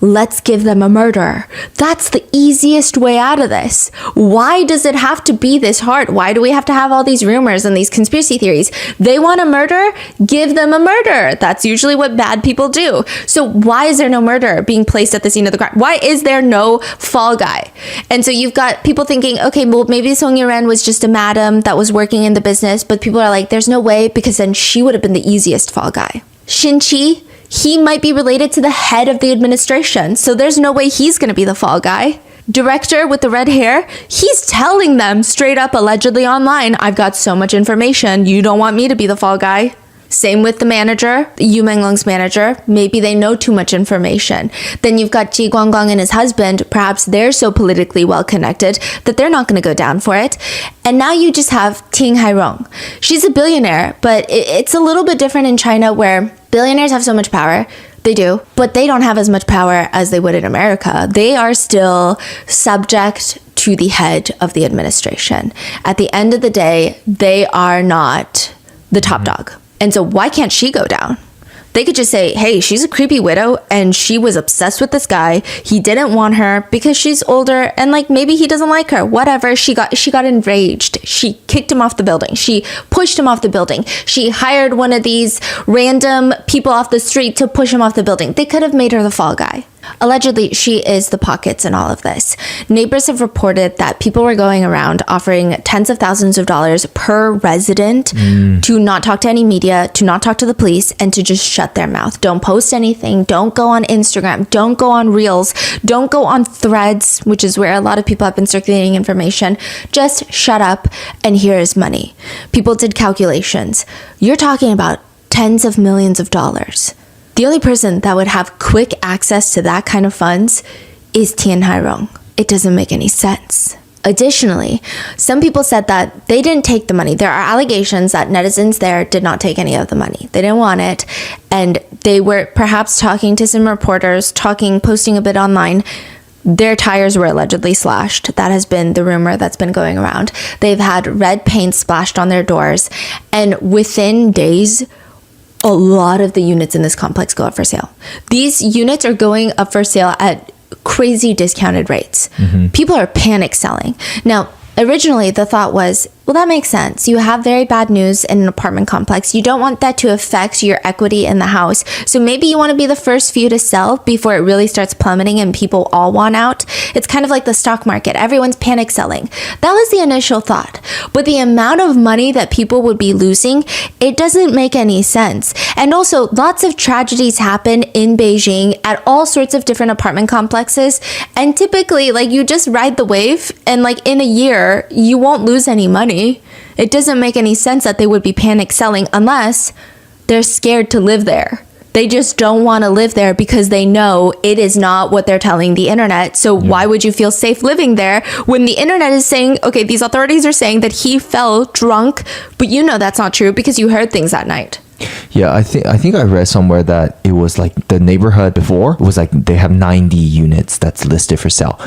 let's give them a murderer. That's the easiest way out of this. Why does it have to be this hard? Why do we have to have all these rumors and these conspiracy theories? They want a murderer? Give them a murderer. That's usually what bad people do. So why is there no murderer being placed at the scene of the crime? Why is there no fall guy? And so you've got people thinking, okay, well, maybe Song Yiren was just a madam that was working in the business, but people are like, there's no way, because then she would have been the easiest fall guy. Shin Qi, he might be related to the head of the administration, so there's no way he's going to be the fall guy. Director with the red hair, he's telling them straight up, allegedly online, I've got so much information, you don't want me to be the fall guy. Same with the manager, You Menglong's manager. Maybe they know too much information. Then you've got Ji Guangguang and his husband. Perhaps they're so politically well connected that they're not going to go down for it. And now you just have Tian Hairong. She's a billionaire, but it's a little bit different in China, where billionaires have so much power. They do, but they don't have as much power as they would in America. They are still subject to the head of the administration. At the end of the day, they are not the top dog. And so why can't she go down? They could just say, hey, she's a creepy widow and she was obsessed with this guy. He didn't want her because she's older and like maybe he doesn't like her. Whatever. She got enraged. She kicked him off the building. She pushed him off the building. She hired one of these random people off the street to push him off the building. They could have made her the fall guy. Allegedly, she is the pockets in all of this. Neighbors have reported that people were going around offering tens of thousands of dollars per resident to not talk to any media, to not talk to the police, and to just shut their mouth. Don't post anything. Don't go on Instagram. Don't go on Reels. Don't go on Threads, which is where a lot of people have been circulating information. Just shut up, and here is money. People did calculations. You're talking about tens of millions of dollars. The only person that would have quick access to that kind of funds is Tian Hairong. It doesn't make any sense. Additionally, some people said that they didn't take the money. There are allegations that netizens there did not take any of the money. They didn't want it. And they were perhaps talking to some reporters, posting a bit online. Their tires were allegedly slashed. That has been the rumor that's been going around. They've had red paint splashed on their doors. And within days, a lot of the units in this complex go up for sale. These units are going up for sale at crazy discounted rates. People are panic selling. Now, originally the thought was, well, that makes sense. You have very bad news in an apartment complex. You don't want that to affect your equity in the house. So maybe you want to be the first few to sell before it really starts plummeting and people all want out. It's kind of like the stock market. Everyone's panic selling. That was the initial thought. But the amount of money that people would be losing, it doesn't make any sense. And also, lots of tragedies happen in Beijing at all sorts of different apartment complexes. And typically, like, you just ride the wave and like in a year, you won't lose any money. It doesn't make any sense that they would be panic selling unless they're scared to live there. They just don't want to live there because they know it is not what they're telling the internet. So why would you feel safe living there when the internet is saying, okay, these authorities are saying that he fell drunk, but you know that's not true because you heard things at night. Yeah, I think I read somewhere that it was like the neighborhood before was like they have 90 units that's listed for sale.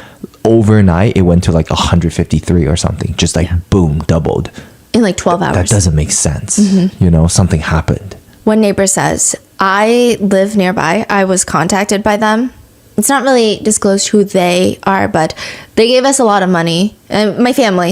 Overnight, it went to like 153 or something. Just like boom, doubled. In like 12 hours. That doesn't make sense. You know, something happened. One neighbor says, I live nearby. I was contacted by them. It's not really disclosed who they are, but they gave us a lot of money. They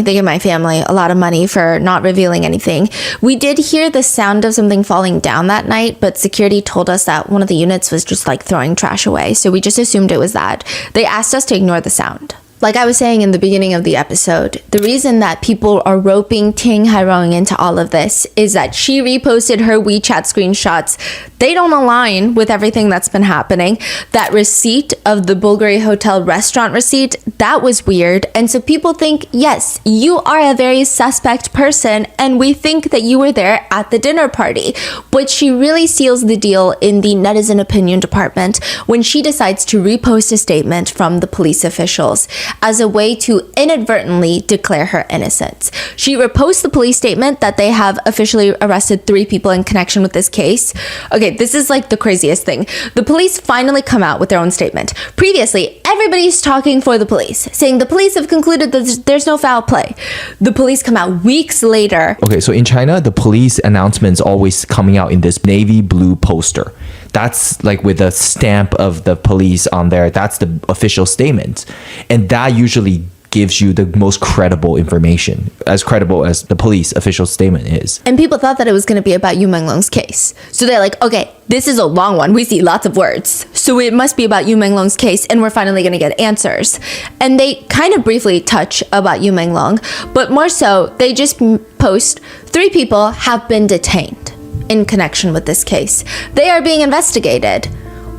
gave my family a lot of money for not revealing anything. We did hear the sound of something falling down that night, but security told us that one of the units was just like throwing trash away. So we just assumed it was that. They asked us to ignore the sound. Like I was saying in the beginning of the episode, the reason that people are roping Ting Hairong into all of this is that she reposted her WeChat screenshots. They don't align with everything that's been happening. That receipt of the Bulgari Hotel restaurant receipt, that was weird. And so people think, yes, you are a very suspect person, and we think that you were there at the dinner party. But she really seals the deal in the netizen opinion department when she decides to repost a statement from the police officials as a way to inadvertently declare her innocence. She reposts the police statement that they have officially arrested 3 people in connection with this case. Okay, this is like the craziest thing. The police finally come out with their own statement. Previously, everybody's talking for the police, saying the police have concluded that there's no foul play. The police come out weeks later. Okay, so in China, the police announcement's always coming out in this navy blue poster. That's like with a stamp of the police on there. That's the official statement. And that usually gives you the most credible information, as credible as the police official statement is. And people thought that it was going to be about You Menglong's case. So they're like, okay, this is a long one. We see lots of words. So it must be about You Menglong's case, and we're finally going to get answers. And they kind of briefly touch about You Menglong, but more so, they just post 3 people have been detained in connection with this case. They are being investigated.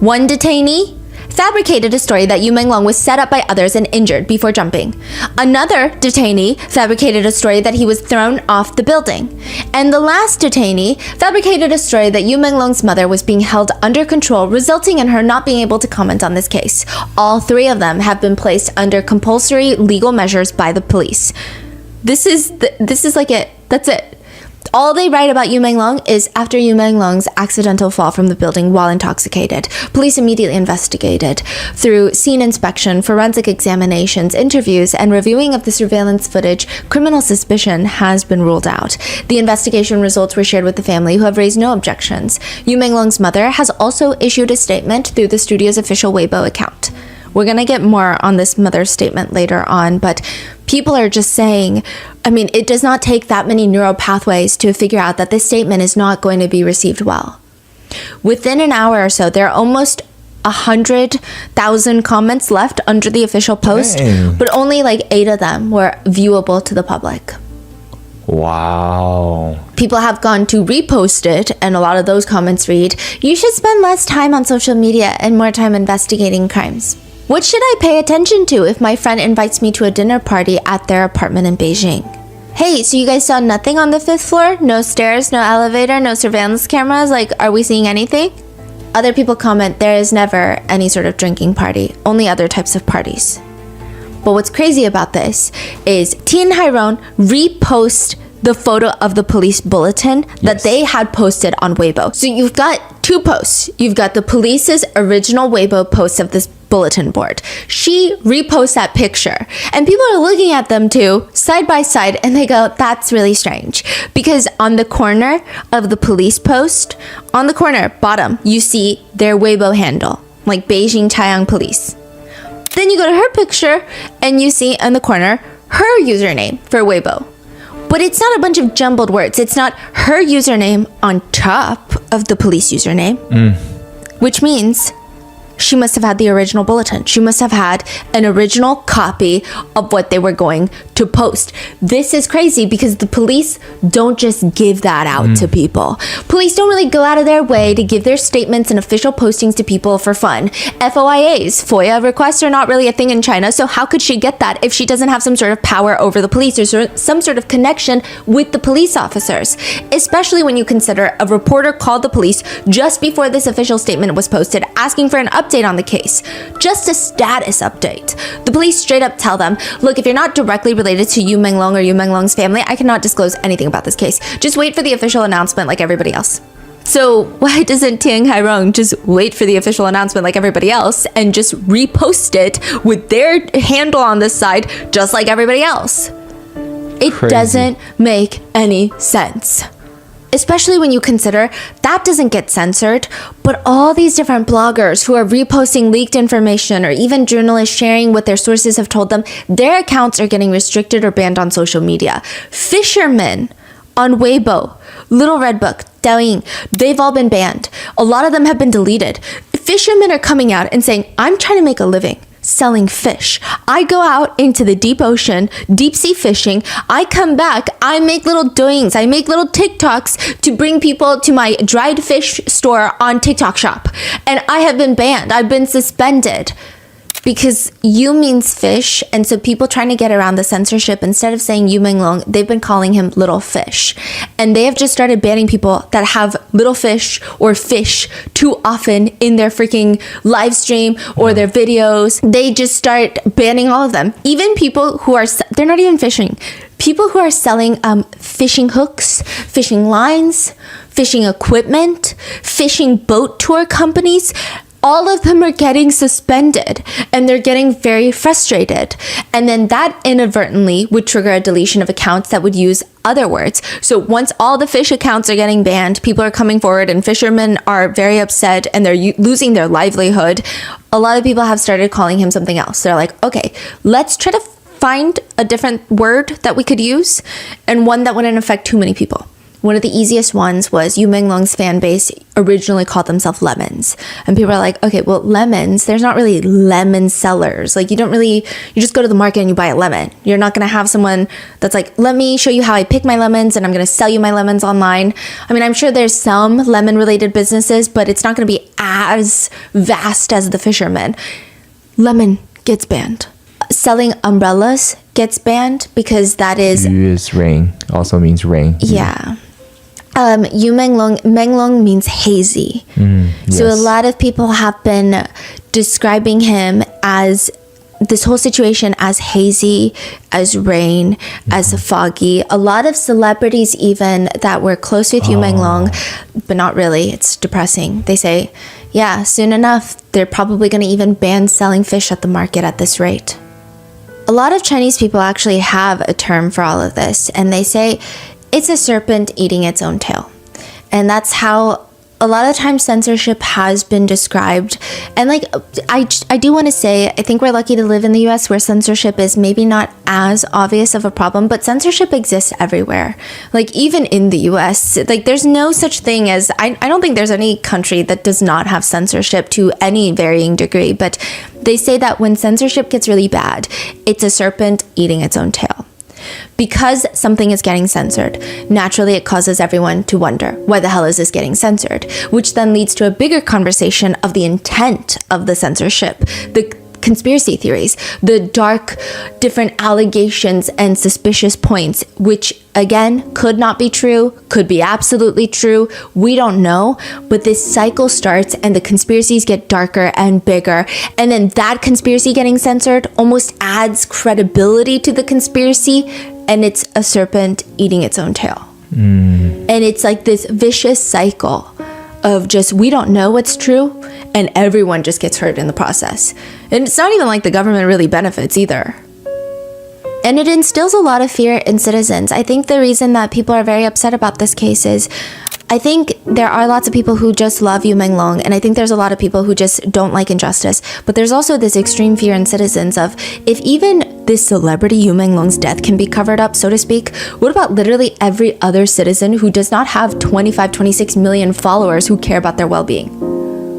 One detainee fabricated a story that You Menglong was set up by others and injured before jumping. Another detainee fabricated a story that he was thrown off the building. And the last detainee fabricated a story that You Menglong's mother was being held under control, resulting in her not being able to comment on this case. All 3 of them have been placed under compulsory legal measures by the police. This is like it. That's it. All they write about You Menglong is after You Menglong's accidental fall from the building while intoxicated. Police immediately investigated. Through scene inspection, forensic examinations, interviews, and reviewing of the surveillance footage, criminal suspicion has been ruled out. The investigation results were shared with the family, who have raised no objections. You Menglong's mother has also issued a statement through the studio's official Weibo account. We're going to get more on this mother's statement later on, but people are just saying, I mean, it does not take that many neural pathways to figure out that this statement is not going to be received well. Within an hour or so, there are almost 100,000 comments left under the official post, but only like 8 of them were viewable to the public. Wow. People have gone to repost it, and a lot of those comments read, you should spend less time on social media and more time investigating crimes. What should I pay attention to if my friend invites me to a dinner party at their apartment in Beijing? Hey, so you guys saw nothing on the 5th floor? No stairs, no elevator, no surveillance cameras? Like, are we seeing anything? Other people comment there is never any sort of drinking party, only other types of parties. But what's crazy about this is Ting Hairong repost the photo of the police bulletin that they had posted on Weibo. So you've got 2 posts. You've got the police's original Weibo post of this bulletin board. She reposts that picture, and people are looking at them too, side by side, and they go, that's really strange. Because on the corner of the police post, on the corner, bottom, you see their Weibo handle, like Beijing Chaiyang Police. Then you go to her picture, and you see in the corner her username for Weibo. But it's not a bunch of jumbled words. It's not her username on top of the police username, which means she must have had the original bulletin. She must have had an original copy of what they were going to post. This is crazy because the police don't just give that out to people. Police don't really go out of their way to give their statements and official postings to people for fun. FOIAs, FOIA requests are not really a thing in China, so how could she get that if she doesn't have some sort of power over the police or some sort of connection with the police officers? Especially when you consider a reporter called the police just before this official statement was posted asking for an update on the case. Just a status update. The police straight up tell them, look, if you're not directly related to You Menglong or You Menglong's family, I cannot disclose anything about this case. Just wait for the official announcement like everybody else. So why doesn't Ting Hairong just wait for the official announcement like everybody else and just repost it with their handle on this side just like everybody else? It doesn't make any sense. especially when you consider that doesn't get censored, but all these different bloggers who are reposting leaked information or even journalists sharing what their sources have told them, their accounts are getting restricted or banned on social media. Fishermen on Weibo, Little Red Book, Douyin, they've all been banned. A lot of them have been deleted. Fishermen are coming out and saying, I'm trying to make a living selling fish. I go out into the deep ocean, deep sea fishing. I come back, I make little doings, I make little TikToks to bring people to my dried fish store on TikTok shop. And I have been banned. I've been suspended. Because you means fish, and so people trying to get around the censorship, instead of saying You Menglong, they've been calling him little fish. And they have just started banning people that have little fish or fish too often in their freaking live stream or their videos. They just start banning all of them. Even people who are, they're not even fishing. People who are selling fishing hooks, fishing lines, fishing equipment, fishing boat tour companies, all of them are getting suspended and they're getting very frustrated. And then that inadvertently would trigger a deletion of accounts that would use other words. So once all the fish accounts are getting banned, people are coming forward and fishermen are very upset and they're losing their livelihood. A lot of people have started calling him something else. They're like, okay, let's try to find a different word that we could use and one that wouldn't affect too many people. One of the easiest ones was You Menglong's fan base originally called themselves lemons. And people are like, okay, well, lemons, there's not really lemon sellers. Like you just go to the market and you buy a lemon. You're not going to have someone that's like, let me show you how I pick my lemons and I'm going to sell you my lemons online. I mean, I'm sure there's some lemon related businesses, but it's not going to be as vast as the fishermen. Lemon gets banned. Selling umbrellas gets banned because that is... Yu is rain, also means rain. Yeah. You Menglong means hazy. So a lot of people have been describing him as this whole situation as hazy, as rain, as foggy. A lot of celebrities even that were close with You Menglong, but not really. It's depressing. They say, yeah, soon enough, they're probably going to even ban selling fish at the market at this rate. A lot of Chinese people actually have a term for all of this, and they say it's a serpent eating its own tail. And that's how a lot of times censorship has been described. And like, I do want to say, I think we're lucky to live in the US where censorship is maybe not as obvious of a problem, but censorship exists everywhere. Like even in the US, like there's no such thing as, I don't think there's any country that does not have censorship to any varying degree, but they say that when censorship gets really bad, it's a serpent eating its own tail. Because something is getting censored, naturally it causes everyone to wonder, why the hell is this getting censored? Which then leads to a bigger conversation of the intent of the censorship, the conspiracy theories, the dark, different allegations and suspicious points, which again, could not be true, could be absolutely true, we don't know, but this cycle starts and the conspiracies get darker and bigger, and then that conspiracy getting censored almost adds credibility to the conspiracy, and it's a serpent eating its own tail. And it's like this vicious cycle of just, we don't know what's true, and everyone just gets hurt in the process. And it's not even like the government really benefits either. And it instills a lot of fear in citizens. I think the reason that people are very upset about this case is, I think there are lots of people who just love You Menglong, and I think there's a lot of people who just don't like injustice. But there's also this extreme fear in citizens of, if even this celebrity You Menglong's death can be covered up, so to speak, what about literally every other citizen who does not have 26 million followers who care about their well-being?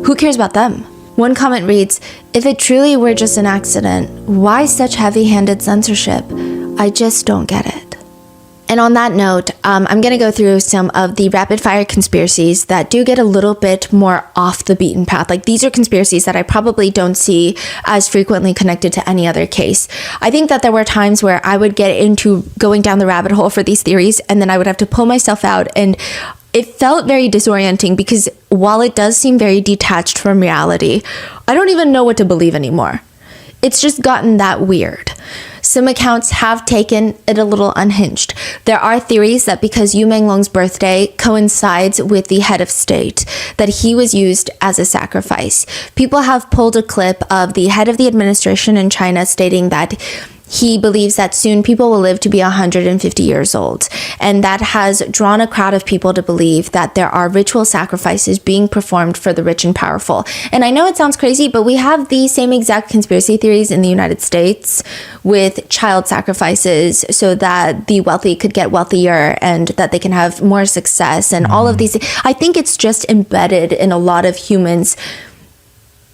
Who cares about them? One comment reads, if it truly were just an accident, why such heavy-handed censorship? I just don't get it. And on that note, I'm going to go through some of the rapid-fire conspiracies that do get a little bit more off the beaten path. Like, these are conspiracies that I probably don't see as frequently connected to any other case. I think that there were times where I would get into going down the rabbit hole for these theories, and then I would have to pull myself out, and it felt very disorienting because while it does seem very detached from reality, I don't even know what to believe anymore. It's just gotten that weird. Some accounts have taken it a little unhinged. There are theories that because You Menglong's birthday coincides with the head of state, that he was used as a sacrifice. People have pulled a clip of the head of the administration in China stating that He believes that soon people will live to be 150 years old. And that has drawn a crowd of people to believe that there are ritual sacrifices being performed for the rich and powerful. And I know it sounds crazy, but we have the same exact conspiracy theories in the United States with child sacrifices so that the wealthy could get wealthier and that they can have more success and all of these. I think it's just embedded in a lot of humans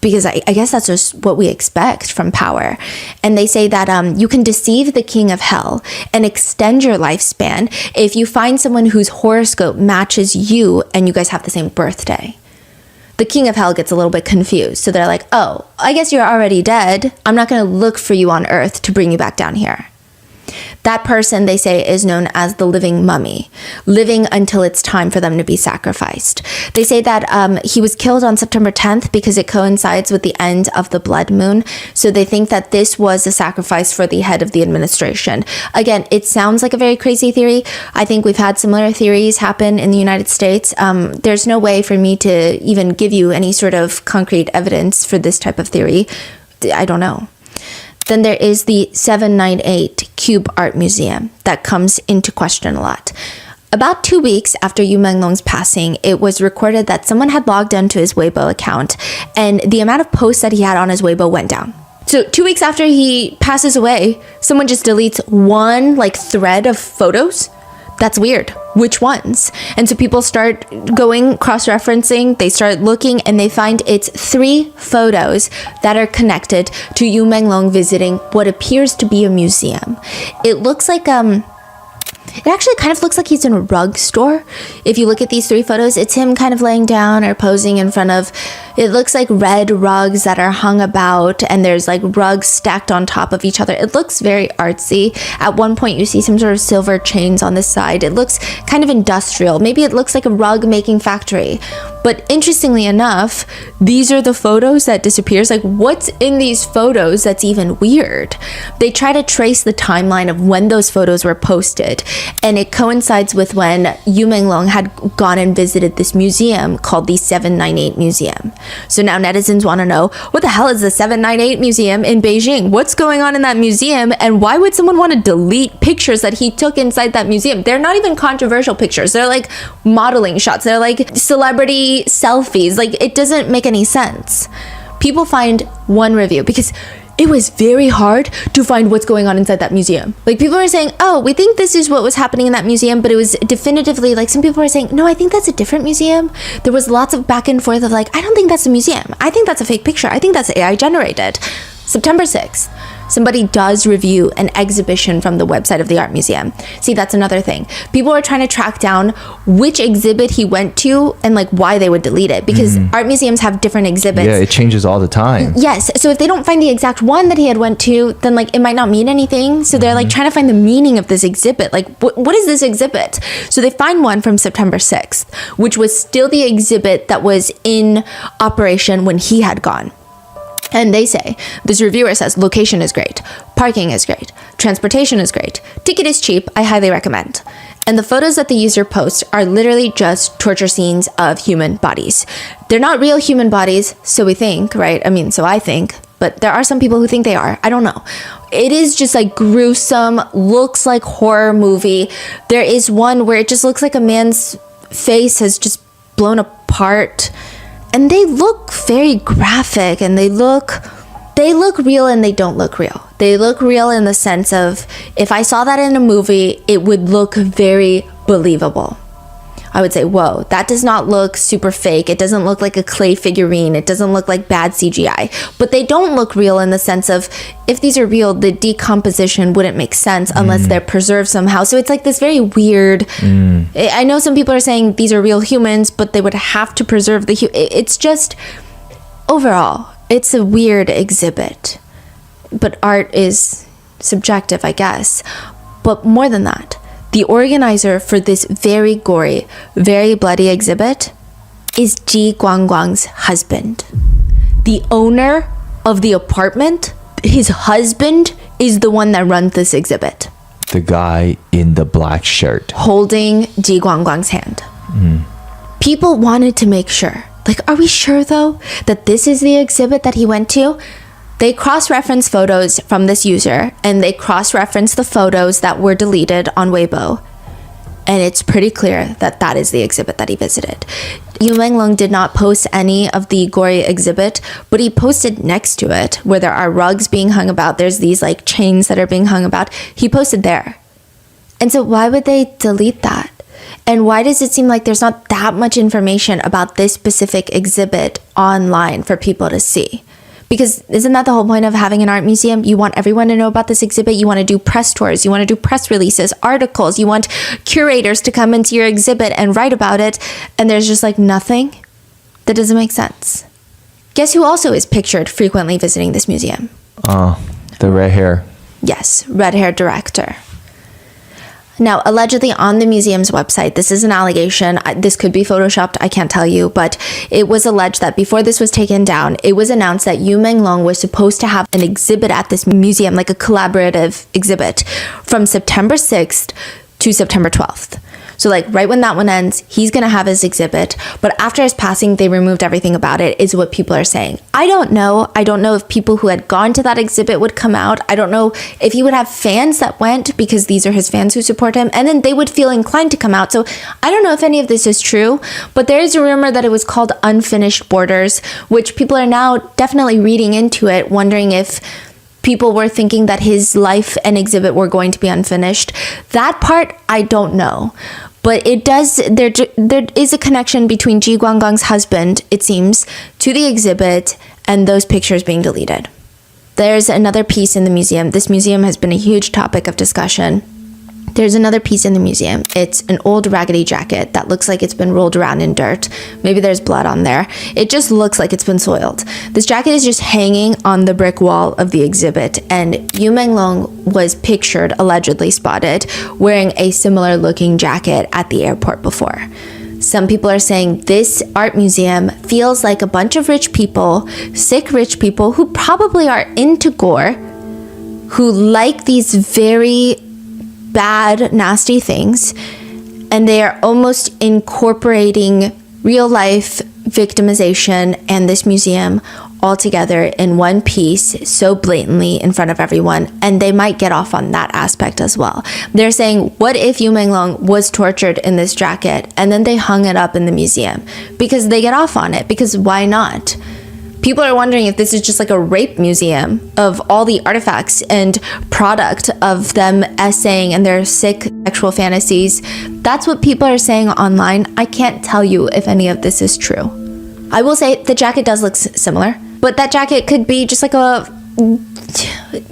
because I guess that's just what we expect from power. And they say that you can deceive the king of hell and extend your lifespan if you find someone whose horoscope matches you and you guys have the same birthday. The king of hell gets a little bit confused. So they're like, oh, I guess you're already dead. I'm not going to look for you on earth to bring you back down here. That person, they say, is known as the living mummy, living until it's time for them to be sacrificed. They say that he was killed on September 10th because it coincides with the end of the blood moon. So they think that this was a sacrifice for the head of the administration. Again, it sounds like a very crazy theory. I think we've had similar theories happen in the United States. There's no way for me to even give you any sort of concrete evidence for this type of theory. I don't know. Then there is the 798 Cube Art Museum that comes into question a lot. About 2 weeks after You Menglong's passing, it was recorded that someone had logged onto his Weibo account and the amount of posts that he had on his Weibo went down. So 2 weeks after he passes away, someone just deletes one thread of photos. That's weird. Which ones? And so people start going cross-referencing, they start looking, and they find it's 3 photos that are connected to You Menglong visiting what appears to be a museum. It looks like it actually kind of looks like he's in a rug store. If you look at these 3 photos, it's him kind of laying down or posing in front of, it looks like red rugs that are hung about, and there's rugs stacked on top of each other. It looks very artsy. At one point, you see some sort of silver chains on the side. It looks kind of industrial. Maybe it looks like a rug making factory. But interestingly enough, these are the photos that disappears. What's in these photos that's even weird? They try to trace the timeline of when those photos were posted, and it coincides with when You Menglong had gone and visited this museum called the 798 Museum. So now netizens want to know, what the hell is the 798 Museum in Beijing? What's going on in that museum? And why would someone want to delete pictures that he took inside that museum? They're not even controversial pictures. They're modeling shots. They're celebrity selfies. It doesn't make any sense. People find one review because it was very hard to find what's going on inside that museum. People were saying, oh, we think this is what was happening in that museum, but it was definitively, some people were saying, no, I think that's a different museum. There was lots of back and forth of I don't think that's a museum. I think that's a fake picture. I think that's AI generated. September 6th, somebody does review an exhibition from the website of the art museum. See, that's another thing. People are trying to track down which exhibit he went to and why they would delete it, because art museums have different exhibits. Yeah, it changes all the time. Yes. So if they don't find the exact one that he had went to, then it might not mean anything. So they're trying to find the meaning of this exhibit. What is this exhibit? So they find one from September 6th, which was still the exhibit that was in operation when he had gone. And they say, this reviewer says, location is great, parking is great, transportation is great, ticket is cheap, I highly recommend. And the photos that the user posts are literally just torture scenes of human bodies. They're not real human bodies, so we think, right? So I think, but there are some people who think they are. I don't know. It is just gruesome, looks like horror movie. There is one where it just looks like a man's face has just blown apart. And they look very graphic, and they look real and they don't look real. They look real in the sense of, if I saw that in a movie, it would look very believable. I would say, whoa, that does not look super fake. It doesn't look like a clay figurine. It doesn't look like bad CGI. But they don't look real in the sense of, if these are real, the decomposition wouldn't make sense unless they're preserved somehow. So it's this very weird, I know some people are saying these are real humans, but they would have to preserve it's just, overall, it's a weird exhibit. But art is subjective, I guess. But more than that, the organizer for this very gory, very bloody exhibit is Ji Guangguang's husband. The owner of the apartment, his husband is the one that runs this exhibit. The guy in the black shirt. Holding Ji Guangguang's hand. People wanted to make sure. Are we sure though that this is the exhibit that he went to? They cross-reference photos from this user, and they cross-reference the photos that were deleted on Weibo. And it's pretty clear that that is the exhibit that he visited. You Menglong did not post any of the gory exhibit, but he posted next to it where there are rugs being hung about. There's these like chains that are being hung about. He posted there. And so why would they delete that? And why does it seem like there's not that much information about this specific exhibit online for people to see? Because isn't that the whole point of having an art museum? You want everyone to know about this exhibit. You want to do press tours. You want to do press releases, articles. You want curators to come into your exhibit and write about it. And there's just like nothing? That doesn't make sense. Guess who also is pictured frequently visiting this museum? The red hair. Yes, red-haired director. Now, allegedly on the museum's website, this is an allegation. This could be photoshopped, I can't tell you, but it was alleged that before this was taken down, it was announced that You Menglong was supposed to have an exhibit at this museum, like a collaborative exhibit, from September 6th to September 12th. So like right when that one ends, he's going to have his exhibit. But after his passing, they removed everything about it, is what people are saying. I don't know. I don't know if people who had gone to that exhibit would come out. I don't know if he would have fans that went, because these are his fans who support him, and then they would feel inclined to come out. So I don't know if any of this is true, but there is a rumor that it was called Unfinished Borders, which people are now definitely reading into it, wondering if people were thinking that his life and exhibit were going to be unfinished. That part, I don't know. But it does, there is a connection between Ji Guanggang's husband, it seems, to the exhibit and those pictures being deleted. There's another piece in the museum. This museum has been a huge topic of discussion. There's another piece in the museum. It's an old raggedy jacket that looks like it's been rolled around in dirt. Maybe there's blood on there. It just looks like it's been soiled. This jacket is just hanging on the brick wall of the exhibit, and You Menglong was pictured, allegedly spotted, wearing a similar looking jacket at the airport before. Some people are saying this art museum feels like a bunch of rich people, sick rich people who probably are into gore, who like these very bad, nasty things, and they are almost incorporating real life victimization and this museum all together in one piece so blatantly in front of everyone, and they might get off on that aspect as well. They're saying, what if You Menglong was tortured in this jacket and then they hung it up in the museum? Because they get off on it, because why not? People are wondering if this is just like a rape museum of all the artifacts and product of them essaying and their sick sexual fantasies. That's what people are saying online. I can't tell you if any of this is true. I will say the jacket does look similar, but that jacket could be just like a,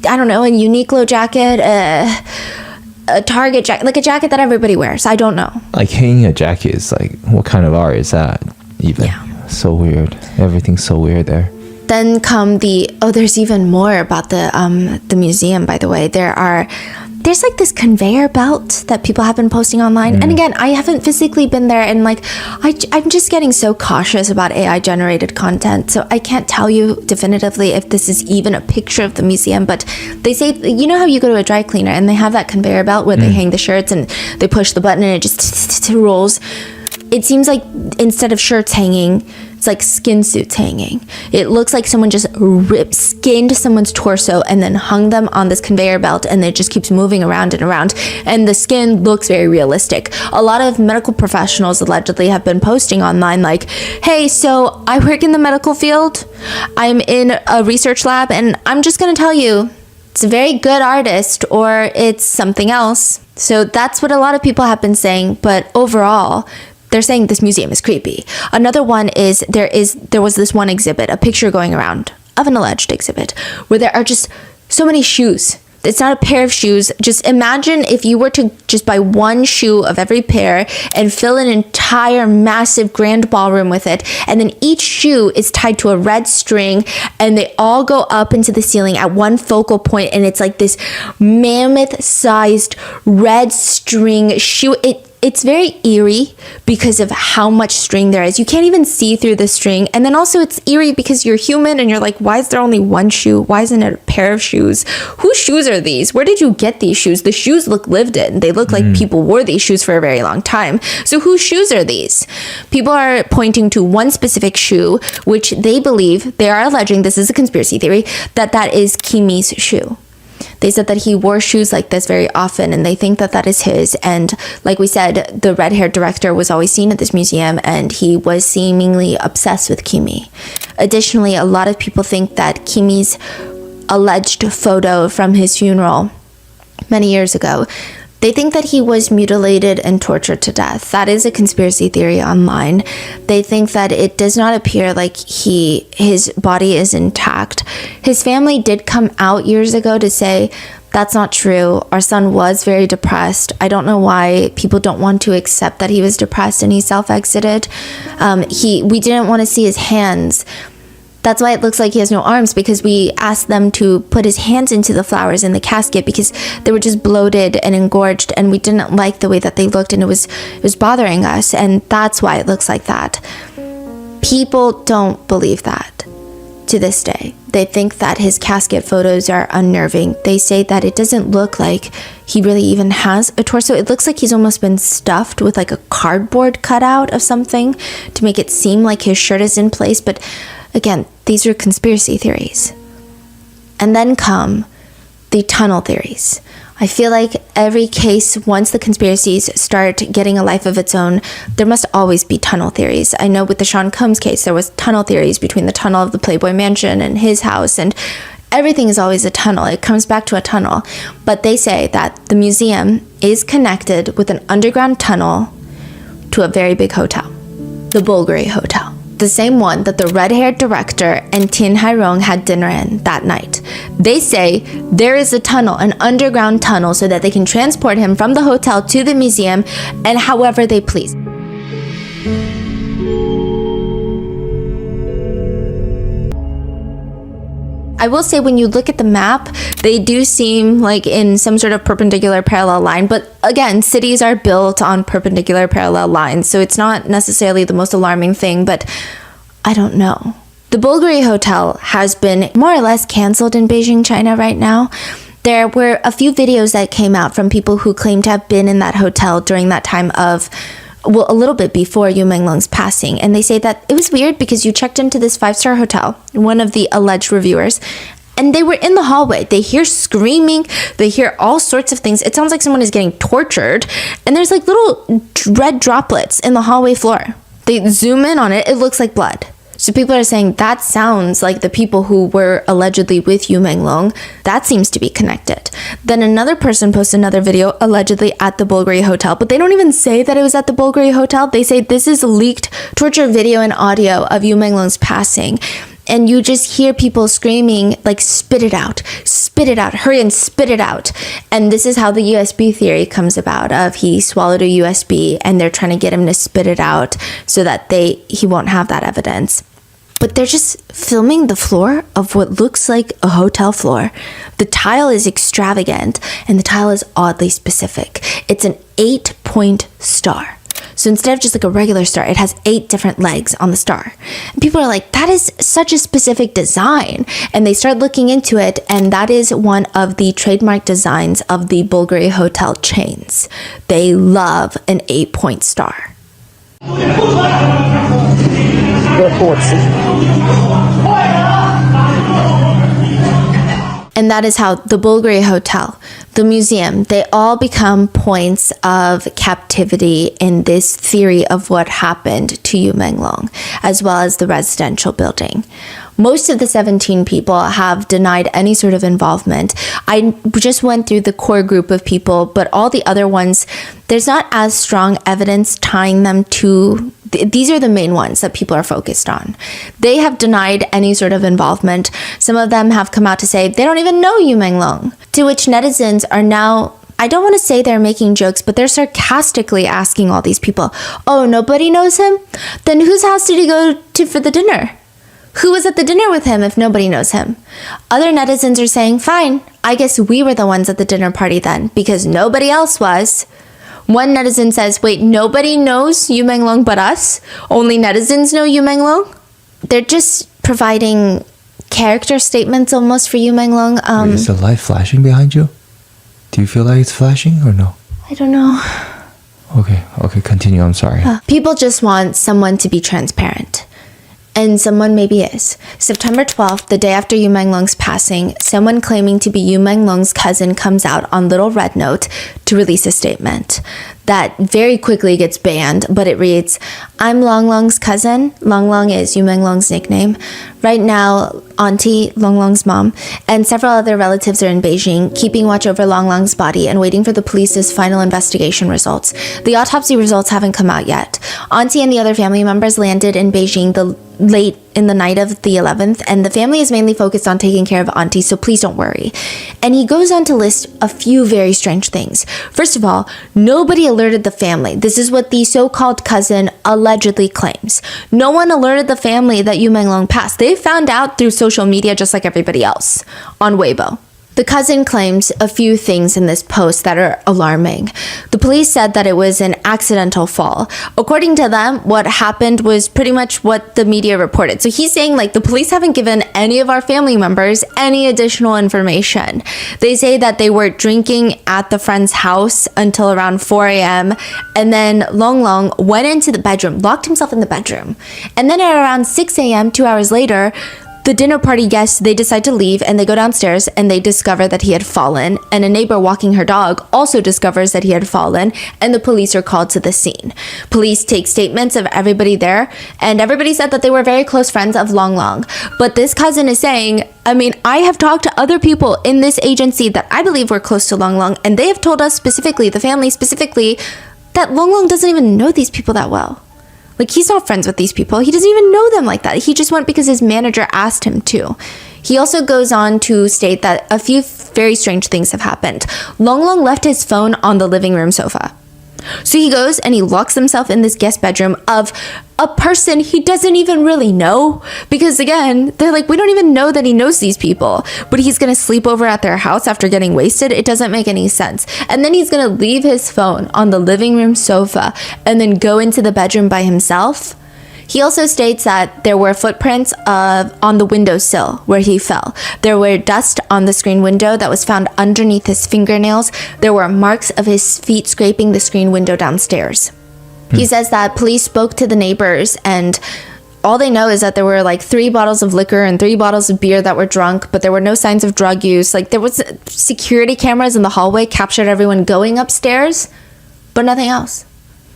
I don't know, a Uniqlo jacket, a Target jacket, like a jacket that everybody wears. I don't know. Like hanging a jacket is like, what kind of art is that even? Yeah. So weird. Everything's so weird there. Then come there's even more about the museum, by the way. There's like this conveyor belt that people have been posting online. And again, I haven't physically been there, and like I'm just getting so cautious about AI generated content. So I can't tell you definitively if this is even a picture of the museum, but they say, you know how you go to a dry cleaner and they have that conveyor belt where they hang the shirts and they push the button and it just rolls. It seems like instead of shirts hanging, it's like skin suits hanging. It looks like someone just skinned someone's torso and then hung them on this conveyor belt, and it just keeps moving around and around. And the skin looks very realistic. A lot of medical professionals allegedly have been posting online like, hey, so I work in the medical field. I'm in a research lab, and I'm just going to tell you, it's a very good artist or it's something else. So that's what a lot of people have been saying. But overall, they're saying this museum is creepy. Another one is there was this one exhibit, a picture going around of an alleged exhibit, where there are just so many shoes. It's not a pair of shoes. Just imagine if you were to just buy one shoe of every pair and fill an entire massive grand ballroom with it. And then each shoe is tied to a red string and they all go up into the ceiling at one focal point. And it's like this mammoth sized red string shoe. It's very eerie because of how much string there is. You can't even see through the string. And then also it's eerie because you're human and you're like, why is there only one shoe? Why isn't it a pair of shoes? Whose shoes are these? Where did you get these shoes? The shoes look lived in. They look like people wore these shoes for a very long time. So whose shoes are these? People are pointing to one specific shoe, which they believe, they are alleging, this is a conspiracy theory, that is Kimi's shoe. They said that he wore shoes like this very often, and they think that is his. And like we said, the red-haired director was always seen at this museum, and he was seemingly obsessed with Kimi. Additionally, a lot of people think that Kimi's alleged photo from his funeral many years ago, they think that he was mutilated and tortured to death. That is a conspiracy theory online. They think that it does not appear like his body is intact. His family did come out years ago to say, that's not true. Our son was very depressed. I don't know why people don't want to accept that he was depressed and he self-exited. We didn't want to see his hands. That's why it looks like he has no arms, because we asked them to put his hands into the flowers in the casket because they were just bloated and engorged, and we didn't like the way that they looked, and it was bothering us, and that's why it looks like that. People don't believe that to this day. They think that his casket photos are unnerving. They say that it doesn't look like he really even has a torso. It looks like he's almost been stuffed with like a cardboard cutout of something to make it seem like his shirt is in place, but again, these are conspiracy theories. And then come the tunnel theories. I feel like every case, once the conspiracies start getting a life of its own, there must always be tunnel theories. I know with the Sean Combs case, there was tunnel theories between the tunnel of the Playboy Mansion and his house, and everything is always a tunnel. It comes back to a tunnel. But they say that the museum is connected with an underground tunnel to a very big hotel, the Bulgari Hotel. The same one that the red-haired director and Tin Hairong had dinner in that night. They say there is a tunnel, an underground tunnel, so that they can transport him from the hotel to the museum and however they please. I will say when you look at the map, they do seem like in some sort of perpendicular parallel line. But again, cities are built on perpendicular parallel lines, so it's not necessarily the most alarming thing, but I don't know. The Bulgari Hotel has been more or less canceled in Beijing, China right now. There were a few videos that came out from people who claim to have been in that hotel during that time of, well, a little bit before You Menglong's passing. And they say that it was weird because you checked into this 5-star hotel, one of the alleged reviewers, and they were in the hallway. They hear screaming. They hear all sorts of things. It sounds like someone is getting tortured. And there's like little red droplets in the hallway floor. They zoom in on it. It looks like blood. So people are saying that sounds like the people who were allegedly with You Menglong. That seems to be connected. Then another person posts another video allegedly at the Bulgari Hotel, but they don't even say that it was at the Bulgari Hotel. They say this is leaked torture video and audio of You Menglong's passing. And you just hear people screaming, like, spit it out, hurry and spit it out. And this is how the USB theory comes about, of he swallowed a USB and they're trying to get him to spit it out so that he won't have that evidence. But they're just filming the floor of what looks like a hotel floor. The tile is extravagant and the tile is oddly specific. It's an 8-point star. So instead of just like a regular star, it has 8 different legs on the star. And people are like, that is such a specific design. And they start looking into it, and that is one of the trademark designs of the Bulgari hotel chains. They love an 8-point star. And that is how the Bulgari Hotel, the museum, they all become points of captivity in this theory of what happened to You Menglong, as well as the residential building. Most of the 17 people have denied any sort of involvement. I just went through the core group of people, but all the other ones, there's not as strong evidence tying them to. These are the main ones that people are focused on. They have denied any sort of involvement. Some of them have come out to say they don't even know You Menglong, to which netizens are now, I don't want to say they're making jokes, but they're sarcastically asking all these people, oh, nobody knows him? Then whose house did he go to for the dinner? Who was at the dinner with him if nobody knows him? Other netizens are saying, fine, I guess we were the ones at the dinner party then, because nobody else was. One netizen says, wait, nobody knows You Menglong but us? Only netizens know You Menglong? They're just providing character statements almost for You Menglong. Wait, is the light flashing behind you? Do you feel like it's flashing or no? I don't know. Okay, continue. I'm sorry. People just want someone to be transparent. And someone maybe is. September 12th, the day after You Menglong's passing, someone claiming to be You Menglong's cousin comes out on Little Red Note to release a statement that very quickly gets banned, but it reads, I'm Long Long's cousin. Long Long is You Menglong's nickname. Right now, Auntie, Long Long's mom, and several other relatives are in Beijing, keeping watch over Long Long's body and waiting for the police's final investigation results. The autopsy results haven't come out yet. Auntie and the other family members landed in Beijing late in the night of the 11th, and the family is mainly focused on taking care of Auntie, so please don't worry. And he goes on to list a few very strange things. First of all, nobody alerted the family. This is what the so-called cousin allegedly claims. No one alerted the family that You Menglong passed. They found out through social media just like everybody else on Weibo. The cousin claims a few things in this post that are alarming. The police said that it was an accidental fall. According to them, what happened was pretty much what the media reported. So he's saying like the police haven't given any of our family members any additional information. They say that they were drinking at the friend's house until around 4 a.m. and then Long Long went into the bedroom, locked himself in the bedroom. And then at around 6 a.m., 2 hours later, the dinner party guests, they decide to leave and they go downstairs and they discover that he had fallen, and a neighbor walking her dog also discovers that he had fallen, and the police are called to the scene. Police take statements of everybody there, and everybody said that they were very close friends of Long Long. But this cousin is saying, I have talked to other people in this agency that I believe were close to Long Long, and they have told us specifically, the family specifically, that Long Long doesn't even know these people that well. Like, he's not friends with these people. He doesn't even know them like that. He just went because his manager asked him to. He also goes on to state that a few very strange things have happened. Long Long left his phone on the living room sofa. So he goes and he locks himself in this guest bedroom of a person he doesn't even really know. Because again, they're like, we don't even know that he knows these people. But he's going to sleep over at their house after getting wasted. It doesn't make any sense. And then he's going to leave his phone on the living room sofa and then go into the bedroom by himself. He also states that there were footprints on the windowsill where he fell. There were dust on the screen window that was found underneath his fingernails. There were marks of his feet scraping the screen window downstairs. He says that police spoke to the neighbors and all they know is that there were like 3 bottles of liquor and 3 bottles of beer that were drunk, but there were no signs of drug use. Like, there was security cameras in the hallway captured everyone going upstairs, but nothing else.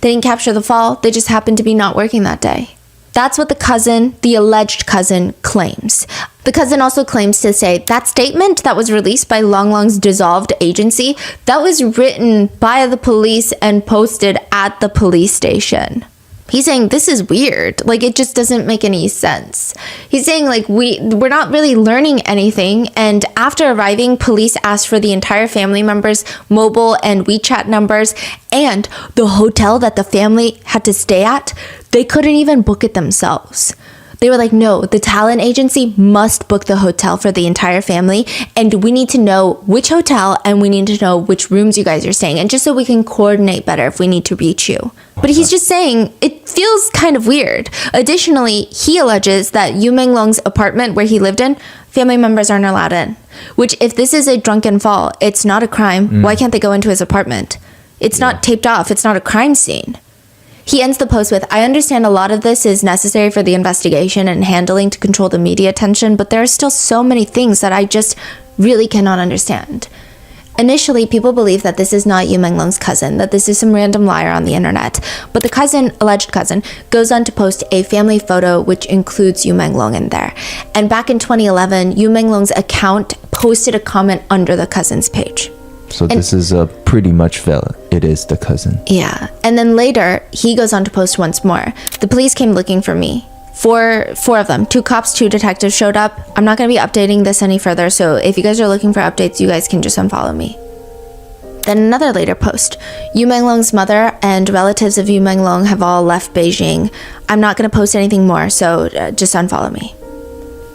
They didn't capture the fall. They just happened to be not working that day. That's what the alleged cousin, claims. The cousin also claims to say that statement that was released by Long Long's dissolved agency, that was written by the police and posted at the police station. He's saying this is weird. Like, it just doesn't make any sense. He's saying like we're not really learning anything. And after arriving, police asked for the entire family members' mobile and WeChat numbers and the hotel that the family had to stay at. They couldn't even book it themselves. They were like, no, the talent agency must book the hotel for the entire family. And we need to know which hotel and we need to know which rooms you guys are staying in, just so we can coordinate better if we need to reach you. But he's just saying it feels kind of weird. Additionally, he alleges that You Menglong's apartment where he lived in, family members aren't allowed in. Which, if this is a drunken fall, it's not a crime. Why can't they go into his apartment? It's not taped off. It's not a crime scene. He ends the post with, I understand a lot of this is necessary for the investigation and handling to control the media attention, but there are still so many things that I just really cannot understand. Initially, people believe that this is not You Menglong's cousin, that this is some random liar on the internet. But the alleged cousin, goes on to post a family photo which includes You Menglong in there. And back in 2011, You Menglong's account posted a comment under the cousin's page. So this is pretty much valid. It is the cousin. Yeah. And then later, he goes on to post once more. The police came looking for me. Four of them. 2 cops, 2 detectives showed up. I'm not going to be updating this any further, so if you guys are looking for updates, you guys can just unfollow me. Then another later post. You Menglong's mother and relatives of You Menglong have all left Beijing. I'm not going to post anything more, so just unfollow me.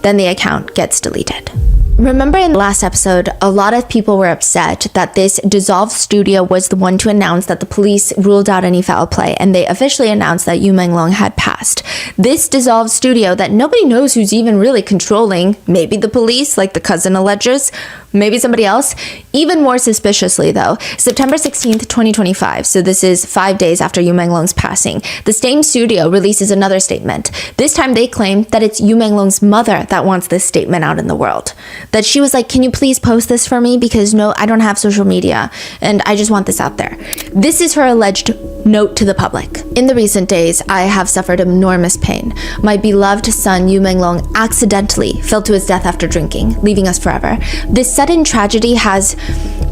Then the account gets deleted. Remember in the last episode, a lot of people were upset that this dissolved studio was the one to announce that the police ruled out any foul play, and they officially announced that You Menglong had passed. This dissolved studio that nobody knows who's even really controlling, maybe the police, like the cousin alleges, maybe somebody else. Even more suspiciously though, September 16th, 2025, so this is 5 days after You Menglong's passing, the same studio releases another statement. This time they claim that it's You Menglong's mother that wants this statement out in the world. That she was like, can you please post this for me? Because no, I don't have social media and I just want this out there. This is her alleged note to the public. In the recent days, I have suffered enormous pain. My beloved son, You Menglong, accidentally fell to his death after drinking, leaving us forever. This sudden tragedy has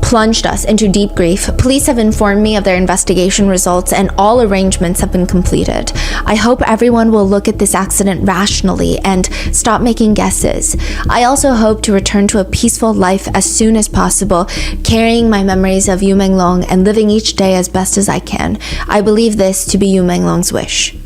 plunged us into deep grief. Police have informed me of their investigation results and all arrangements have been completed. I hope everyone will look at this accident rationally and stop making guesses. I also hope to return to a peaceful life as soon as possible, carrying my memories of You Menglong and living each day as best as I can. I believe this to be You Menglong's wish.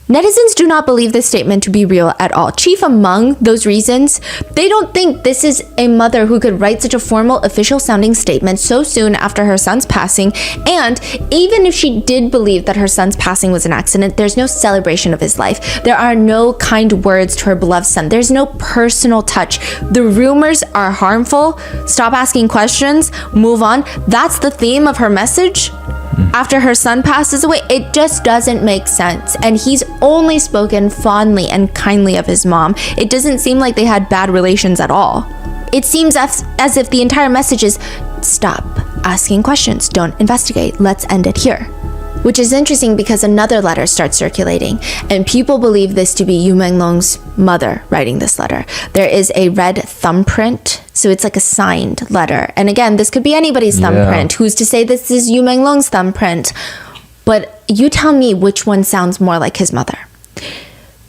Netizens do not believe this statement to be real at all. Chief among those reasons, they don't think this is a mother who could write such a formal, official-sounding statement so soon after her son's passing, and even if she did believe that her son's passing was an accident, there's no celebration of his life. There are no kind words to her beloved son. There's no personal touch. The rumors are harmful. Stop asking questions. Move on. That's the theme of her message. After her son passes away, it just doesn't make sense. And he's only spoken fondly and kindly of his mom. It doesn't seem like they had bad relations at all. It seems as if the entire message is, stop asking questions, don't investigate, let's end it here. Which is interesting because another letter starts circulating, and people believe this to be You Menglong's mother writing this letter. There is a red thumbprint, so it's like a signed letter. And again, this could be anybody's thumbprint. Who's to say this is You Menglong's thumbprint? But you tell me which one sounds more like his mother.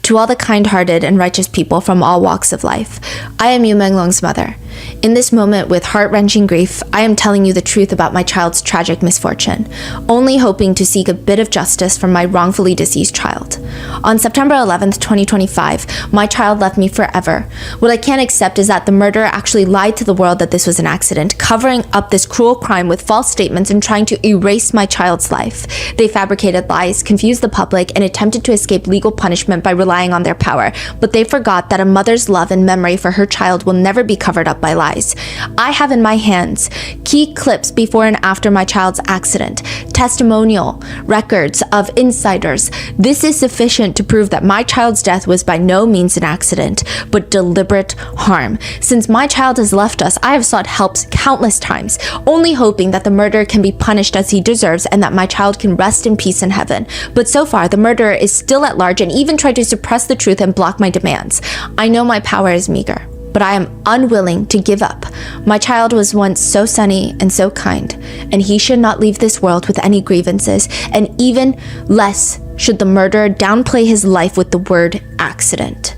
To all the kind-hearted and righteous people from all walks of life, I am You Menglong's mother. In this moment with heart-wrenching grief, I am telling you the truth about my child's tragic misfortune, only hoping to seek a bit of justice for my wrongfully deceased child. On September 11th, 2025, my child left me forever. What I can't accept is that the murderer actually lied to the world that this was an accident, covering up this cruel crime with false statements and trying to erase my child's life. They fabricated lies, confused the public, and attempted to escape legal punishment by relying on their power, but they forgot that a mother's love and memory for her child will never be covered up by lies. I have in my hands key clips before and after my child's accident, testimonial records of insiders. This is sufficient to prove that my child's death was by no means an accident, but deliberate harm. Since my child has left us, I have sought help countless times, only hoping that the murderer can be punished as he deserves and that my child can rest in peace in heaven. But so far, the murderer is still at large and even tried to suppress the truth and block my demands. I know my power is meager, but I am unwilling to give up. My child was once so sunny and so kind, and he should not leave this world with any grievances, and even less should the murderer downplay his life with the word accident.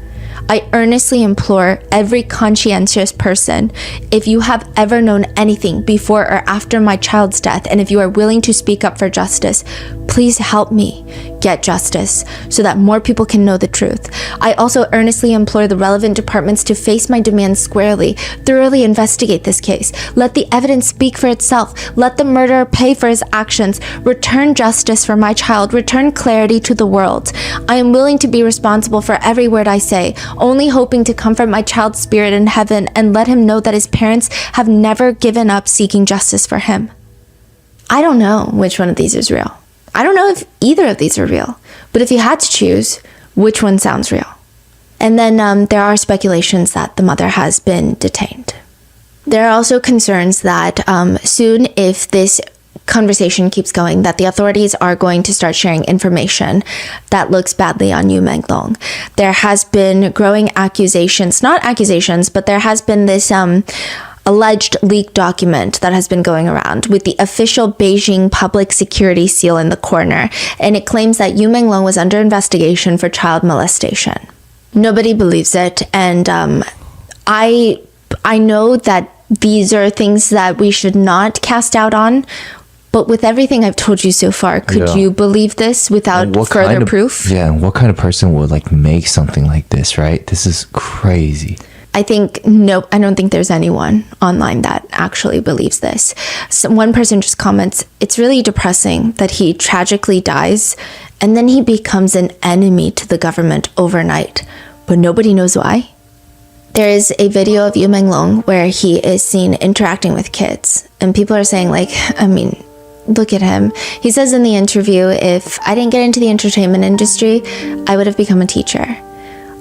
I earnestly implore every conscientious person, if you have ever known anything before or after my child's death, and if you are willing to speak up for justice, please help me get justice so that more people can know the truth. I also earnestly implore the relevant departments to face my demands squarely, thoroughly investigate this case, let the evidence speak for itself, let the murderer pay for his actions, return justice for my child, return clarity to the world. I am willing to be responsible for every word I say, only hoping to comfort my child's spirit in heaven and let him know that his parents have never given up seeking justice for him. I don't know which one of these is real. I don't know if either of these are real, but if you had to choose, which one sounds real? And then there are speculations that the mother has been detained. There are also concerns that soon, if this conversation keeps going, that the authorities are going to start sharing information that looks badly on You Menglong. There has been growing accusations, not accusations, but there has been this alleged leaked document that has been going around with the official Beijing public security seal in the corner, and it claims that You Menglong was under investigation for child molestation. Nobody believes it, and I know that these are things that we should not cast doubt on, but with everything I've told you so far, could you believe this without further proof? Yeah, what kind of person would make something like this, right? This is crazy. I don't think there's anyone online that actually believes this. So one person just comments, it's really depressing that he tragically dies and then he becomes an enemy to the government overnight, but nobody knows why. There is a video of You Menglong where he is seen interacting with kids, and people are saying like, I mean, look at him. He says in the interview, if I didn't get into the entertainment industry, I would have become a teacher.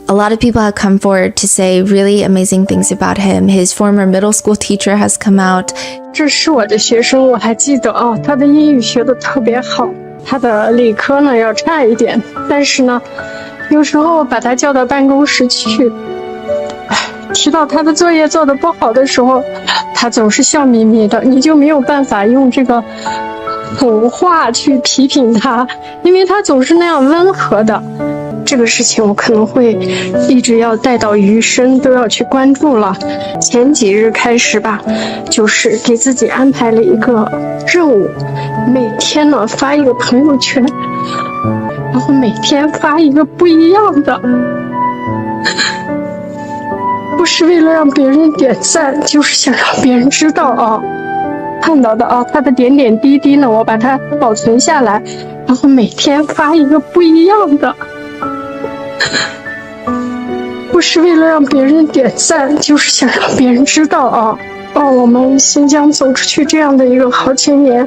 A lot of people have come forward to say really amazing things about him. His former middle school teacher has come out. 这是我的学生，我还记得啊，他的英语学得特别好，他的理科呢要差一点，但是呢，有时候把他叫到办公室去，提到他的作业做得不好的时候，他总是笑眯眯的，你就没有办法用这个狠话去批评他，因为他总是那样温和的。这个事情我可能会一直要带到余生都要去关注了。前几日开始吧，就是给自己安排了一个任务，每天呢发一个朋友圈，然后每天发一个不一样的，不是为了让别人点赞，就是想让别人知道啊，看到的啊，他的点点滴滴呢，我把它保存下来，然后每天发一个不一样的。不是为了让别人点赞，就是想让别人知道啊，我们新疆走出去这样的一个好青年，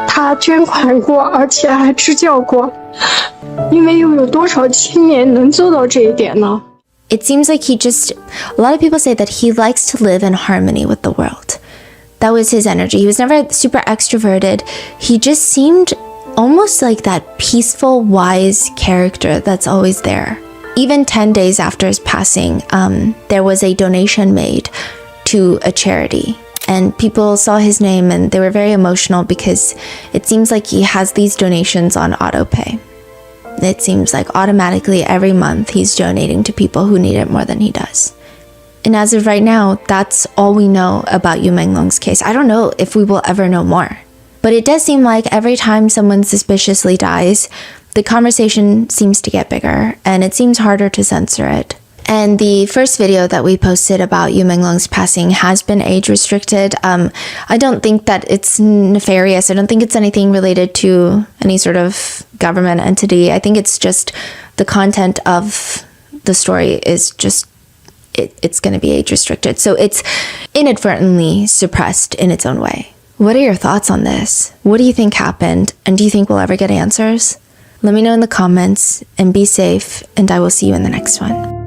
他捐款过，而且还支教过，因为又有多少青年能做到这一点呢？ It seems like a lot of people say that he likes to live in harmony with the world. That was his energy. He was never super extroverted. He just seemed almost like that peaceful, wise character that's always there. Even 10 days after his passing, there was a donation made to a charity. And people saw his name and they were very emotional because it seems like he has these donations on autopay. It seems like automatically every month he's donating to people who need it more than he does. And as of right now, that's all we know about You Menglong's case. I don't know if we will ever know more. But it does seem like every time someone suspiciously dies, the conversation seems to get bigger and it seems harder to censor it. And the first video that we posted about You Menglong's passing has been age restricted. I don't think that it's nefarious. I don't think it's anything related to any sort of government entity. I think it's just the content of the story is just, it's going to be age restricted. So it's inadvertently suppressed in its own way. What are your thoughts on this? What do you think happened? And do you think we'll ever get answers? Let me know in the comments and be safe, and I will see you in the next one.